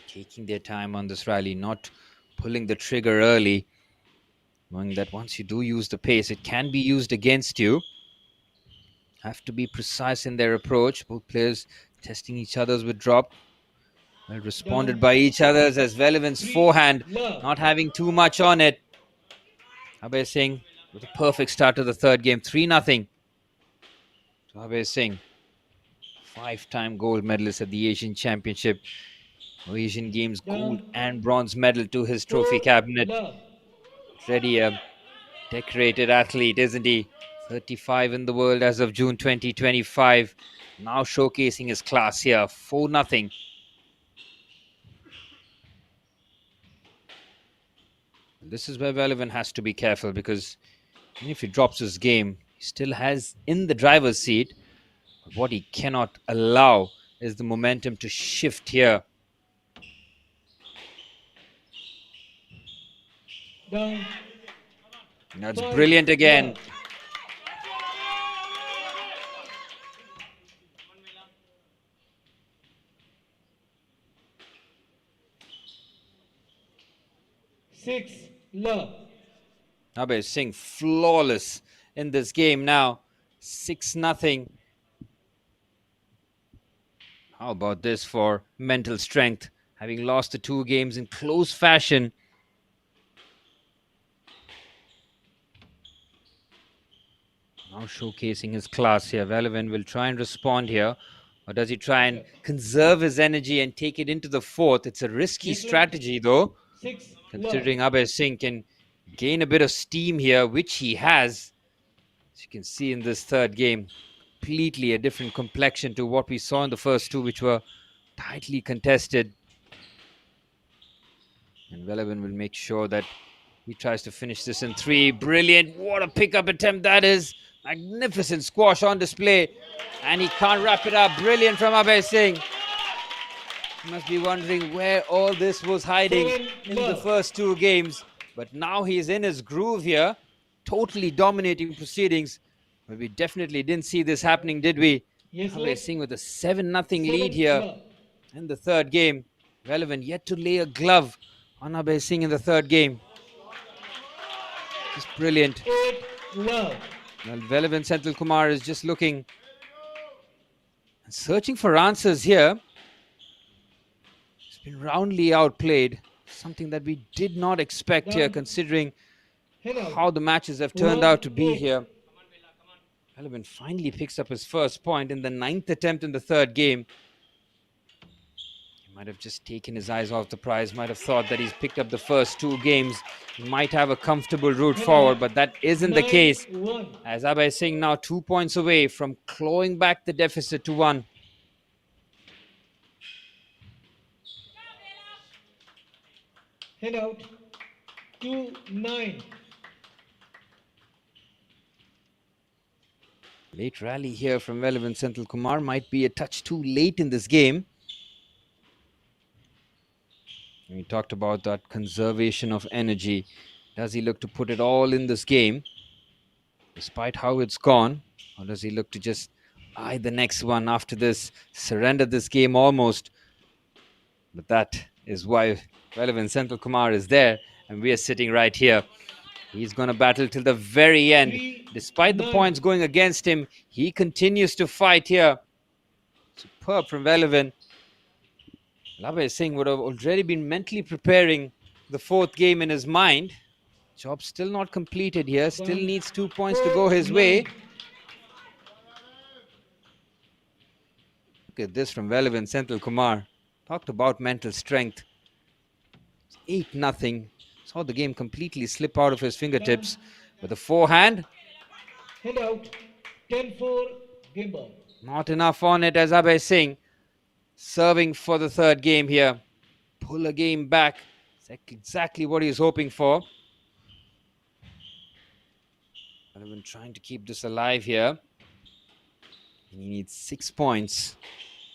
Taking their time on this rally, not pulling the trigger early, knowing that once you do use the pace, it can be used against you. Have to be precise in their approach. Both players testing each other's with drop. Well responded by each other's, as Relevant's forehand not having too much on it. Abhay Singh with a perfect start to the third game. 3-0 to Abhay Singh. 5-time gold medalist at the Asian Championship. Asian Games gold and bronze medal to his trophy cabinet. Already a decorated athlete, isn't he? 35 in the world as of June 2025. Now showcasing his class here. 4-0. This is where Velivan has to be careful, because even if he drops his game, he still has in the driver's seat. But what he cannot allow is the momentum to shift here. Down. That's 5 brilliant again. love. Six love. Abhay Singh flawless in this game now. 6-0. How about this for mental strength? Having lost the 2 games in close fashion. Now showcasing his class here. Velivan will try and respond here. Or does he try and conserve his energy and take it into the 4th? It's a risky Gentlemen, strategy though, 6 love. considering Abhay Singh can gain a bit of steam here, which he has. As you can see in this 3rd game, completely a different complexion to what we saw in the first 2, which were tightly contested. And Velivan will make sure that he tries to finish this in 3. Brilliant. What a pickup attempt that is. Magnificent squash on display. And he can't wrap it up. Brilliant from Abhay Singh. You must be wondering where all this was hiding 7 in the love. first 2 games. But now he's in his groove here, totally dominating proceedings. But we definitely didn't see this happening, did we? Yes, Abhay left. Singh with a 7-0 lead 7 here love. in the 3rd game. Velivan yet to lay a glove on Abhay Singh in the 3rd game. Just brilliant. 8 love. Well, Velivan Senthil Kumar is just looking and searching for answers here. He's been roundly outplayed, something that we did not expect here, Down. considering Head out. how the matches have turned out to be 1-8. here. Velivan finally picks up his first point in the 9th attempt in the 3rd game. He might have just taken his eyes off the prize, might have thought that he's picked up the first 2 games. He might have a comfortable route Head forward, out. but that isn't the case. 9-1. As Abhay Singh now 2 points away from clawing back the deficit to 1. Head out. 2-9. Late rally here from Velivan Senthil Kumar might be a touch too late in this game. We talked about that conservation of energy. Does he look to put it all in this game, despite how it's gone? Or does he look to just eye the next one after this, surrender this game almost? But that is why Velivan Senthil Kumar is there, and we are sitting right here. He's going to battle till the very end. 3-9. Despite the points going against him, he continues to fight here. Superb from Velivan. Abhay Singh would have already been mentally preparing the 4th game in his mind. Job still not completed here. Still Down. needs 2 points to go his way. 4-9. Look at this from Velivan Senthil Kumar. Talked about mental strength. 8-0. Saw the game completely slip out of his fingertips. With a forehand, Head out. 10-4. Game ball. not enough on it as Abhay Singh serving for the 3rd game here. Pull a game back. That's exactly what he's hoping for. Velivan trying to keep this alive here. He needs 6 points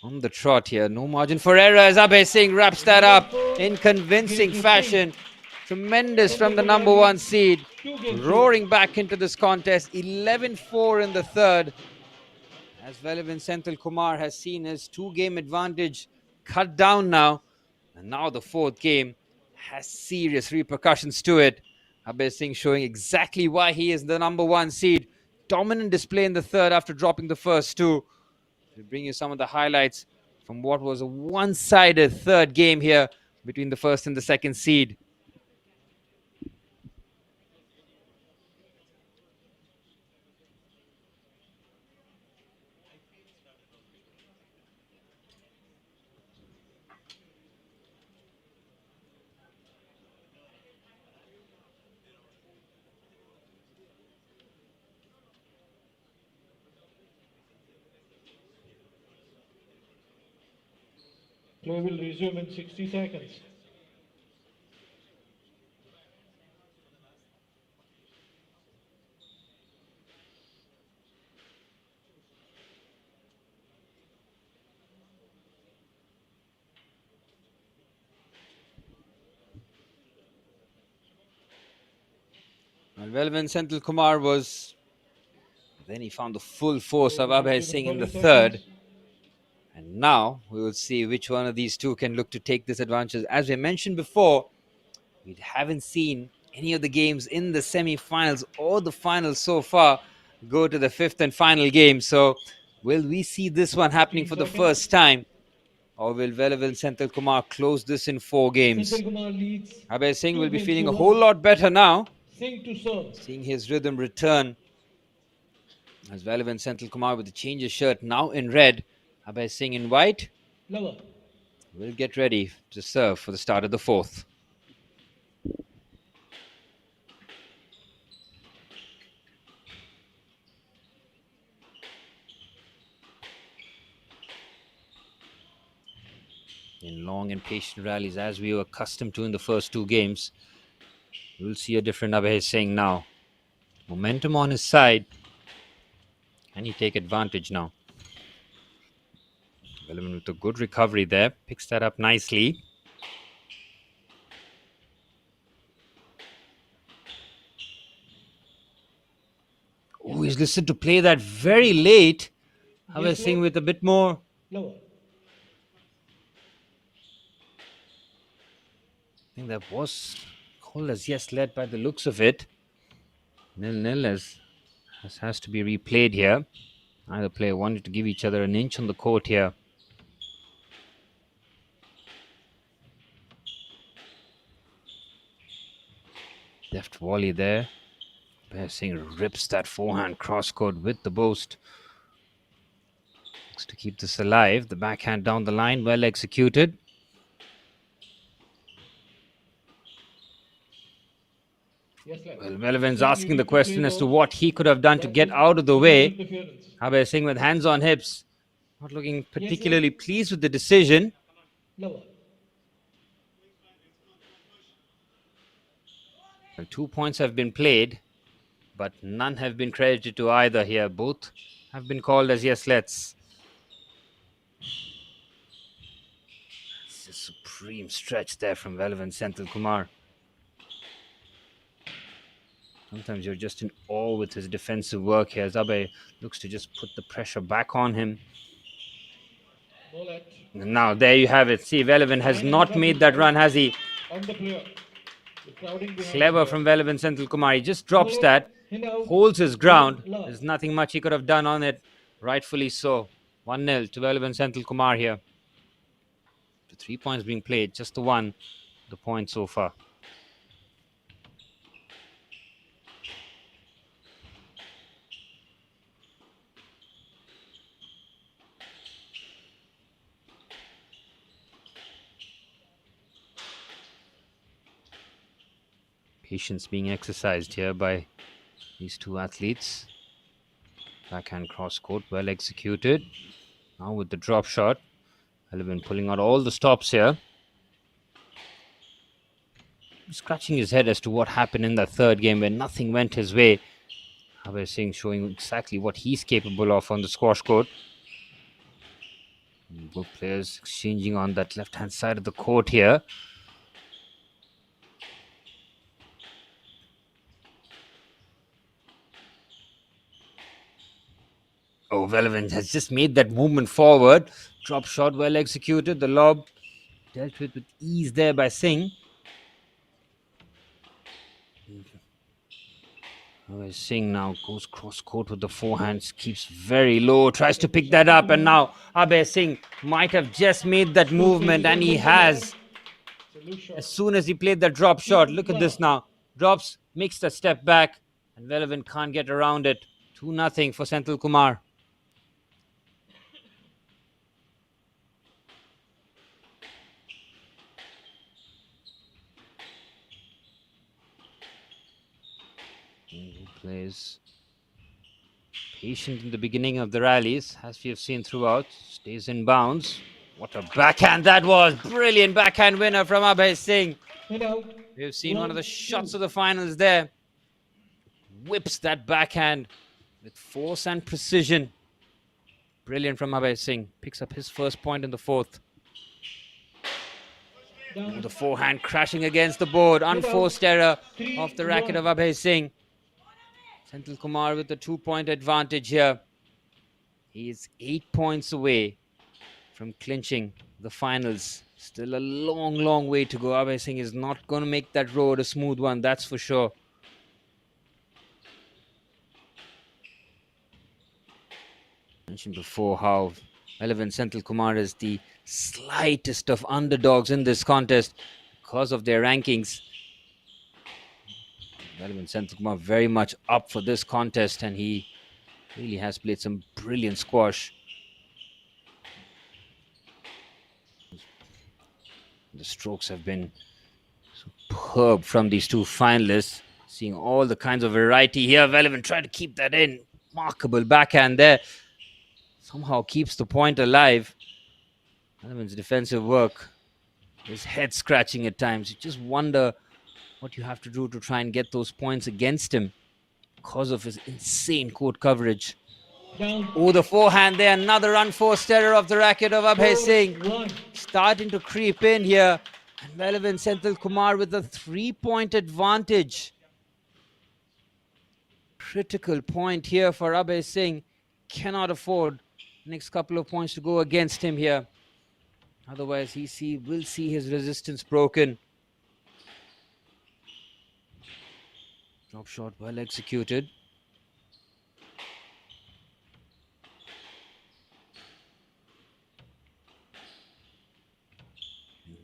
on the trot here. No margin for error as Abhay Singh wraps that up in convincing fashion. Tremendous from the number 1 seed. Roaring back into this contest. 11-4 in the 3rd. As Velivan Senthil Kumar has seen his 2-game advantage cut down now. And now the 4th game has serious repercussions to it. Abhay Singh showing exactly why he is the number 1 seed. Dominant display in the 3rd after dropping the first 2. We'll bring you some of the highlights from what was a one-sided 3rd game here between the 1st and the 2nd seed. Play will resume in 60 seconds. And Velvin Senthil Kumar was. Then he found the full force of Abhay Singh in the third. And now we will see which one of these two can look to take this advantage. As we mentioned before, we haven't seen any of the games in the semi-finals or the finals so far go to the fifth and final game. So will we see this one happening for the first time? Or will Velvin Senthil Kumar close this in 4 games? Senthil Kumar leads Abhay Singh 2 will be games feeling to a whole 1. lot better now, Singh to serve. seeing his rhythm return. As Velvin Senthil Kumar with the change of shirt now in red, Abhay Singh in white Lower. will get ready to serve for the start of the fourth. In long and patient rallies, as we were accustomed to in the first 2 games, we'll see a different Abhay Singh now. Momentum on his side. Can he take advantage now? Velvin with a good recovery there. Picks that up nicely. Oh, he's listed to play that very late. Abhay Yes, Singh sir. with a bit more. Lower. I think that was called as yes led by the looks of it. 0-0 as has to be replayed here. Either player wanted to give each other an inch on the court here. Deft volley there. Abhay Singh rips that forehand cross court with the boast. Looks to keep this alive. The backhand down the line, well executed. Yes, left. Well, Velvin's Singh asking the needed to question play as to ball. what he could have done to That get is out of the no way. interference. Abhay Singh with hands on hips. Not looking particularly pleased with the decision. Lower. Well, 2 points have been played, but none have been credited to either here. Both have been called as yes lets. It's a supreme stretch there from Velvin Senthil Kumar. Sometimes you're just in awe with his defensive work here. Abhay looks to just put the pressure back on him. Ball at And now there you have it. See, Velvin has not made that run, has he? on the player. The crowding behind Clever the from player. Velvin Senthil Kumar. He just drops Ball that, hand out. holds his ground. Love. There's nothing much he could have done on it. Rightfully so. 1-0 to Velvin Senthil Kumar here. The 3 points being played, just the one, the point so far. Patience being exercised here by these two athletes. Backhand cross court, well executed. Now with the drop shot. Velvin pulling out all the stops here. Scratching his head as to what happened in the third game where nothing went his way. Abhay Singh showing exactly what he's capable of on the squash court. Both players exchanging on that left-hand side of the court here. Oh, Velvin has just made that movement forward. Drop shot well executed. The lob dealt with ease there by Singh. Singh now goes cross court with the forehands, keeps very low, tries to pick that up, and now Abhay Singh might have just made that movement, and he has. As soon as he played that drop shot, look at this now. Drops, makes the step back, and Velvin can't get around it. 2-0 for Senthil Kumar. Plays patient in the beginning of the rallies, as we have seen throughout. Stays in bounds. What a backhand that was! Brilliant backhand winner from Abhay Singh. Hand out. We have seen one of the shots of the finals there. Whips that backhand with force and precision. Brilliant from Abhay Singh. Picks up his first point in the fourth. Down. The forehand crashing against the board. Unforced error off the racket of Abhay Singh. Senthil Kumar with a 2-point advantage here. He is 8 points away from clinching the finals. Still a long, long way to go. Abhay Singh is not going to make that road a smooth one, that's for sure. I mentioned before how relevant Senthil Kumar is the slightest of underdogs in this contest because of their rankings. Relevant Senthil Kumar very much up for this contest, and he really has played some brilliant squash. The strokes have been superb from these two finalists. Seeing all the kinds of variety here. Relevant trying to keep that in. Remarkable backhand there. Somehow keeps the point alive. Relevant's defensive work is head scratching at times. You just wonder what you have to do to try and get those points against him because of his insane court coverage. Oh, the forehand there. Another unforced error of the racket of Abhay Singh. Starting to creep in here. And relevant Senthil Kumar with a 3-point advantage. Critical point here for Abhay Singh. Cannot afford the next couple of points to go against him here. Otherwise, he will see his resistance broken. Drop shot well executed.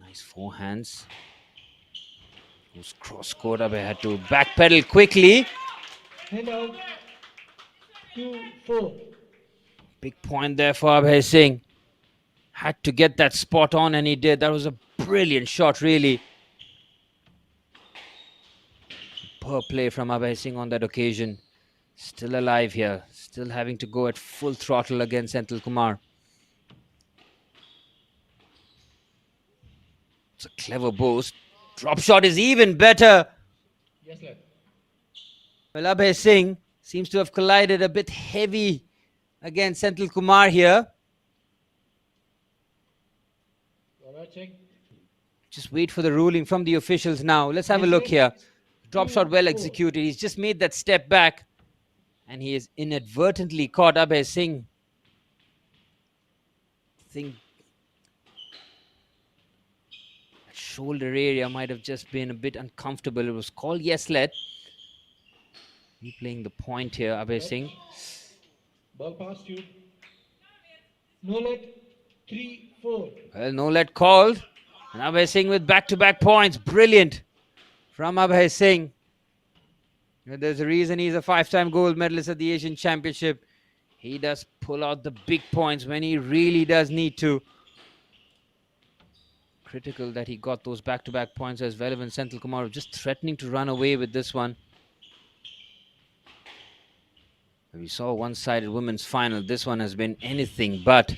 Nice forehands. Who's cross court? Abhay had to backpedal quickly. Hand out. 2-4. Big point there for Abhay Singh. Had to get that spot on, and he did. That was a brilliant shot, really. Poor play from Abhay Singh on that occasion. Still alive here. Still having to go at full throttle against Senthil Kumar. It's a clever boost. Drop shot is even better. Yes, lad. Well, Abhay Singh seems to have collided a bit heavy against Senthil Kumar here. Alright, check. Just wait for the ruling from the officials now. Let's have a look here. Drop shot well executed. He's just made that step back. And he has inadvertently caught Abhay Singh. I think that shoulder area might have just been a bit uncomfortable. It was called yes let. Replaying the point here, Abhay Singh. Ball past you. No let. 3-4. Well, no let called. And Abhay Singh with back-to-back points. Brilliant from Abhay Singh. There's a reason he's a 5-time gold medalist at the Asian Championship. He does pull out the big points when he really does need to. Critical that he got those back-to-back points as relevant. Senthil Kumar just threatening to run away with this one. We saw a one-sided women's final. This one has been anything but.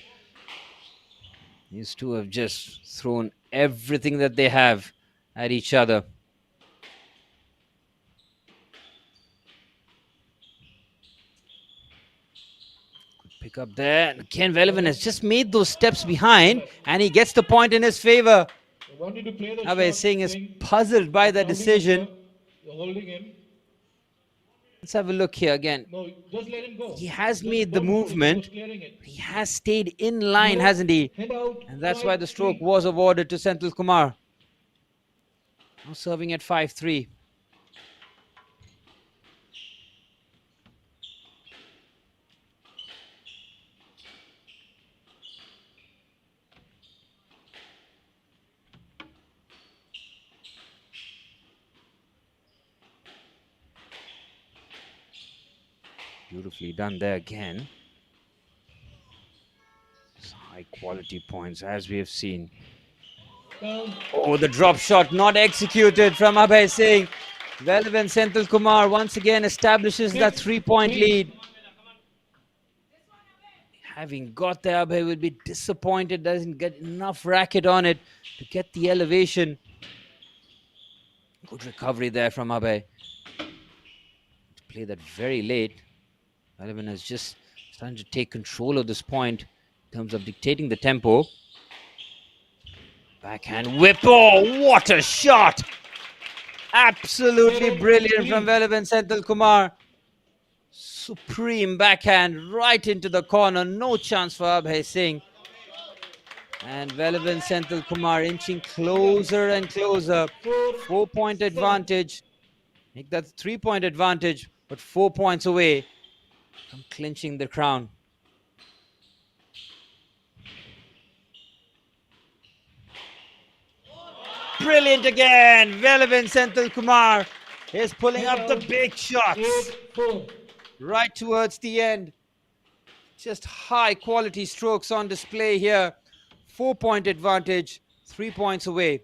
These two have just thrown everything that they have at each other. Good pick up there. And Ken Velevan has just made those steps behind, and he gets the point in his favor. I want you to play the Abhay shot, Singh is Singh. puzzled by the Holding him, decision. sir. You're holding him. Let's have a look here again. No, just let him go. He has Just made the don't pull it, movement. just clearing it. He has stayed in line, No, hasn't he? Hand out. And that's why the 5-3. stroke was awarded to Senthil Kumar. Now serving at 5-3. Beautifully done there again. High quality points as we have seen. Down. Oh, the drop shot not executed from Abhay Singh. Relevant Senthil Kumar once again establishes that 3-point lead. Having got there, Abhay will be disappointed, doesn't get enough racket on it to get the elevation. Good recovery there from Abhay. To play that very late. Relevant has just started to take control of this point in terms of dictating the tempo. Backhand whip. Oh, what a shot! Absolutely brilliant from Relevant Senthil Kumar. supreme backhand right into the corner. No chance for Abhay Singh. And Velavan Senthil Kumar inching closer and closer. 4-point advantage. Make that 3-point advantage, but 4 points away from clinching the crown. Brilliant again. Velavan Senthil Kumar is pulling up the big shots. 8-4. Right towards the end. Just high quality strokes on display here. 4-point advantage, 3 points away.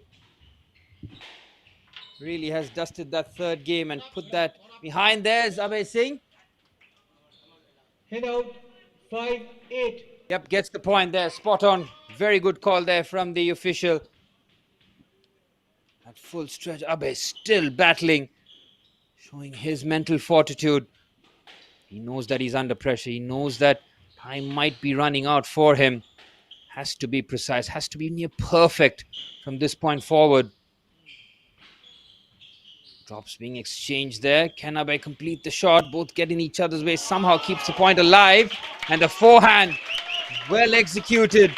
Really has dusted that third game and put that behind. There's Abhay Singh. Head out. 5-8. Yep, gets the point there. Spot on. Very good call there from the official. At full stretch, Abhay still battling, showing his mental fortitude. He knows that he's under pressure. He knows that time might be running out for him. Has to be precise, has to be near perfect from this point forward. Drops being exchanged there. Can Abhay complete the shot? Both get in each other's way. Somehow keeps the point alive. And the forehand, well executed.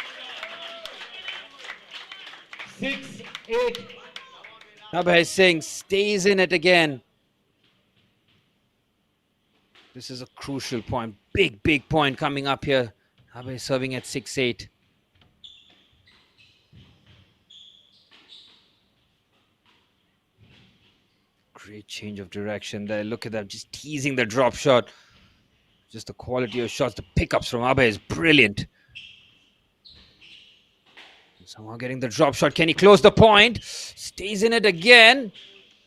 6-8. Abhay Singh stays in it again. This is a crucial point. Big point coming up here. Abhay serving at 6-8. Great change of direction there. Look at that, just teasing the drop shot. Just the quality of shots, the pickups from Abhay is brilliant. Somehow getting the drop shot. Can he close the point? Stays in it again.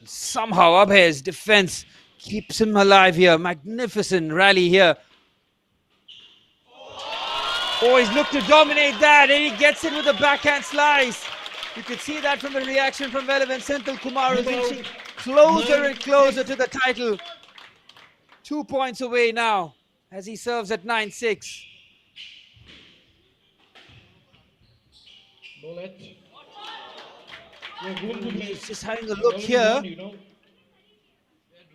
Somehow Abhay's defense keeps him alive here. Magnificent rally here. Oh, he's looked to dominate that, and he gets it with a backhand slice. You could see that from the reaction from Velavan Senthil Kumar, who's inching closer and closer to the title. 2 points away now as he serves at 9-6. No let. You have room to play. He's just having a look here. You know.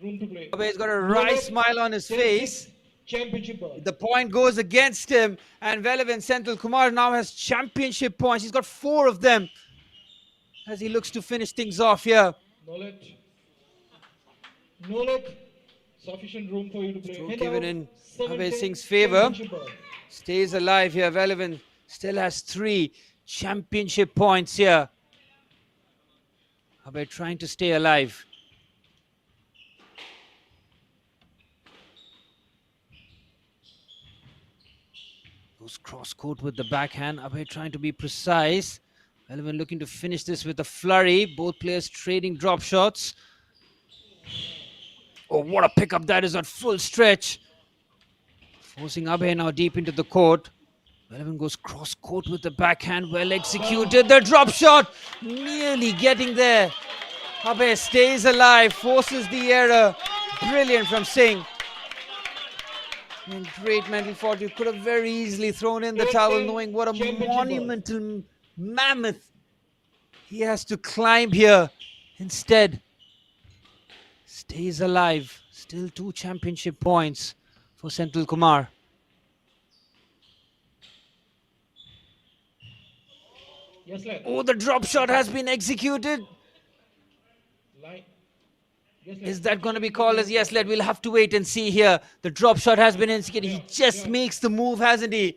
Room to play. Abhay's got a wry smile on his face. Championship ball. The point goes against him, and Velavan Senthil Kumar now has championship points. He's got 4 of them as he looks to finish things off here. No let. No let. Sufficient room for you to play. Stroke Head given out. in 7-10. Abhay Singh's favour. Championship ball. Stays alive here. Velavan still has 3 championship points here. Abhay trying to stay alive. Goes cross court with the backhand. Abhay trying to be precise. Velavan looking to finish this with a flurry. Both players trading drop shots. Oh, what a pickup that is at full stretch. Forcing Abhay now deep into the court. Velavan goes cross court with the backhand. Well executed. The drop shot nearly getting there. Abhay stays alive. Forces the error. Brilliant from Singh. And great mental fortitude. Could have very easily thrown in the towel, knowing what a monumental mammoth he has to climb here. Instead, stays alive. Still 2 championship points for Senthil Kumar. Yes, lad. Oh, the drop shot has been executed. Line. Yes, lad. Is that going to be called as yes, led? We'll have to wait and see here. The drop shot has been executed. He just makes the move, hasn't he?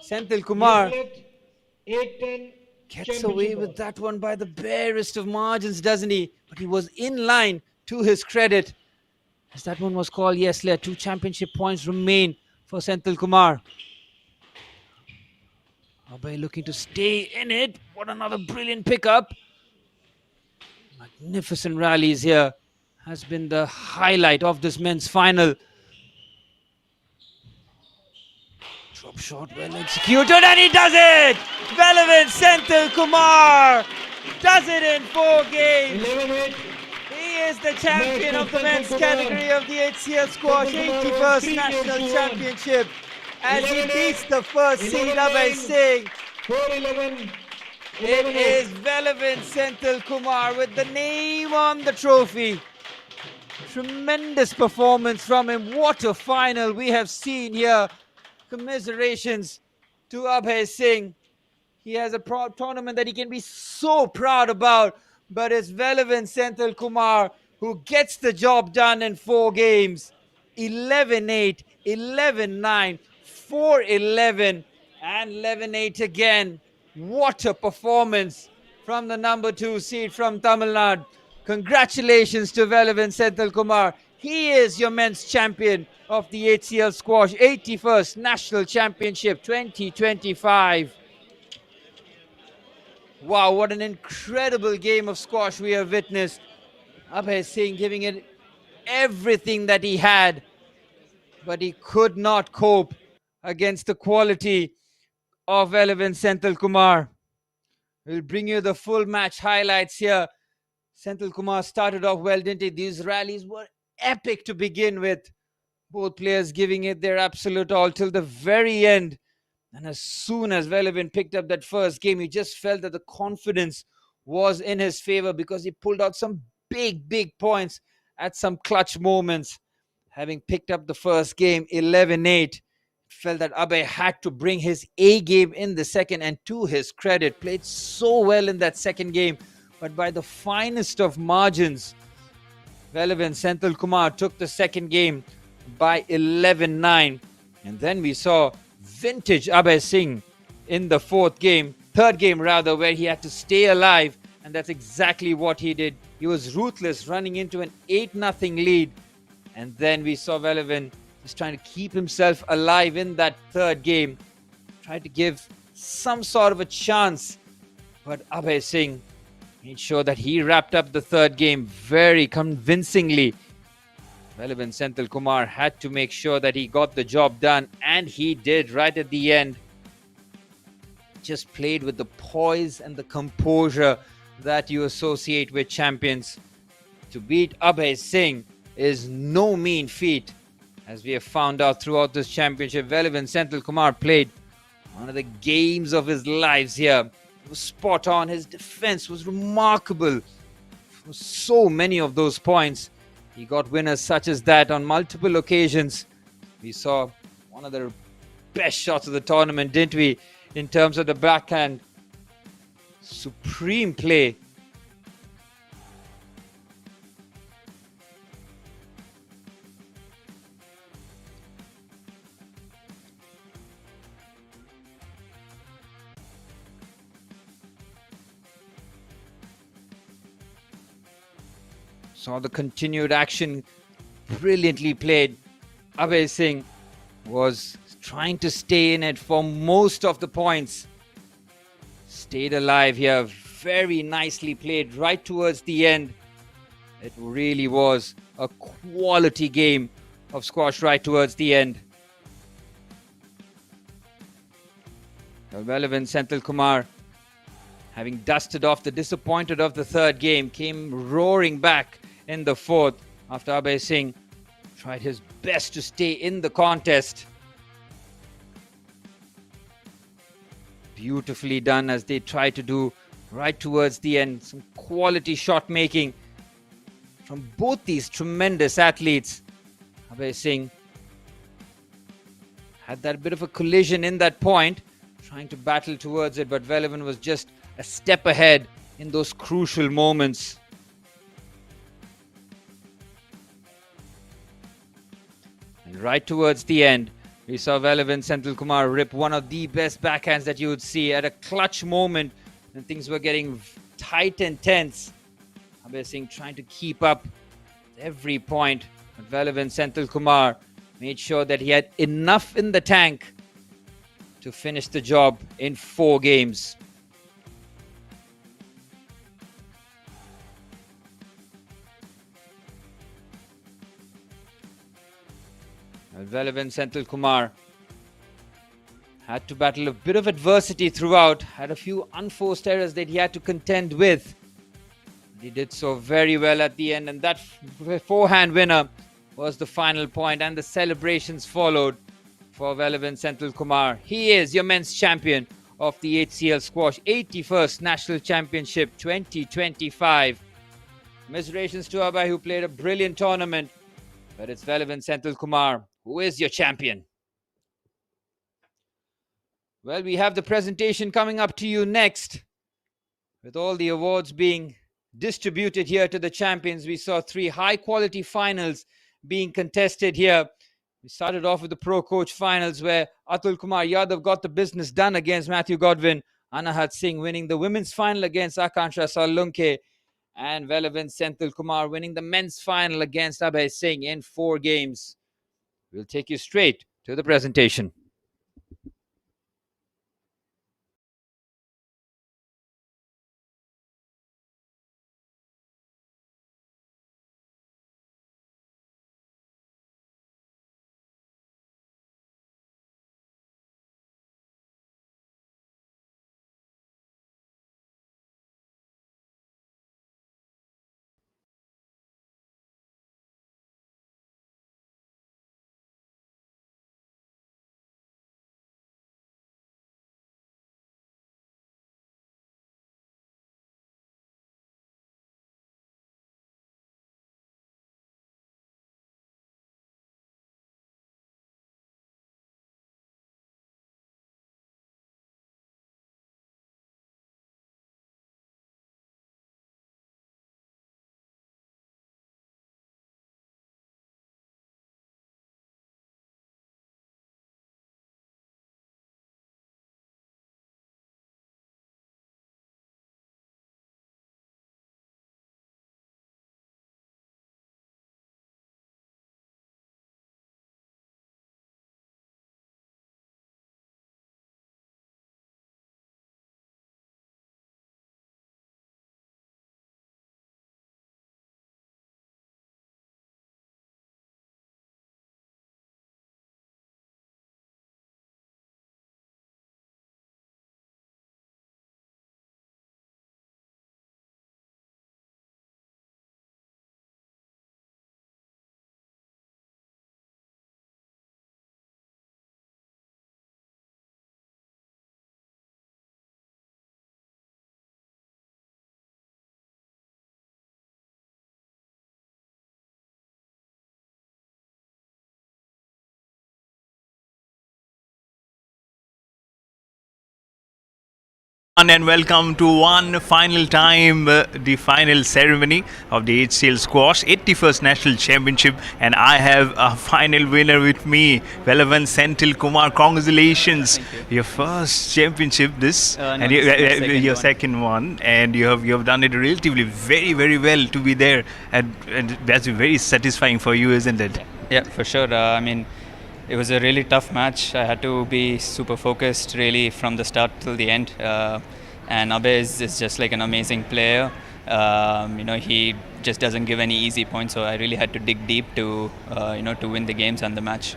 Senthil Kumar Yes, lad. 8-10. gets away with that one by the barest of margins, doesn't he? But he was in line, to his credit, as that one was called yes, led. 2 championship points remain for Senthil Kumar. Abhay looking to stay in it. What another brilliant pickup. Magnificent rallies here. Has been the highlight of this men's final. Drop shot well executed, and he does it! Velavan Senthil Kumar does it in 4 games. 11-8. He is the champion of the men's category of the HCL Squash 81st National Championship as he beats the first seed Abhay Singh. 4-11. It is Velavan Senthil Kumar with the name on the trophy. Tremendous performance from him. What a final we have seen here. Commiserations to Abhay Singh. He has a tournament that he can be so proud about, but it's Velavan Senthil Kumar who gets the job done in 4 games. 11-8, 11-9, 4-11, and 11-8 again. What a performance from the number 2 seed from Tamil Nadu. Congratulations to Velavan Senthil Kumar. He is your men's champion of the HCL Squash 81st National Championship 2025. Wow, what an incredible game of squash we have witnessed. Abhay Singh giving it everything that he had, but he could not cope against the quality of Velavan Senthil Kumar. We'll bring you the full match highlights here. Senthil Kumar started off well, didn't he? These rallies were epic to begin with. Both players giving it their absolute all till the very end. And as soon as Velavan picked up that first game, you just felt that the confidence was in his favor because he pulled out some big points at some clutch moments. Having picked up the first game 11-8, felt that Abhay had to bring his A game in the second, and to his credit, played so well in that second game. But by the finest of margins, Velavan Senthil Kumar took the second game by 11-9. And then we saw vintage Abhay Singh in the third game rather, where he had to stay alive, and that's exactly what he did. He was ruthless, running into an 8-0 lead, and then we saw Velavan just trying to keep himself alive in that third game, tried to give some sort of a chance, but Abhay Singh made sure that he wrapped up the third game very convincingly. Velavan Senthil Kumar had to make sure that he got the job done, and he did right at the end. Just played with the poise and the composure that you associate with champions. To beat Abhay Singh is no mean feat. As we have found out throughout this championship, Velavan Senthil Kumar played one of the games of his lives here. He was spot on. His defense was remarkable. For so many of those points, he got winners such as that on multiple occasions. We saw one of the best shots of the tournament, didn't we? In terms of the backhand. Supreme play. Saw the continued action, brilliantly played. Abhay Singh was trying to stay in it for most of the points. Stayed alive here, very nicely played right towards the end. It really was a quality game of squash right towards the end. Velavan Senthil Kumar, having dusted off the disappointed of the third game, came roaring back in the fourth after Abhay Singh tried his best to stay in the contest. Beautifully done as they tried to do right towards the end. Some quality shot making from both these tremendous athletes. Abhay Singh had that bit of a collision in that point, trying to battle towards it, but Velavan was just a step ahead in those crucial moments. And right towards the end, we saw Velavan Senthil Kumar rip one of the best backhands that you would see at a clutch moment when things were getting tight and tense. Abhay Singh trying to keep up every point, but Velavan Senthil Kumar made sure that he had enough in the tank to finish the job in 4 games. Velavan Senthil Kumar had to battle a bit of adversity throughout, had a few unforced errors that he had to contend with. He did so very well at the end, and that forehand winner was the final point, and the celebrations followed for Velavan Senthil Kumar. He is your men's champion of the HCL Squash 81st National Championship 2025. Commiserations to Abhay, who played a brilliant tournament. But it's Velavan Senthil Kumar, who is your champion. Well, we have the presentation coming up to you next. With all the awards being distributed here to the champions, we saw 3 high-quality finals being contested here. We started off with the Pro Coach finals where Atul Kumar Yadav got the business done against Matthew Godwin, Anahat Singh winning the women's final against Akansha Salunke, and Velavan Senthil Kumar winning the men's final against Abhay Singh in 4 games. We'll take you straight to the presentation. And welcome to one final time the final ceremony of the HCL Squash 81st National Championship, and I have a final winner with me, Velavan Senthil Kumar. Congratulations, your first championship this, No, and this is my second your one. second one, and you have done it relatively very well to be there, and that's very satisfying for you, isn't it? Yeah, for sure. I mean, it was a really tough match. I had to be super focused really from the start till the end. And Abhay is just like an amazing player. He just doesn't give any easy points. So I really had to dig deep to, to win the games and the match.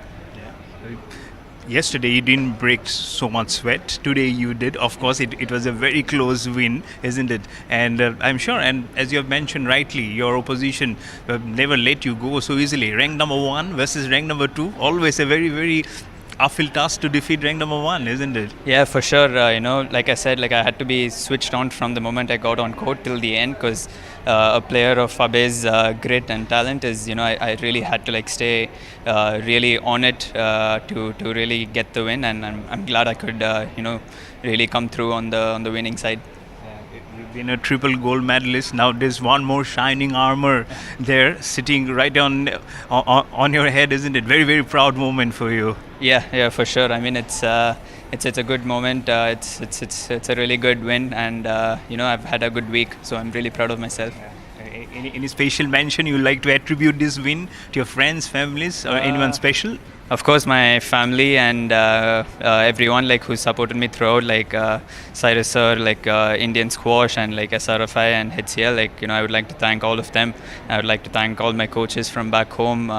Yesterday you didn't break so much sweat. Today you did. Of course, it was a very close win, isn't it? And I'm sure, and as you have mentioned rightly, your opposition never let you go so easily. Rank number 1 versus rank number 2, always a very uphill task to defeat rank number 1, isn't it? Yeah, for sure. Like I said, like I had to be switched on from the moment I got on court till the end, because a player of Abhay's grit and talent is, I really had to like stay really on it to really get the win, and I'm glad I could, really come through on the winning side. You've been a triple gold medalist. Now there's one more shining armor there, sitting right on your head, isn't it? Very proud moment for you. Yeah, for sure. I mean, it's a good moment. It's a really good win, and I've had a good week, so I'm really proud of myself. Any special mention you like to attribute this win to your friends, families, or anyone special? Of course, my family and everyone like who supported me throughout, like Cyrus sir, like Indian Squash, and like SRFI and HCL. Like I would like to thank all of them. I would like to thank all my coaches from back home.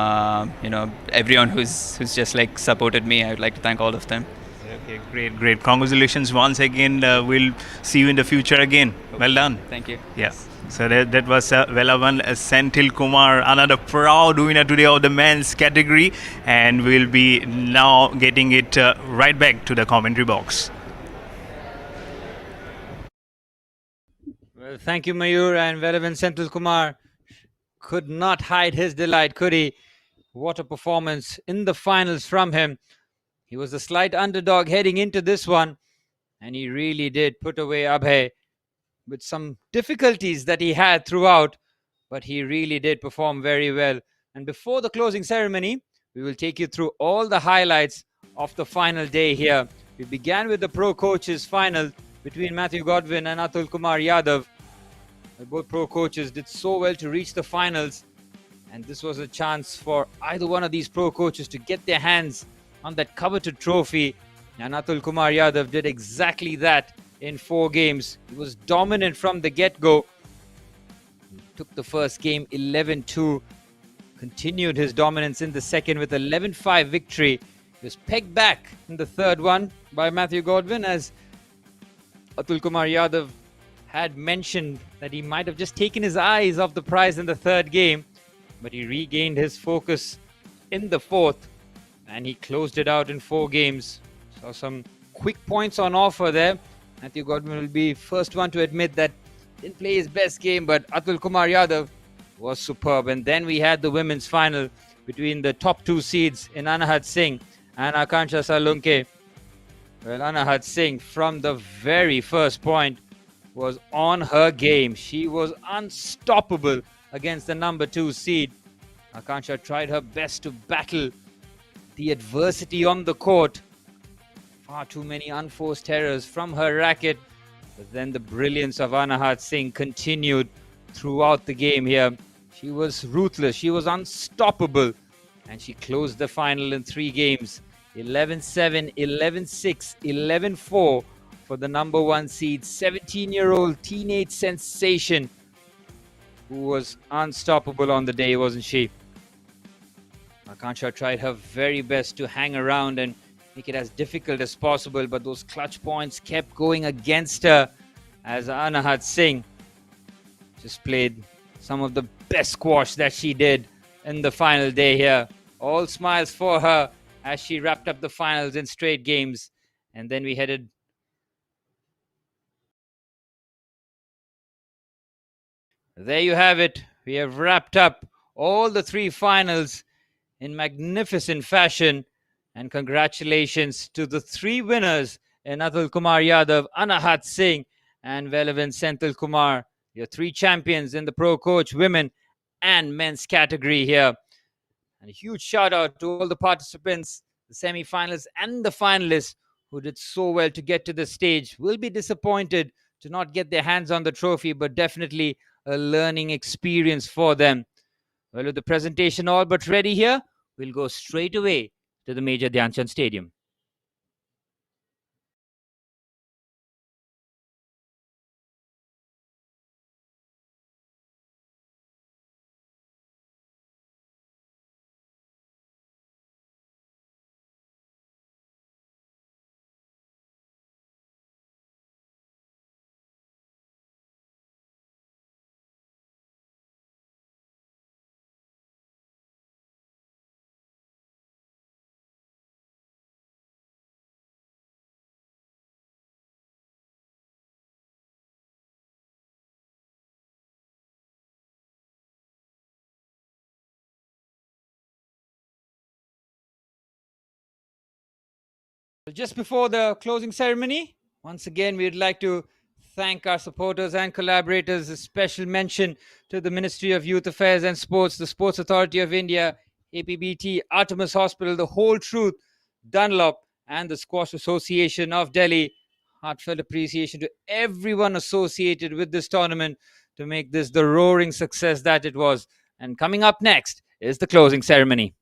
Everyone who's just like supported me. I would like to thank all of them. Okay, great. Congratulations once again. We'll see you in the future again. Well done. Thank you. Yeah. So that was Velavan Senthil Kumar, another proud winner today of the men's category, and we'll be now getting it right back to the commentary box. Well, thank you, Mayur and Velavan Senthil Kumar, could not hide his delight, could he? What a performance in the finals from him. He was a slight underdog heading into this one, and he really did put away Abhay with some difficulties that he had throughout, but he really did perform very well. And before the closing ceremony, we will take you through all the highlights of the final day here. We began with the pro coaches final between Matthew Godwin and Atul Kumar Yadav. Both pro coaches did so well to reach the finals, and this was a chance for either one of these pro coaches to get their hands on that coveted trophy. And Atul Kumar Yadav did exactly that in 4 games. He was dominant from the get-go. Took the first game 11-2, continued his dominance in the second with 11-5 victory. He was pegged back in the third one by Matthew Godwin, as Atul Kumar Yadav had mentioned that he might have just taken his eyes off the prize in the third game, but he regained his focus in the fourth and he closed it out in 4 games. So some quick points on offer there. Matthew Godwin will be first one to admit that didn't play his best game, but Atul Kumar Yadav was superb. And then we had the women's final between the top 2 seeds in Anahat Singh and Akansha Salunke. Well, Anahat Singh from the very first point was on her game. She was unstoppable against the number 2 seed. Akansha tried her best to battle the adversity on the court. Far too many unforced errors from her racket. But then the brilliance of Anahat Singh continued throughout the game here. She was ruthless. She was unstoppable. And she closed the final in 3 games. 11-7, 11-6, 11-4 for the number 1 seed, 17-year-old teenage sensation who was unstoppable on the day, wasn't she? Akansha tried her very best to hang around and make it as difficult as possible, but those clutch points kept going against her as Anahat Singh just played some of the best squash that she did in the final day here. All smiles for her as she wrapped up the finals in straight games. And then we headed there you have it. We have wrapped up all the 3 finals in magnificent fashion. And congratulations to the 3 winners in Atul Kumar Yadav, Anahat Singh, and Velavan Senthil Kumar. Your 3 champions in the Pro Coach women and men's category here. And a huge shout out to all the participants, the semi-finalists and the finalists who did so well to get to the stage. Will be disappointed to not get their hands on the trophy, but definitely a learning experience for them. Well, with the presentation all but ready here, we'll go straight away to the Major Dhyan Chand Stadium. Just before the closing ceremony, once again, we'd like to thank our supporters and collaborators. A special mention to the Ministry of Youth Affairs and Sports, the Sports Authority of India, APBT, Artemis Hospital, The Whole Truth, Dunlop, and the Squash Association of Delhi. Heartfelt appreciation to everyone associated with this tournament to make this the roaring success that it was. And coming up next is the closing ceremony.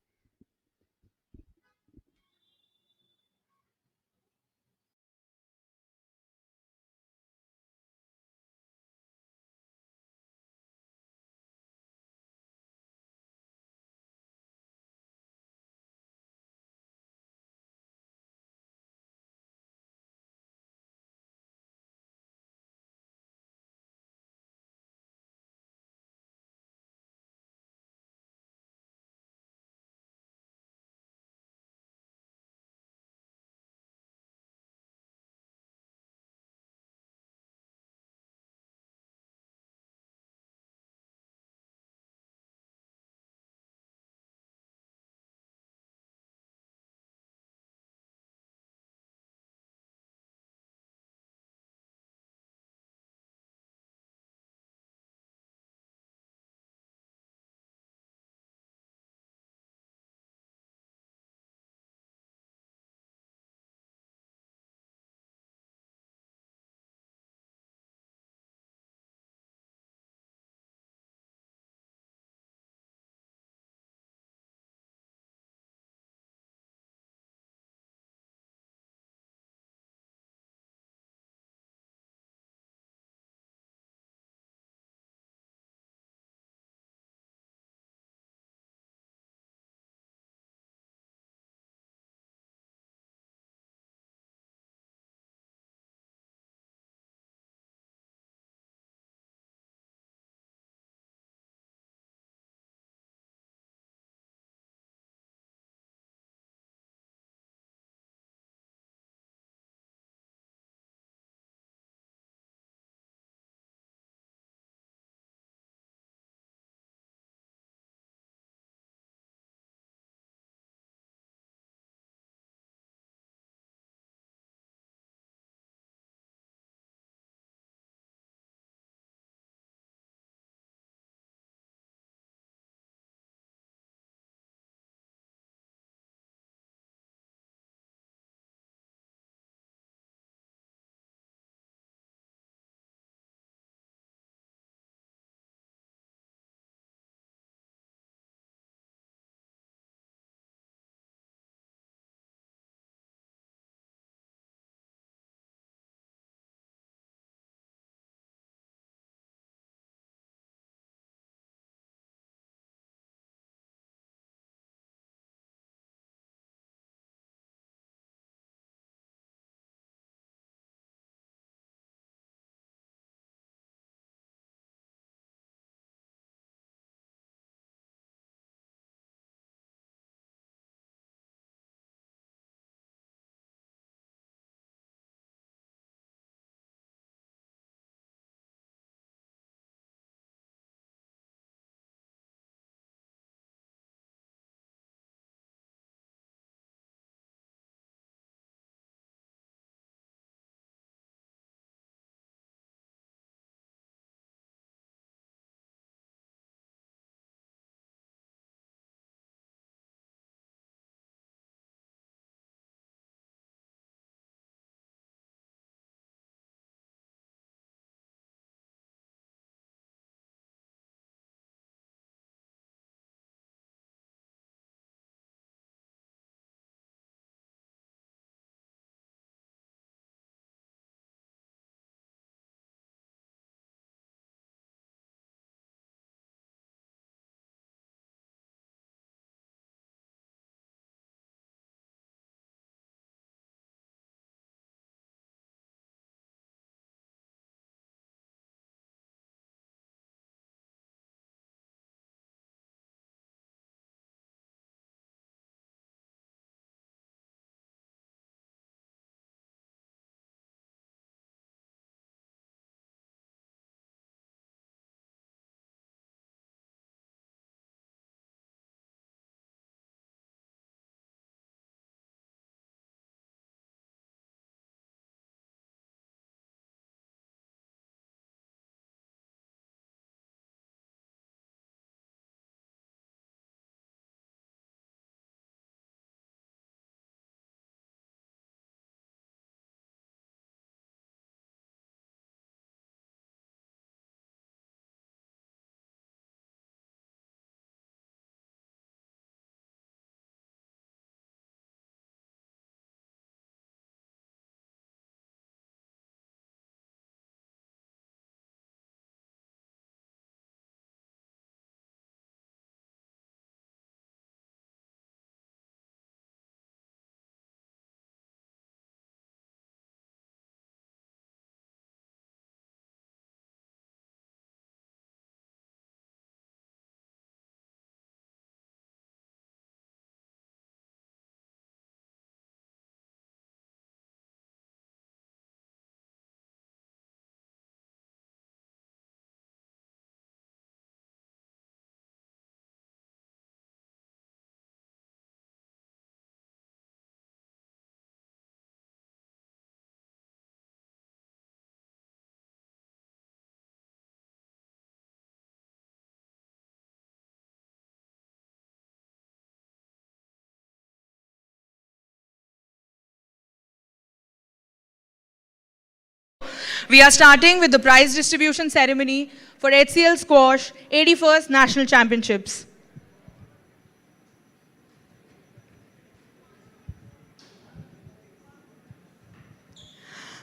We are starting with the prize distribution ceremony for HCL Squash 81st National Championships.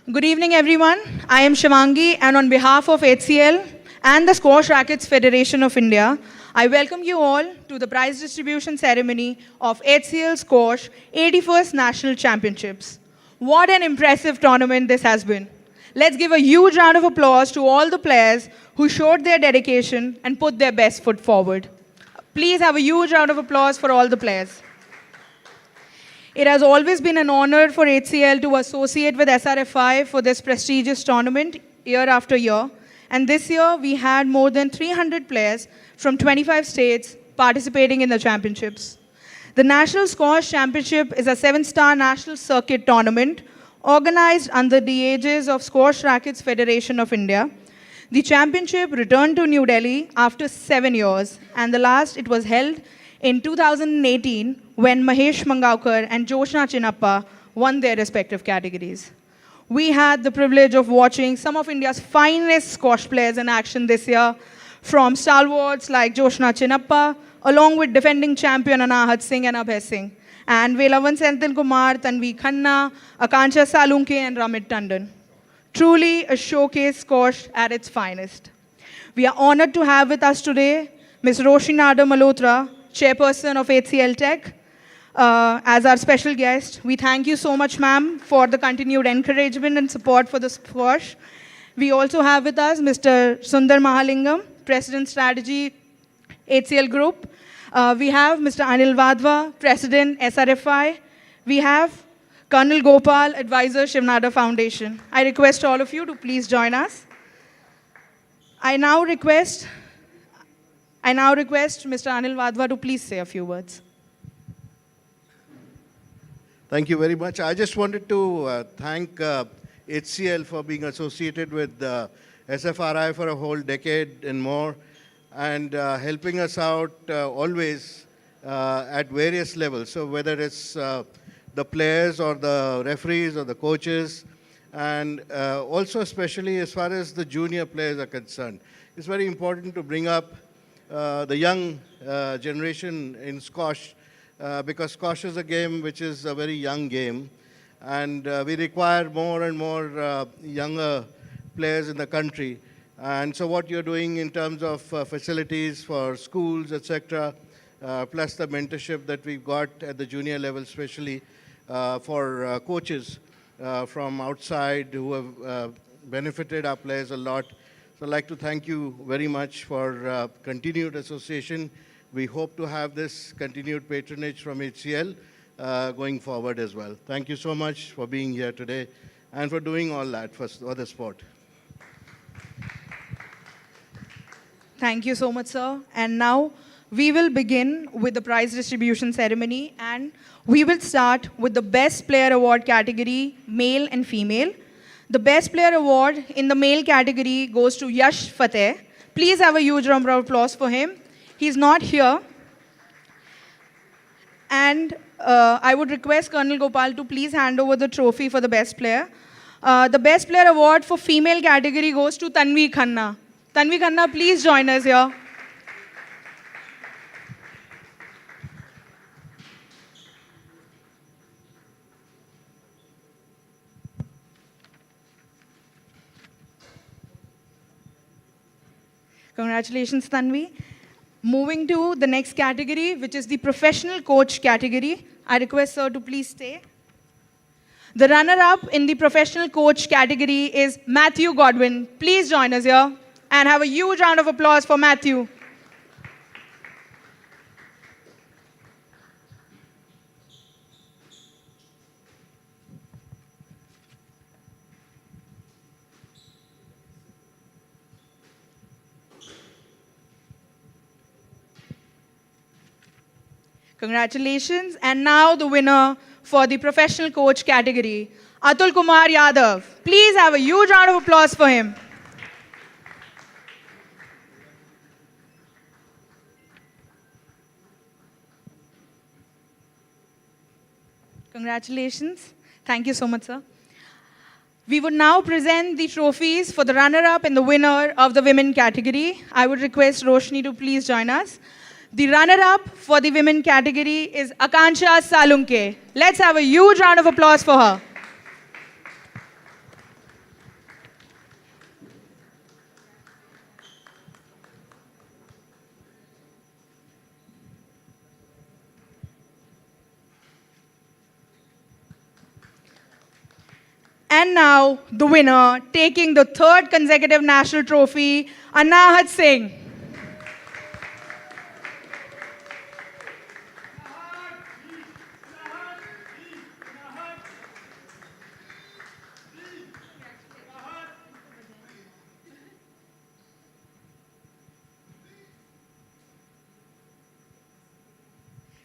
Good evening, everyone. I am Shivangi, and on behalf of HCL and the Squash Rackets Federation of India, I welcome you all to the prize distribution ceremony of HCL Squash 81st National Championships. What an impressive tournament this has been. Let's give a huge round of applause to all the players who showed their dedication and put their best foot forward. Please have a huge round of applause for all the players. It has always been an honor for HCL to associate with SRFI for this prestigious tournament year after year. And this year, we had more than 300 players from 25 states participating in the championships. The National Squash Championship is a 7-star national circuit tournament organized under the aegis of Squash Rackets Federation of India. The championship returned to New Delhi after 7 years, and the last it was held in 2018 when Mahesh Mangaonkar and Joshna Chinnappa won their respective categories. We had the privilege of watching some of India's finest squash players in action this year, from stalwarts like Joshna Chinnappa, along with defending champion Anahat Singh and Abhay Singh, and Velavan Senthil Kumar, Tanvi Khanna, Akansha Salunke, and Ramit Tandon. Truly a showcase squash at its finest. We are honored to have with us today Ms. Roshinada Malhotra, chairperson of HCL Tech, as our special guest. We thank you so much, ma'am, for the continued encouragement and support for the squash. We also have with us Mr. Sundar Mahalingam, President Strategy, HCL Group. We have Mr. Anil Vadva, President, SRFI. We have Colonel Gopal, Advisor, Shivnada Foundation. I request all of you to please join us. I now request Mr. Anil Vadva to please say a few words. Thank you very much. I just wanted to thank HCL for being associated with SFRI for a whole decade and more, and helping us out always at various levels. So whether it's the players or the referees or the coaches, and also especially as far as the junior players are concerned. It's very important to bring up the young generation in squash, because squash is a game which is a very young game, and we require more and more younger players in the country. And so what you're doing in terms of facilities for schools, etc., plus the mentorship that we've got at the junior level, especially for coaches from outside who have benefited our players a lot. So I'd like to thank you very much for continued association. We hope to have this continued patronage from HCL going forward as well. Thank you so much for being here today and for doing all that for the sport. Thank you so much, sir. And now we will begin with the prize distribution ceremony, and we will start with the Best Player Award category, male and female. The Best Player Award in the male category goes to Yash Fateh. Please have a huge round of applause for him. He's not here. And I would request Colonel Gopal to please hand over the trophy for the best player. The Best Player Award for female category goes to Tanvi Khanna. Tanvi Khanna, please join us here. Congratulations, Tanvi. Moving to the next category, which is the professional coach category. I request sir to please stay. The runner-up in the professional coach category is Matthew Godwin. Please join us here and have a huge round of applause for Matthew. Congratulations. And now the winner for the professional coach category, Atul Kumar Yadav. Please have a huge round of applause for him. Congratulations. Thank you so much, sir. We would now present the trophies for the runner-up and the winner of the women category. I would request Roshni to please join us. The runner-up for the women category is Akansha Salunke. Let's have a huge round of applause for her. And now, the winner, taking the third consecutive national trophy, Anahat Singh.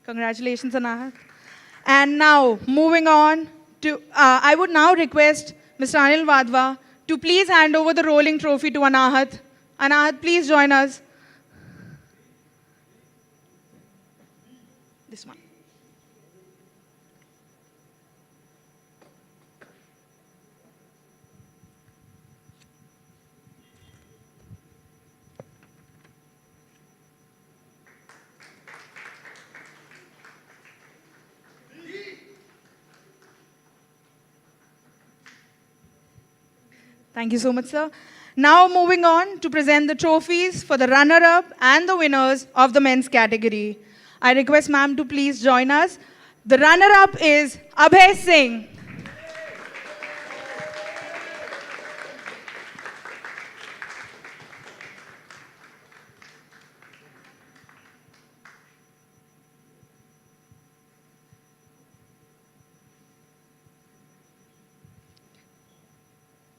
Congratulations, Anahat. And now, moving on to, I would now request Mr. Anil Wadhwa to please hand over the rolling trophy to Anahat. Anahat, please join us. This one. Thank you so much, sir. Now moving on to present the trophies for the runner-up and the winners of the men's category. I request ma'am to please join us. The runner-up is Abhay Singh.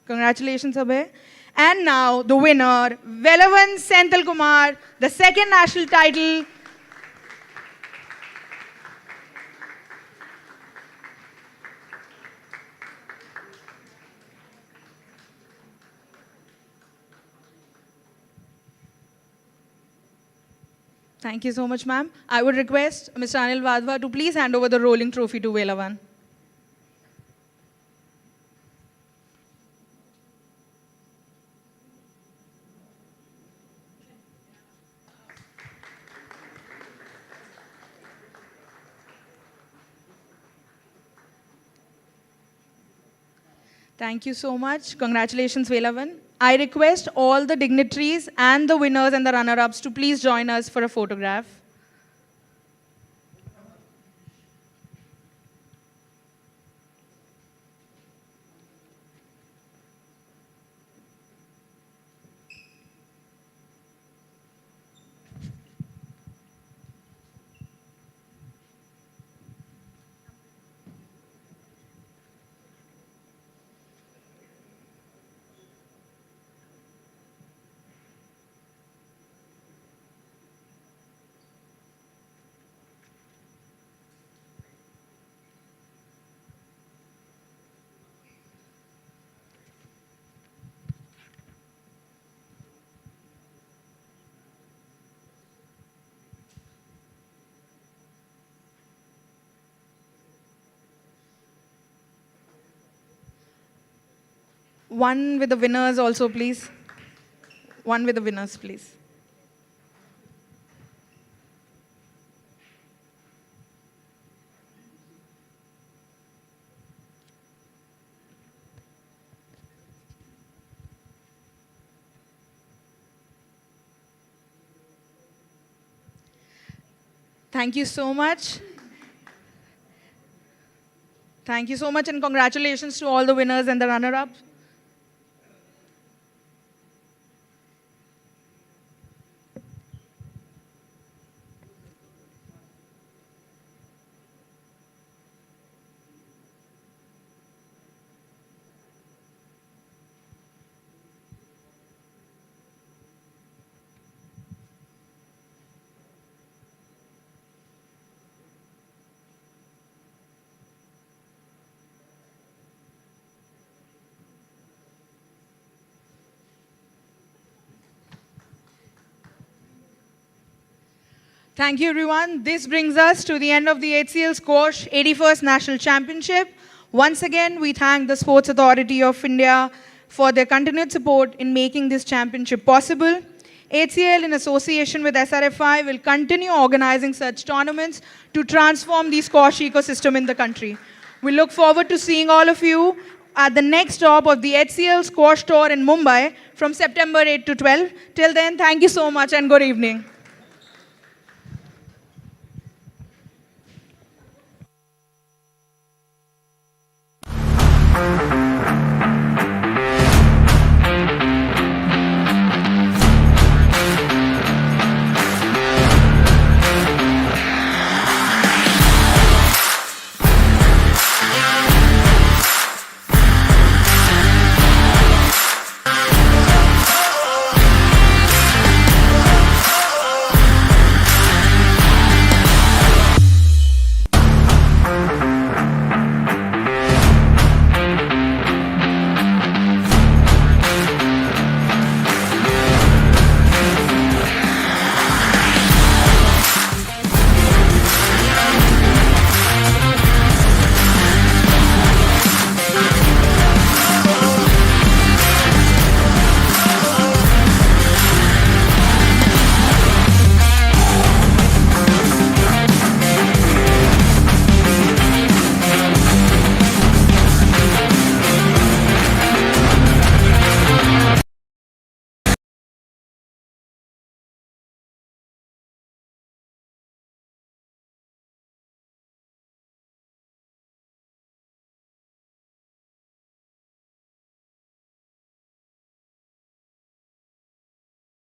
Congratulations, Abhay. And now the winner, Velavan Senthil Kumar, the second national title. Thank you so much, ma'am. I would request Mr. Anil Wadhwa to please hand over the rolling trophy to Velavan. Thank you so much. Congratulations, Velavan. I request all the dignitaries and the winners and the runner-ups to please join us for a photograph. One with the winners also, please. One with the winners, please. Thank you so much. Thank you so much, and congratulations to all the winners and the runner-ups. Thank you, everyone. This brings us to the end of the HCL Squash 81st National Championship. Once again, we thank the Sports Authority of India for their continued support in making this championship possible. HCL, in association with SRFI, will continue organizing such tournaments to transform the squash ecosystem in the country. We look forward to seeing all of you at the next stop of the HCL Squash Tour in Mumbai from September 8 to 12. Till then, thank you so much and good evening.